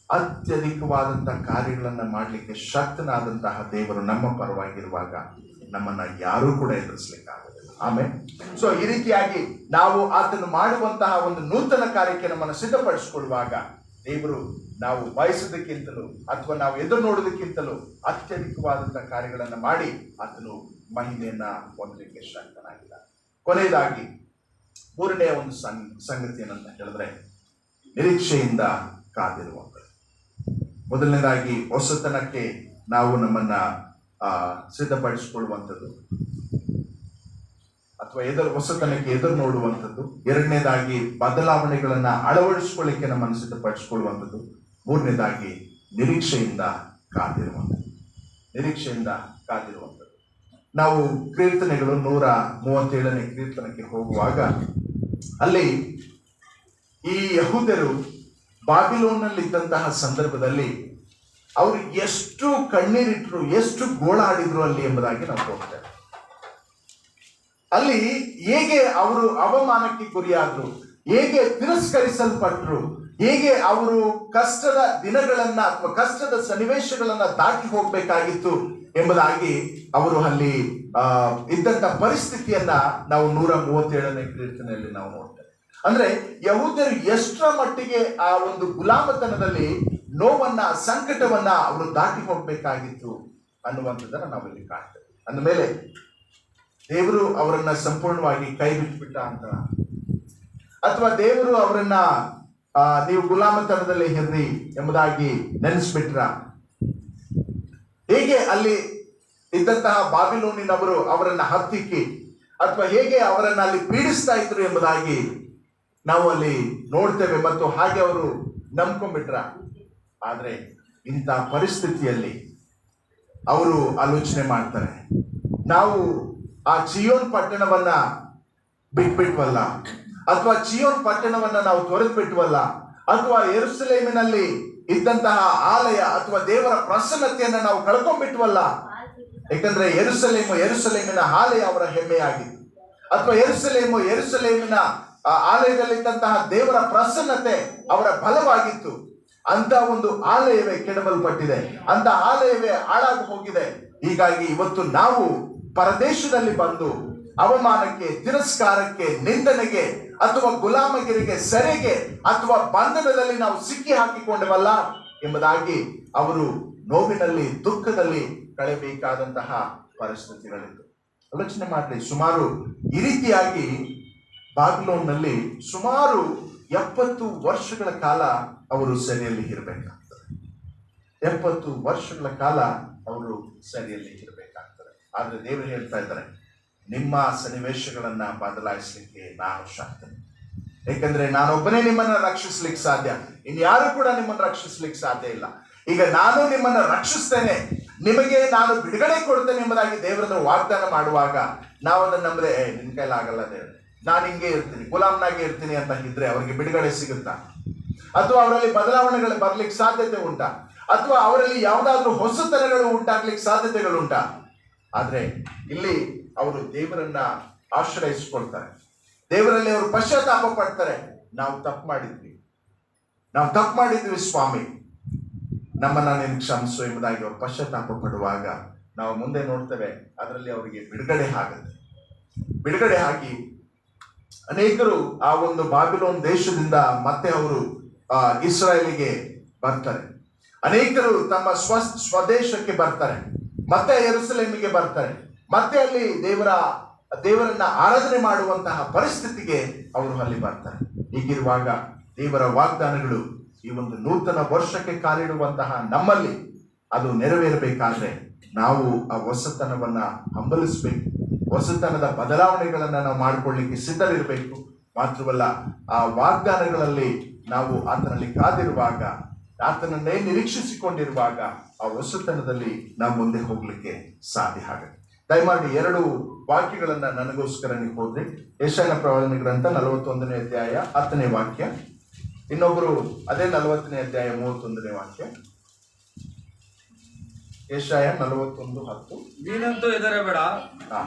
ಅತ್ಯಧಿಕವಾದಂತಹ ಕಾರ್ಯಗಳನ್ನ ಮಾಡಲಿಕ್ಕೆ ಶಕ್ತನಾದಂತಹ ದೇವರು ನಮ್ಮ ಪರವಾಗಿರುವಾಗ ನಮ್ಮನ್ನ ಯಾರೂ ಕೂಡ ಎದುರಿಸಲಿಕ್ಕೆ ಆಗೋದಿಲ್ಲ. ಆಮೇಲೆ ಸೊ ಈ ರೀತಿಯಾಗಿ ನಾವು ಆತನು ಮಾಡುವಂತಹ ಒಂದು ನೂತನ ಕಾರ್ಯಕ್ಕೆ ನಮ್ಮನ್ನು ಸಿದ್ಧಪಡಿಸಿಕೊಳ್ಳುವಾಗ ದೇವರು ನಾವು ಬಯಸೋದಕ್ಕಿಂತಲೂ ಅಥವಾ ನಾವು ಎದುರು ನೋಡೋದಕ್ಕಿಂತಲೂ ಅತ್ಯಧಿಕವಾದಂತಹ ಕಾರ್ಯಗಳನ್ನ ಮಾಡಿ ಆತನು ಮಹಿಮೆಯನ್ನ ಹೊಂದಲಿಕ್ಕೆ ಶಕ್ತನಾಗಿಲ್ಲ. ಕೊನೆಯದಾಗಿ 3ನೇ ಒಂದು ಸಂಗತಿ ಏನಂತ ಹೇಳಿದ್ರೆ ನಿರೀಕ್ಷೆಯಿಂದ ಕಾದಿರುವಂಥದ್ದು. ಮೊದಲನೇದಾಗಿ ಹೊಸತನಕ್ಕೆ ನಾವು ನಮ್ಮನ್ನ ಸಿದ್ಧಪಡಿಸಿಕೊಳ್ಳುವಂಥದ್ದು ಅಥವಾ ಹೊಸತನಕ್ಕೆ ಎದುರು ನೋಡುವಂಥದ್ದು. 2ನೇದಾಗಿ ಬದಲಾವಣೆಗಳನ್ನ ಅಳವಡಿಸಿಕೊಳ್ಳಿಕ್ಕೆ ನಮ್ಮನ್ನು ಸಿದ್ಧಪಡಿಸಿಕೊಳ್ಳುವಂಥದ್ದು. 3ನೇದಾಗಿ ನಿರೀಕ್ಷೆಯಿಂದ ಕಾದಿರುವಂಥದ್ದು. ನಾವು ಕೀರ್ತನೆಗಳು 137ನೇ ಕೀರ್ತನಕ್ಕೆ ಹೋಗುವಾಗ ಅಲ್ಲಿ ಈ ಯಹೂದ್ಯರು ಬಾಬಿಲೋನ್ನಲ್ಲಿದ್ದಂತಹ ಸಂದರ್ಭದಲ್ಲಿ ಅವರು ಎಷ್ಟು ಕಣ್ಣೀರಿಟ್ರು, ಎಷ್ಟು ಗೋಳಾಡಿದ್ರು ಅಲ್ಲಿ ಎಂಬುದಾಗಿ ನಾವು ಹೋಗ್ತೇವೆ. ಅಲ್ಲಿ ಹೇಗೆ ಅವರು ಅವಮಾನಕ್ಕೆ ಗುರಿಯಾದ್ರು, ಹೇಗೆ ತಿರಸ್ಕರಿಸಲ್ಪಟ್ರು, ಹೇಗೆ ಅವರು ಕಷ್ಟದ ದಿನಗಳನ್ನ ಅಥವಾ ಕಷ್ಟದ ಸನ್ನಿವೇಶಗಳನ್ನ ದಾಟಿ ಹೋಗ್ಬೇಕಾಗಿತ್ತು ಎಂಬುದಾಗಿ ಅವರು ಅಲ್ಲಿ ಇದ್ದಂತ ಪರಿಸ್ಥಿತಿಯನ್ನ ನಾವು 137ನೇ ಕೀರ್ತನೆಯಲ್ಲಿ ನಾವು ನೋಡ್ತೇವೆ. ಅಂದ್ರೆ ಯಹೂದ್ಯರು ಎಷ್ಟರ ಮಟ್ಟಿಗೆ ಆ ಒಂದು ಗುಲಾಮತನದಲ್ಲಿ ನೋವನ್ನ, ಸಂಕಟವನ್ನ ಅವರು ದಾಟಿ ಹೋಗ್ಬೇಕಾಗಿತ್ತು ಅನ್ನುವಂಥದ್ದನ್ನ ನಾವಿಲ್ಲಿ ಕಾಣ್ತೇವೆ. ಅಂದಮೇಲೆ ದೇವರು ಅವರನ್ನ ಸಂಪೂರ್ಣವಾಗಿ ಕೈ ಬಿಟ್ಬಿಟ್ಟ ಅಂತ, ಅಥವಾ ದೇವರು ಅವರನ್ನ ನೀವು ಗುಲಾಮತನದಲ್ಲಿ ಇರ್ರಿ ಎಂಬುದಾಗಿ ನೆನೆಸ್ಬಿಟ್ರ, ಹೇಗೆ ಅಲ್ಲಿ ಇದ್ದಂತಹ ಬಾಬಿಲೋನಿನವರು ಅವರನ್ನ ಹತ್ತಿಕ್ಕಿ ಅಥವಾ ಹೇಗೆ ಅವರನ್ನ ಅಲ್ಲಿ ಪೀಡಿಸ್ತಾ ಇದ್ರು ಎಂಬುದಾಗಿ ನಾವು ಅಲ್ಲಿ ನೋಡ್ತೇವೆ. ಮತ್ತು ಹಾಗೆ ಅವರು ನಂಬ್ಕೊಂಡ್ಬಿಟ್ರ. ಆದ್ರೆ ಇಂಥ ಪರಿಸ್ಥಿತಿಯಲ್ಲಿ ಅವರು ಆಲೋಚನೆ ಮಾಡ್ತಾರೆ, ನಾವು ಆ ಚಿಯೋನ್ ಪಟ್ಟಣವನ್ನ ಬಿಟ್ಬಿಟ್ವಲ್ಲ, ಅಥವಾ ಚಿಯೋನ್ ಪಟ್ಟಣವನ್ನ ನಾವು ತೊರೆದು ಬಿಟ್ವಲ್ಲ, ಅಥವಾ ಯೆರೂಸಲೇಮಿನಲ್ಲಿ ಇದ್ದಂತಹ ಆಲಯ ಅಥವಾ ದೇವರ ಪ್ರಸನ್ನತೆಯನ್ನ ನಾವು ಕಳ್ಕೊಂಡ್ಬಿಟ್ವಲ್ಲ. ಯಾಕಂದ್ರೆ ಯೆರೂಸಲೇಮಿನ ಆಲಯ ಅವರ ಹೆಮ್ಮೆಯಾಗಿತ್ತು, ಅಥವಾ ಯೆರೂಸಲೇಮಿನ ಆಲಯದಲ್ಲಿದ್ದಂತಹ ದೇವರ ಪ್ರಸನ್ನತೆ ಅವರ ಬಲವಾಗಿತ್ತು. ಅಂತ ಒಂದು ಆಲಯವೇ ಕೆಡವಲ್ಪಟ್ಟಿದೆ, ಅಂತ ಆಲಯವೇ ಹಾಳಾಗಿ ಹೋಗಿದೆ. ಹೀಗಾಗಿ ಇವತ್ತು ನಾವು ಪರದೇಶದಲ್ಲಿ ಬಂದು ಅವಮಾನಕ್ಕೆ, ತಿರಸ್ಕಾರಕ್ಕೆ, ನಿಂದನೆಗೆ ಅಥವಾ ಗುಲಾಮಗಿರಿಗೆ, ಸೆರೆಗೆ ಅಥವಾ ಬಂಧನದಲ್ಲಿ ನಾವು ಸಿಕ್ಕಿ ಹಾಕಿಕೊಂಡವಲ್ಲ ಎಂಬುದಾಗಿ ಅವರು ನೋವಿನಲ್ಲಿ, ದುಃಖದಲ್ಲಿ ಕಳೆಯಬೇಕಾದಂತಹ ಪರಿಸ್ಥಿತಿಗಳಿತ್ತು. ಆಲೋಚನೆ ಮಾಡ್ರಿ, ಸುಮಾರು ಈ ರೀತಿಯಾಗಿ ಬಾಬಿಲೋನ್ನಲ್ಲಿ ಸುಮಾರು 70 ವರ್ಷಗಳ ಕಾಲ ಅವರು ಸೆರೆಯಲ್ಲಿ ಇರಬೇಕಾಗ್ತದೆ. 70 ವರ್ಷಗಳ ಕಾಲ ಅವರು ಸರಿಯಲ್ಲಿ ಇರಬೇಕಾಗ್ತದೆ. ಆದ್ರೆ ದೇವರು ಹೇಳ್ತಾ ಇದ್ದಾರೆ, ನಿಮ್ಮ ಸನ್ನಿವೇಶಗಳನ್ನ ಬದಲಾಯಿಸಲಿಕ್ಕೆ ನಾನು ಶಕ್ತನೆ. ಯಾಕಂದ್ರೆ ನಾನೊಬ್ಬನೇ ನಿಮ್ಮನ್ನ ರಕ್ಷಿಸ್ಲಿಕ್ಕೆ ಸಾಧ್ಯ, ಇನ್ಯಾರು ಕೂಡ ನಿಮ್ಮನ್ನು ರಕ್ಷಿಸ್ಲಿಕ್ಕೆ ಸಾಧ್ಯ ಇಲ್ಲ. ಈಗ ನಾನು ನಿಮ್ಮನ್ನ ರಕ್ಷಿಸ್ತೇನೆ, ನಿಮಗೆ ನಾನು ಬಿಡುಗಡೆ ಕೊಡ್ತೇನೆ ಎಂಬುದಾಗಿ ದೇವರನ್ನು ವಾಗ್ದಾನ ಮಾಡುವಾಗ ನಾವು ಅದನ್ನು ನಂಬದೆ ನಿನ್ ಕೈಲಾಗಲ್ಲ ದೇವ್ರೆ, ನಾನು ಹಿಂಗೆ ಇರ್ತೀನಿ, ಗುಲಾಮ್ನಾಗೆ ಇರ್ತೀನಿ ಅಂತ ಇದ್ರೆ ಅವರಿಗೆ ಬಿಡುಗಡೆ ಸಿಗುತ್ತಾ? ಅಥವಾ ಅವರಲ್ಲಿ ಬದಲಾವಣೆಗಳು ಬರ್ಲಿಕ್ಕೆ ಸಾಧ್ಯತೆ ಉಂಟಾ? ಅಥವಾ ಅವರಲ್ಲಿ ಯಾವುದಾದ್ರೂ ಹೊಸತನಗಳು ಉಂಟಾಗ್ಲಿಕ್ಕೆ ಸಾಧ್ಯತೆಗಳುಂಟಾ? ಆದ್ರೆ ಇಲ್ಲಿ ಅವರು ದೇವರನ್ನ ಆಶ್ರಯಿಸಿಕೊಳ್ತಾರೆ, ದೇವರಲ್ಲಿ ಅವರು ಪಶ್ಚಾತ್ತಾಪ ಪಡ್ತಾರೆ. ನಾವು ತಪ್ಪು ಮಾಡಿದ್ವಿ ಸ್ವಾಮಿ, ನಮ್ಮನ್ನ ನೀನು ಕ್ಷಮಿಸು ಎಂಬುದಾಗಿ ಅವರು ಪಶ್ಚಾತ್ತಾಪ ಪಡುವಾಗ ನಾವು ಮುಂದೆ ನೋಡ್ತೇವೆ, ಅದರಲ್ಲಿ ಅವರಿಗೆ ಬಿಡುಗಡೆ ಆಗಿ ಅನೇಕರು ಆ ಒಂದು ಬಾಬಿಲೋನ್ ದೇಶದಿಂದ ಮತ್ತೆ ಅವರು ಇಸ್ರಾಯೇಲಿಗೆ ಬರ್ತಾರೆ. ಅನೇಕರು ತಮ್ಮ ಸ್ವದೇಶಕ್ಕೆ ಬರ್ತಾರೆ, ಮತ್ತೆ ಯೆರೂಸಲೇಮಿಗೆ ಬರ್ತಾರೆ, ಮತ್ತೆ ಅಲ್ಲಿ ದೇವರನ್ನ ಆರಾಧನೆ ಮಾಡುವಂತಹ ಪರಿಸ್ಥಿತಿಗೆ ಅವರು ಅಲ್ಲಿ ಬರ್ತಾರೆ. ಹೀಗಿರುವಾಗ ದೇವರ ವಾಗ್ದಾನಗಳು ಈ ಒಂದು ನೂತನ ವರ್ಷಕ್ಕೆ ಕಾಲಿಡುವಂತಹ ನಮ್ಮಲ್ಲಿ ಅದು ನೆರವೇರಬೇಕಾದ್ರೆ ನಾವು ಆ ಹೊಸತನವನ್ನ ಹಂಬಲಿಸಬೇಕು. ಹೊಸತನದ ಬದಲಾವಣೆಗಳನ್ನ ನಾವು ಮಾಡಿಕೊಳ್ಳಿಕ್ಕೆ ಸಿದ್ಧರಿರಬೇಕು. ಮಾತ್ರವಲ್ಲ, ಆ ವಾಗ್ದಾನಗಳಲ್ಲಿ ನಾವು ಆತನಲ್ಲಿ ಕಾದಿರುವಾಗ, ಆತನನ್ನೇ ನಿರೀಕ್ಷಿಸಿಕೊಂಡಿರುವಾಗ ಆ ಹೊಸತನದಲ್ಲಿ ನಾವು ಮುಂದೆ ಹೋಗ್ಲಿಕ್ಕೆ ಸಾಧ್ಯ ಆಗುತ್ತೆ. ದಯಮಾಡಿ 2 ವಾಕ್ಯಗಳನ್ನ ನನಗೋಸ್ಕರ ನೀವು ಹೋದ್ರಿ. ಯೆಶಾಯನ ಪ್ರವಾದನೆ ಗ್ರಂಥ 41ನೇ ಅಧ್ಯಾಯ 10ನೇ ವಾಕ್ಯ, ಇನ್ನೊಬ್ರು ಅದೇ 40ನೇ ಅಧ್ಯಾಯ 31ನೇ ವಾಕ್ಯ. ಯೆಶಾಯ 41:10. ನೀನಂತೂ ಹೆದರಬೇಡ,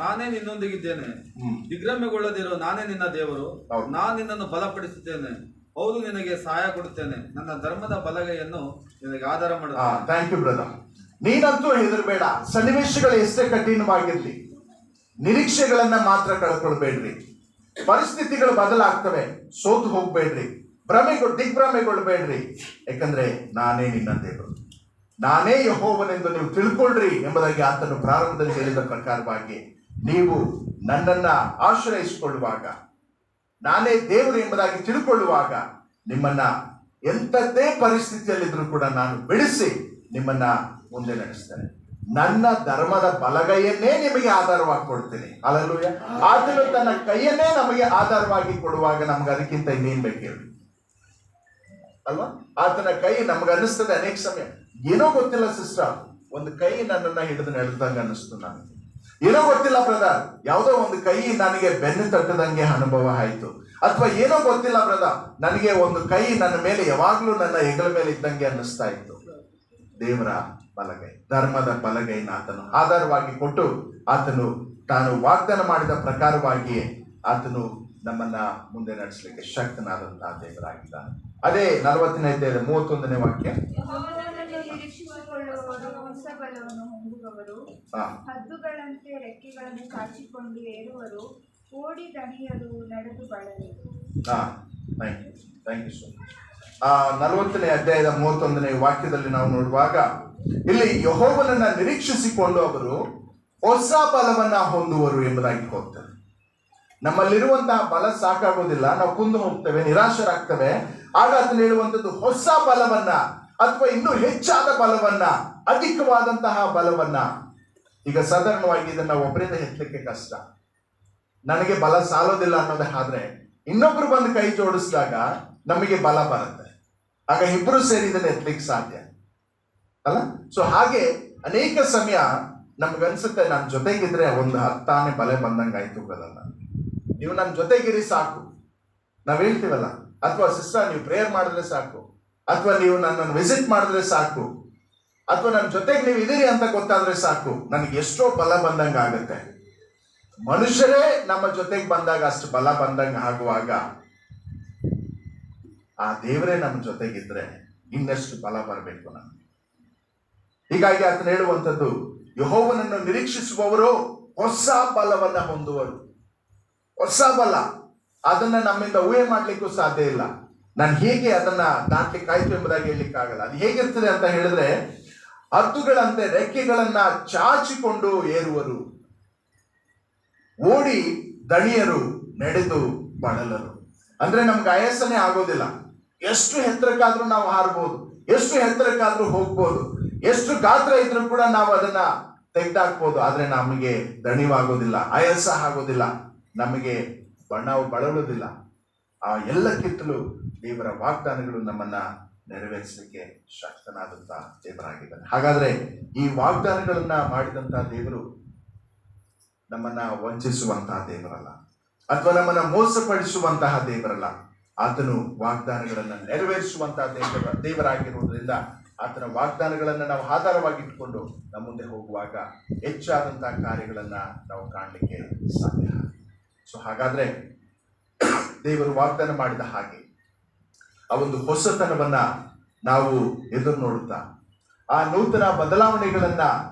ನಾನೇ ನಿನ್ನೊಂದಿಗಿದ್ದೇನೆ. ದಿಗ್ಭ್ರಮೆಗೊಳ್ಳದಿರೋ, ನಾನೇ ನಿನ್ನ ದೇವರು. ನಾನು ನಿನ್ನನ್ನು ಬಲಪಡಿಸುತ್ತೇನೆ, ಹೌದು ನಿನಗೆ ಸಹಾಯ ಕೊಡುತ್ತೇನೆ. ನನ್ನ ಧರ್ಮದ ಬಲಗೈಯನ್ನು ನಿನಗೆ ಆಧಾರ ಮಾಡುತ್ತೇನೆ. Thank you brother. ನೀನಂತೂ ಹೆದರಬೇಡ. ಸನ್ನಿವೇಶಗಳು ಎಷ್ಟೇ ಕಠಿಣವಾಗಿರ್ಲಿ, ನಿರೀಕ್ಷೆಗಳನ್ನ ಮಾತ್ರ ಕಳ್ಕೊಳ್ಬೇಡ್ರಿ. ಪರಿಸ್ಥಿತಿಗಳು ಬದಲಾಗ್ತವೆ, ಸೋತು ಹೋಗ್ಬೇಡ್ರಿ, ದಿಗ್ಭ್ರಮೆಗೊಳ್ಬೇಡ್ರಿ. ಯಾಕಂದ್ರೆ ನಾನೇ ನಿನ್ನ ದೇವರು, ನಾನೇ ಯೆಹೋವನೆಂದು ನೀವು ತಿಳ್ಕೊಳ್ರಿ ಎಂಬುದಾಗಿ ಆತನು ಪ್ರಾರಂಭದಲ್ಲಿ ಹೇಳಿದ ಪ್ರಕಾರವಾಗಿ ನೀವು ನನ್ನನ್ನ ಆಶ್ರಯಿಸಿಕೊಳ್ಳುವಾಗ, ನಾನೇ ದೇವರು ಎಂಬುದಾಗಿ ತಿಳ್ಕೊಳ್ಳುವಾಗ, ನಿಮ್ಮನ್ನ ಎಂಥದ್ದೇ ಪರಿಸ್ಥಿತಿಯಲ್ಲಿದ್ರೂ ಕೂಡ ನಾನು ಬಿಡಿಸಿ ನಿಮ್ಮನ್ನ ಮುಂದೆ ನಡೆಸ್ತೇನೆ. ನನ್ನ ಧರ್ಮದ ಬಲಗೈಯನ್ನೇ ನಿಮಗೆ ಆಧಾರವಾಗಿ ಕೊಡ್ತೀನಿ. ಹಲ್ಲೆಲೂಯಾ. ಆತನು ತನ್ನ ಕೈಯನ್ನೇ ನಮಗೆ ಆಧಾರವಾಗಿ ಕೊಡುವಾಗ ನಮ್ಗೆ ಅದಕ್ಕಿಂತ ಇನ್ನೇನ್ ಬೇಕು ಹೇಳಿ ಅಲ್ವಾ? ಆತನ ಕೈ ನಮ್ಗೆ ಅನ್ನಿಸ್ತದೆ ಅನೇಕ ಸಮಯ, ಏನೋ ಗೊತ್ತಿಲ್ಲ ಸಿಸ್ಟರ್, ಒಂದು ಕೈ ನನ್ನನ್ನ ಹಿಡಿದು ನಡೆದಂಗೆ ಅನ್ನಿಸ್ತು ನನಗೆ. ಏನೋ ಗೊತ್ತಿಲ್ಲ ಬ್ರದರ್, ಯಾವುದೋ ಒಂದು ಕೈ ನನಗೆ ಬೆನ್ನು ತಟ್ಟದಂಗೆ ಅನುಭವ ಆಯ್ತು. ಅಥವಾ ಏನೋ ಗೊತ್ತಿಲ್ಲ ಬ್ರದರ್, ನನಗೆ ಒಂದು ಕೈ ನನ್ನ ಮೇಲೆ ಯಾವಾಗ್ಲೂ ನನ್ನ ಹೆಗಲ ಮೇಲೆ ಇದ್ದಂಗೆ ಅನ್ನಿಸ್ತಾ ಇತ್ತು. ದೇವರ ಬಲಗೈ, ಧರ್ಮದ ಬಲಗೈನ ಆತನು ಆಧಾರವಾಗಿ ಕೊಟ್ಟು, ಆತನು ತಾನು ವಾಗ್ದಾನ ಮಾಡಿದ ಪ್ರಕಾರವಾಗಿಯೇ ಆತನು ನಮ್ಮನ್ನ ಮುಂದೆ ನಡೆಸಲಿಕ್ಕೆ ಶಕ್ತನಾದಂತಹ ದೇವರಾಗಿದ್ದಾನೆ. ಅದೇ 40ನೇ ಅಧ್ಯಾಯದ 31ನೇ ವಾಕ್ಯ. ಹದ್ದುಗಳಂತೆ ರೆಕ್ಕೆಗಳನ್ನು ಕಾಚಿಕೊಂಡು ಏರುವರು, ಓಡಿ ದಣಿಯರು, ನಡೆದು ಬಳಲಿರು. Thank you so much. 40ನೇ ಅಧ್ಯಾಯದ 31ನೇ ವಾಕ್ಯದಲ್ಲಿ ನಾವು ನೋಡುವಾಗ ಇಲ್ಲಿ ಯೆಹೋವನನ್ನ ನಿರೀಕ್ಷಿಸಿಕೊಂಡು ಅವರು ಹೊಸ ಬಲವನ್ನ ಹೊಂದುವರು ಎಂಬುದಾಗಿ ಹೋಗ್ತಾರೆ. ನಮ್ಮಲ್ಲಿರುವಂತಹ ಬಲ ಸಾಕಾಗೋದಿಲ್ಲ, ನಾವು ಕುಂದು ಹೋಗ್ತೇವೆ, ನಿರಾಶರಾಗ್ತೇವೆ. ಆಗ ಅದನ್ನು ಹೇಳುವಂಥದ್ದು ಹೊಸ ಬಲವನ್ನ, ಅಥವಾ ಇನ್ನೂ ಹೆಚ್ಚಾದ ಬಲವನ್ನ, ಅಧಿಕವಾದಂತಹ ಬಲವನ್ನ. ಈಗ ಸಾಧಾರಣವಾಗಿ ಇದನ್ನ ಒಬ್ಬರಿಂದ ಹೆಚ್ಚಲಿಕ್ಕೆ ಕಷ್ಟ, ನನಗೆ ಬಲ ಸಾಲೋದಿಲ್ಲ ಅನ್ನೋದಾದ್ರೆ ಇನ್ನೊಬ್ರು ಬಂದು ಕೈ ಜೋಡಿಸಿದಾಗ ನಮಗೆ ಬಲ ಬರುತ್ತೆ. ಆಗ ಇಬ್ರು ಸೇರಿ ಇದನ್ನ ಎತ್ತಲಿಕ್ಕೆ ಸಾಧ್ಯ ಅಲ್ಲ. ಸೊ ಹಾಗೆ ಅನೇಕ ಸಮಯ ನಮ್ಗನ್ಸುತ್ತೆ, ನನ್ನ ಜೊತೆಗಿದ್ರೆ ಒಂದು 10 ಆನೆ ಬಲೆ ಬಂದಂಗಾಯ್ತು ಬರಲ್ಲ, ನೀವು ನನ್ನ ಜೊತೆಗಿರಿ ಸಾಕು, ನಾವ್ ಹೇಳ್ತೀವಲ್ಲ. ಅಥವಾ ಸಿಸ್ಟರ್ ನೀವು ಪ್ರೇಯರ್ ಮಾಡಿದ್ರೆ ಸಾಕು, ಅಥವಾ ನೀವು ನನ್ನನ್ನು ವಿಸಿಟ್ ಮಾಡಿದ್ರೆ ಸಾಕು, ಅಥವಾ ನನ್ನ ಜೊತೆಗೆ ನೀವು ಇದೀರಿ ಅಂತ ಗೊತ್ತಾದ್ರೆ ಸಾಕು, ನನಗೆ ಎಷ್ಟೋ ಬಲ ಬಂದಂಗ ಆಗುತ್ತೆ. ಮನುಷ್ಯರೇ ನಮ್ಮ ಜೊತೆಗೆ ಬಂದಾಗ ಅಷ್ಟು ಬಲ ಬಂದಂಗ ಆಗುವಾಗ ಆ ದೇವರೇ ನಮ್ಮ ಜೊತೆಗಿದ್ರೆ ಇನ್ನಷ್ಟು ಬಲ ಬರಬೇಕು ನಮ್ಗೆ. ಹೀಗಾಗಿ ಆತನು ಹೇಳುವಂಥದ್ದು, ಯೆಹೋವನನ್ನು ನಿರೀಕ್ಷಿಸುವವರು ಹೊಸ ಬಲವನ್ನ ಹೊಂದುವರು. ಹೊಸ ಬಲ, ಅದನ್ನ ನಮ್ಮಿಂದ ಊಹೆ ಮಾಡ್ಲಿಕ್ಕೂ ಸಾಧ್ಯ ಇಲ್ಲ. ನಾನು ಹೇಗೆ ಅದನ್ನ ದಾಟ್ಲಿಕ್ಕೆ ಆಯ್ತು ಎಂಬುದಾಗಿ ಹೇಳಲಿಕ್ಕಾಗಲ್ಲ. ಅದು ಹೇಗಿರ್ತದೆ ಅಂತ ಹೇಳಿದ್ರೆ, ಹದ್ದುಗಳಂತೆ ರೆಕ್ಕೆಗಳನ್ನ ಚಾಚಿಕೊಂಡು ಏರುವರು, ಓಡಿ ದಣಿಯರು, ನಡೆದು ಬಳಲರು. ಅಂದ್ರೆ ನಮ್ಗೆ ಆಯಾಸನೇ ಆಗೋದಿಲ್ಲ. ಎಷ್ಟು ಎತ್ತರಕ್ಕಾದ್ರೂ ನಾವು ಹಾರಬಹುದು, ಎಷ್ಟು ಎತ್ತರಕ್ಕಾದ್ರೂ ಹೋಗ್ಬೋದು, ಎಷ್ಟು ಗಾತ್ರ ಇದ್ರೂ ಕೂಡ ನಾವು ಅದನ್ನ ತೆಗೆದಾಕ್ಬೋದು, ಆದ್ರೆ ನಮಗೆ ದಣಿವಾಗೋದಿಲ್ಲ, ಆಯಾಸ ಆಗೋದಿಲ್ಲ, ನಮಗೆ ಬಣ್ಣವು ಬಳಲುವುದಿಲ್ಲ. ಆ ಎಲ್ಲಕ್ಕಿಂತಲೂ ದೇವರ ವಾಗ್ದಾನಗಳು ನಮ್ಮನ್ನ ನೆರವೇರಿಸಲಿಕ್ಕೆ ಶಕ್ತನಾದಂತ ದೇವರಾಗಿದ್ದಾನೆ. ಹಾಗಾದ್ರೆ ಈ ವಾಗ್ದಾನಗಳನ್ನ ಮಾಡಿದಂತಹ ದೇವರು ನಮ್ಮನ್ನ ವಂಚಿಸುವಂತಹ ದೇವರಲ್ಲ, ಅಥವಾ ನಮ್ಮನ್ನ ಮೋಸಪಡಿಸುವಂತಹ ದೇವರಲ್ಲ. ಆತನು ವಾಗ್ದಾನಗಳನ್ನ ನೆರವೇರಿಸುವಂತಹ ದೇವರಾಗಿರುವುದರಿಂದ ಆತನ ವಾಗ್ದಾನಗಳನ್ನ ನಾವು ಆಧಾರವಾಗಿ ಇಟ್ಕೊಂಡು ನಮ್ಮ ಮುಂದೆ ಹೋಗುವಾಗ ಹೆಚ್ಚಾದಂತಹ ಕಾರ್ಯಗಳನ್ನ ನಾವು ಕಾಣಲಿಕ್ಕೆ ಸಾಧ್ಯ. ಸೊ ಹಾಗಾದ್ರೆ ದೇವರು ವಾಗ್ದಾನ ಮಾಡಿದ ಹಾಗೆ ಆ ಒಂದು ಹೊಸತನವನ್ನ ನಾವು ಎದುರು ನೋಡುತ್ತಾ ಆ ನೂತನ ಬದಲಾವಣೆಗಳನ್ನ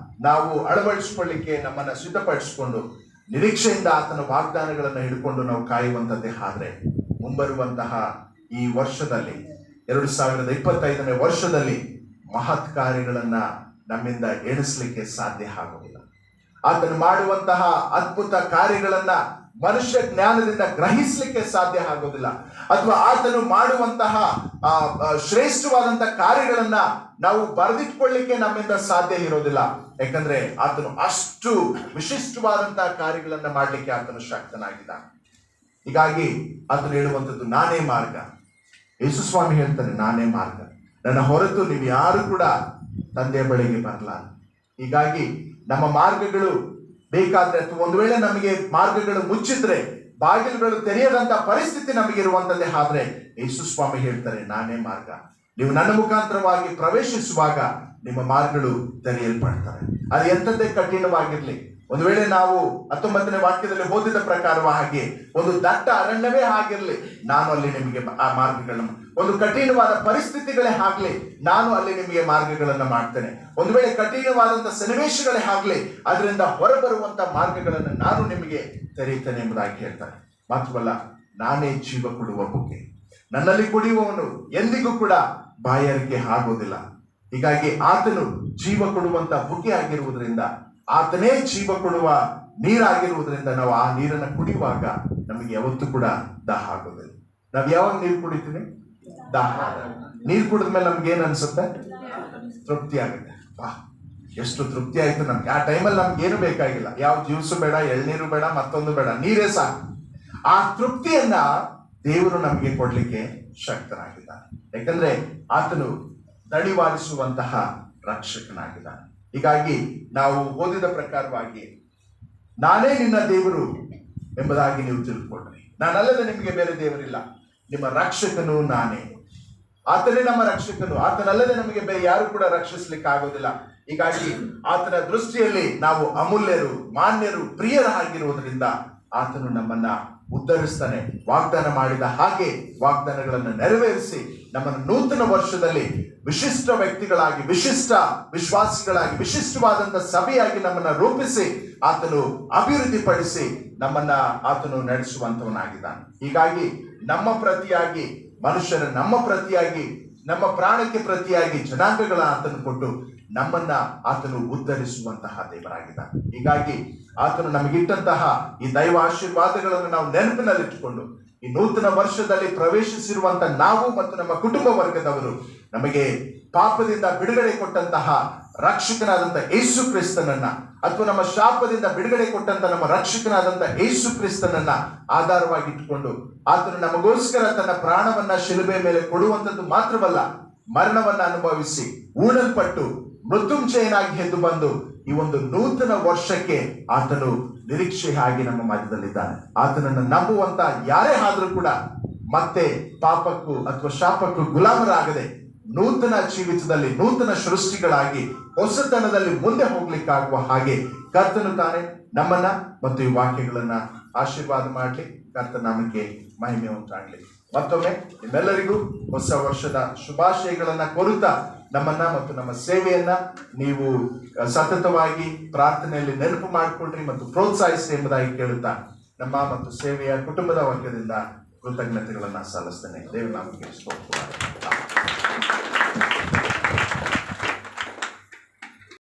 ನಾವು ಅಳವಡಿಸಿಕೊಳ್ಳಿಕ್ಕೆ ನಮ್ಮನ್ನ ಸಿದ್ಧಪಡಿಸಿಕೊಂಡು ನಿರೀಕ್ಷೆಯಿಂದ ಆತನ ವಾಗ್ದಾನಗಳನ್ನ ಹಿಡ್ಕೊಂಡು ನಾವು ಕಾಯುವಂತದ್ದೇ ಆದ್ರೆ ಮುಂಬರುವಂತಹ ಈ ವರ್ಷದಲ್ಲಿ 2025ನೇ ವರ್ಷದಲ್ಲಿ ಮಹತ್ ಕಾರ್ಯಗಳನ್ನ ನಮ್ಮಿಂದ ಎಣಿಸ್ಲಿಕ್ಕೆ ಸಾಧ್ಯ ಆಗುವುದಿಲ್ಲ. ಆತನು ಮಾಡುವಂತಹ ಅದ್ಭುತ ಕಾರ್ಯಗಳನ್ನ ಮನುಷ್ಯ ಜ್ಞಾನದಿಂದ ಗ್ರಹಿಸಲಿಕ್ಕೆ ಸಾಧ್ಯ ಆಗೋದಿಲ್ಲ, ಅಥವಾ ಆತನು ಮಾಡುವಂತಹ ಶ್ರೇಷ್ಠವಾದಂತಹ ಕಾರ್ಯಗಳನ್ನ ನಾವು ಬರೆದಿಟ್ಕೊಳ್ಳಿಕ್ಕೆ ನಮ್ಮಿಂದ ಸಾಧ್ಯ ಇರೋದಿಲ್ಲ. ಯಾಕಂದ್ರೆ ಆತನು ಅಷ್ಟು ವಿಶಿಷ್ಟವಾದಂತಹ ಕಾರ್ಯಗಳನ್ನ ಮಾಡ್ಲಿಕ್ಕೆ ಆತನು ಶಕ್ತನಾಗಿದ್ದಾನೆ. ಹೀಗಾಗಿ ಆತನು ಹೇಳುವಂಥದ್ದು ನಾನೇ ಮಾರ್ಗ. ಯೇಸು ಸ್ವಾಮಿ ಹೇಳ್ತಾನೆ, ನಾನೇ ಮಾರ್ಗ, ನನ್ನ ಹೊರತು ನೀವು ಯಾರು ಕೂಡ ತಂದೆಯ ಬಳಿಗೆ ಬರಲ್ಲ. ಹೀಗಾಗಿ ನಮ್ಮ ಮಾರ್ಗಗಳು ಬೇಕಾದ್ರೆ, ಅಥವಾ ಒಂದು ವೇಳೆ ನಮಗೆ ಮಾರ್ಗಗಳು ಮುಚ್ಚಿದ್ರೆ, ಬಾಗಿಲುಗಳು ತೆರೆಯದಂತ ಪರಿಸ್ಥಿತಿ ನಮಗಿರುವಂತದ್ದೇ ಆದ್ರೆ ಯೇಸು ಸ್ವಾಮಿ ಹೇಳ್ತಾರೆ, ನಾನೇ ಮಾರ್ಗ. ನೀವು ನನ್ನ ಮುಖಾಂತರವಾಗಿ ಪ್ರವೇಶಿಸುವಾಗ ನಿಮ್ಮ ಮಾರ್ಗಗಳು ತೆರೆಯಲ್ಪಡ್ತಾರೆ. ಅದು ಎಂಥದ್ದೇ ಕಠಿಣವಾಗಿರ್ಲಿ, ಒಂದು ವೇಳೆ ನಾವು 19ನೇ ವಾಕ್ಯದಲ್ಲಿ ಓದಿದ ಪ್ರಕಾರವಾಗಿ ಒಂದು ದಟ್ಟ ಅರಣ್ಯವೇ ಆಗಿರ್ಲಿ, ನಾನು ಅಲ್ಲಿ ನಿಮಗೆ ಆ ಮಾರ್ಗಗಳನ್ನು, ಒಂದು ಕಠಿಣವಾದ ಪರಿಸ್ಥಿತಿಗಳೇ ಆಗ್ಲಿ, ನಾನು ಅಲ್ಲಿ ನಿಮಗೆ ಮಾರ್ಗಗಳನ್ನ ಮಾಡ್ತೇನೆ. ಒಂದು ವೇಳೆ ಕಠಿಣವಾದಂತ ಸನ್ನಿವೇಶಗಳೇ ಆಗ್ಲಿ, ಅದರಿಂದ ಹೊರಬರುವಂತ ಮಾರ್ಗಗಳನ್ನು ನಾನು ನಿಮಗೆ ತೆರೆಯುತ್ತೇನೆ ಎಂಬುದಾಗಿ ಹೇಳ್ತಾರೆ. ಮಾತ್ರವಲ್ಲ, ನಾನೇ ಜೀವ ಕೊಡುವ ಬುಗ್ಗೆ, ನನ್ನಲ್ಲಿ ಕುಡಿಯುವವನು ಎಂದಿಗೂ ಕೂಡ ಬಾಯಾರಿಕೆ ಆಗೋದಿಲ್ಲ. ಹೀಗಾಗಿ ಆತನು ಜೀವ ಕೊಡುವಂತ ಬುಗ್ಗೆ ಆಗಿರುವುದರಿಂದ, ಆತನೇ ಜೀವ ಕೊಡುವ ನೀರಾಗಿರುವುದರಿಂದ ನಾವು ಆ ನೀರನ್ನು ಕುಡಿಯುವಾಗ ನಮಗೆ ಯಾವತ್ತೂ ಕೂಡ ದಾಹ ಆಗೋದಿಲ್ಲ. ನಾವ್ ಯಾವಾಗ ನೀರು ಕುಡಿತೀವಿ? ದಾಹ. ನೀರು ಕುಡಿದ ಮೇಲೆ ನಮ್ಗೆ ಏನ್ ಅನ್ಸುತ್ತೆ? ತೃಪ್ತಿ ಆಗುತ್ತೆ. ಎಷ್ಟು ತೃಪ್ತಿ ಆಯ್ತು ನಮ್ಗೆ. ಆ ಟೈಮಲ್ಲಿ ನಮ್ಗೆ ಏನು ಬೇಕಾಗಿಲ್ಲ, ಯಾವ ಜ್ಯೂಸು ಬೇಡ, ಎಳ್ನೀರು ಬೇಡ, ಮತ್ತೊಂದು ಬೇಡ, ನೀರೇ ಸಾಕು. ಆ ತೃಪ್ತಿಯನ್ನ ದೇವರು ನಮಗೆ ಕೊಡ್ಲಿಕ್ಕೆ ಶಕ್ತನಾಗಿದ್ದಾನೆ. ಯಾಕಂದ್ರೆ ಆತನು ದಣಿವಾರಿಸುವಂತಹ ರಕ್ಷಕನಾಗಿದ್ದಾನೆ. ಹೀಗಾಗಿ ನಾವು ಓದಿದ ಪ್ರಕಾರವಾಗಿ ನಾನೇ ನಿನ್ನ ದೇವರು ಎಂಬುದಾಗಿ ನೀವು ತಿಳ್ಕೊಂಡ್ರಿ. ನಾನಲ್ಲದೆ ನಿಮಗೆ ಬೇರೆ ದೇವರಿಲ್ಲ, ನಿಮ್ಮ ರಕ್ಷಕನು ನಾನೇ. ಆತನೇ ನಮ್ಮ ರಕ್ಷಕನು, ಆತನಲ್ಲದೆ ನಮಗೆ ಬೇರೆ ಯಾರು ಕೂಡ ರಕ್ಷಿಸ್ಲಿಕ್ಕೆ ಆಗೋದಿಲ್ಲ. ಹೀಗಾಗಿ ಆತನ ದೃಷ್ಟಿಯಲ್ಲಿ ನಾವು ಅಮೂಲ್ಯರು, ಮಾನ್ಯರು, ಪ್ರಿಯರಾಗಿರುವುದರಿಂದ ಆತನು ನಮ್ಮನ್ನ ಉದ್ಧರಿಸ್ತಾನೆ. ವಾಗ್ದಾನ ಮಾಡಿದ ಹಾಗೆ ವಾಗ್ದಾನಗಳನ್ನು ನೆರವೇರಿಸಿ ನಮ್ಮನ್ನು ನೂತನ ವರ್ಷದಲ್ಲಿ ವಿಶಿಷ್ಟ ವ್ಯಕ್ತಿಗಳಾಗಿ, ವಿಶಿಷ್ಟ ವಿಶ್ವಾಸಿಗಳಾಗಿ, ವಿಶಿಷ್ಟವಾದಂತ ಸಭೆಯಾಗಿ ನಮ್ಮನ್ನ ರೂಪಿಸಿ ಆತನು ಅಭಿವೃದ್ಧಿಪಡಿಸಿ ನಮ್ಮನ್ನ ಆತನು ನಡೆಸುವಂತವನಾಗಿದ್ದಾನೆ. ಹೀಗಾಗಿ ನಮ್ಮ ಪ್ರತಿಯಾಗಿ ಮನುಷ್ಯರ, ನಮ್ಮ ಪ್ರತಿಯಾಗಿ, ನಮ್ಮ ಪ್ರಾಣಕ್ಕೆ ಪ್ರತಿಯಾಗಿ ಜನಾಂಗಗಳ ಆತನು ಕೊಟ್ಟು ನಮ್ಮನ್ನ ಆತನು ಉದ್ಧರಿಸುವಂತಹ ದೇವರಾಗಿದ್ದಾನೆ. ಹೀಗಾಗಿ ಆತನು ನಮಗಿಟ್ಟಂತಹ ಈ ದೈವ ಆಶೀರ್ವಾದಗಳನ್ನು ನಾವು ನೆನಪಿನಲ್ಲಿಟ್ಟುಕೊಂಡು ಈ ನೂತನ ವರ್ಷದಲ್ಲಿ ಪ್ರವೇಶಿಸಿರುವಂತ ನಾವು ಮತ್ತು ನಮ್ಮ ಕುಟುಂಬ ವರ್ಗದವರು ನಮಗೆ ಪಾಪದಿಂದ ಬಿಡುಗಡೆ ಕೊಟ್ಟಂತಹ ರಕ್ಷಕನಾದಂಥ ಯೇಸು ಕ್ರಿಸ್ತನನ್ನ, ಅಥವಾ ನಮ್ಮ ಶಾಪದಿಂದ ಬಿಡುಗಡೆ ಕೊಟ್ಟಂತ ನಮ್ಮ ರಕ್ಷಕನಾದಂಥ ಯೇಸು ಕ್ರಿಸ್ತನನ್ನ ಆಧಾರವಾಗಿ ಇಟ್ಟುಕೊಂಡು ಆತನು ನಮಗೋಸ್ಕರ ತನ್ನ ಪ್ರಾಣವನ್ನ ಶಿಲುಬೆ ಮೇಲೆ ಕೊಡುವಂಥದ್ದು ಮಾತ್ರವಲ್ಲ, ಮರಣವನ್ನ ಅನುಭವಿಸಿ ಊಳಲ್ಪಟ್ಟು ಮೃತ್ಯುಂಜಯನಾಗಿ ಎದ್ದು ಬಂದು ಈ ಒಂದು ನೂತನ ವರ್ಷಕ್ಕೆ ಆತನು ನಿರೀಕ್ಷೆಯಾಗಿ ನಮ್ಮ ಮಧ್ಯದಲ್ಲಿದ್ದಾನೆ. ಆತನನ್ನು ನಂಬುವಂತ ಯಾರೇ ಆದ್ರೂ ಕೂಡ ಮತ್ತೆ ಪಾಪಕ್ಕೂ ಅಥವಾ ಶಾಪಕ್ಕೂ ಗುಲಾಮರಾಗದೆ ನೂತನ ಜೀವಿತದಲ್ಲಿ ನೂತನ ಸೃಷ್ಟಿಗಳಾಗಿ ಹೊಸತನದಲ್ಲಿ ಮುಂದೆ ಹೋಗ್ಲಿಕ್ಕಾಗುವ ಹಾಗೆ ಕರ್ತನು ತಾನೇ ನಮ್ಮನ್ನ ಮತ್ತು ಈ ವಾಕ್ಯಗಳನ್ನ ಆಶೀರ್ವಾದ ಮಾಡಲಿ. ಕರ್ತನಾಮಕ್ಕೆ ಮಹಿಮೆ ಉಂಟಾಗಲಿ. ಮತ್ತೊಮ್ಮೆ ನಿಮ್ಮೆಲ್ಲರಿಗೂ ಹೊಸ ವರ್ಷದ ಶುಭಾಶಯಗಳನ್ನ ಕೋರುತ್ತಾ ನಮ್ಮನ್ನ ಮತ್ತು ನಮ್ಮ ಸೇವೆಯನ್ನ ನೀವು ಸತತವಾಗಿ ಪ್ರಾರ್ಥನೆಯಲ್ಲಿ ನೆನಪು ಮಾಡಿಕೊಳ್ರಿ ಮತ್ತು ಪ್ರೋತ್ಸಾಹಿಸಿ ಎಂಬುದಾಗಿ ಕೇಳುತ್ತಾ ನಮ್ಮ ಮತ್ತು ಸೇವೆಯ ಕುಟುಂಬದ ವರ್ಗದಿಂದ ಕೃತಜ್ಞತೆಗಳನ್ನ ಸಲ್ಲಿಸ್ತೇನೆ. ದೇವರು ನಮಗೆ ಸ್ತೋತ್ರ.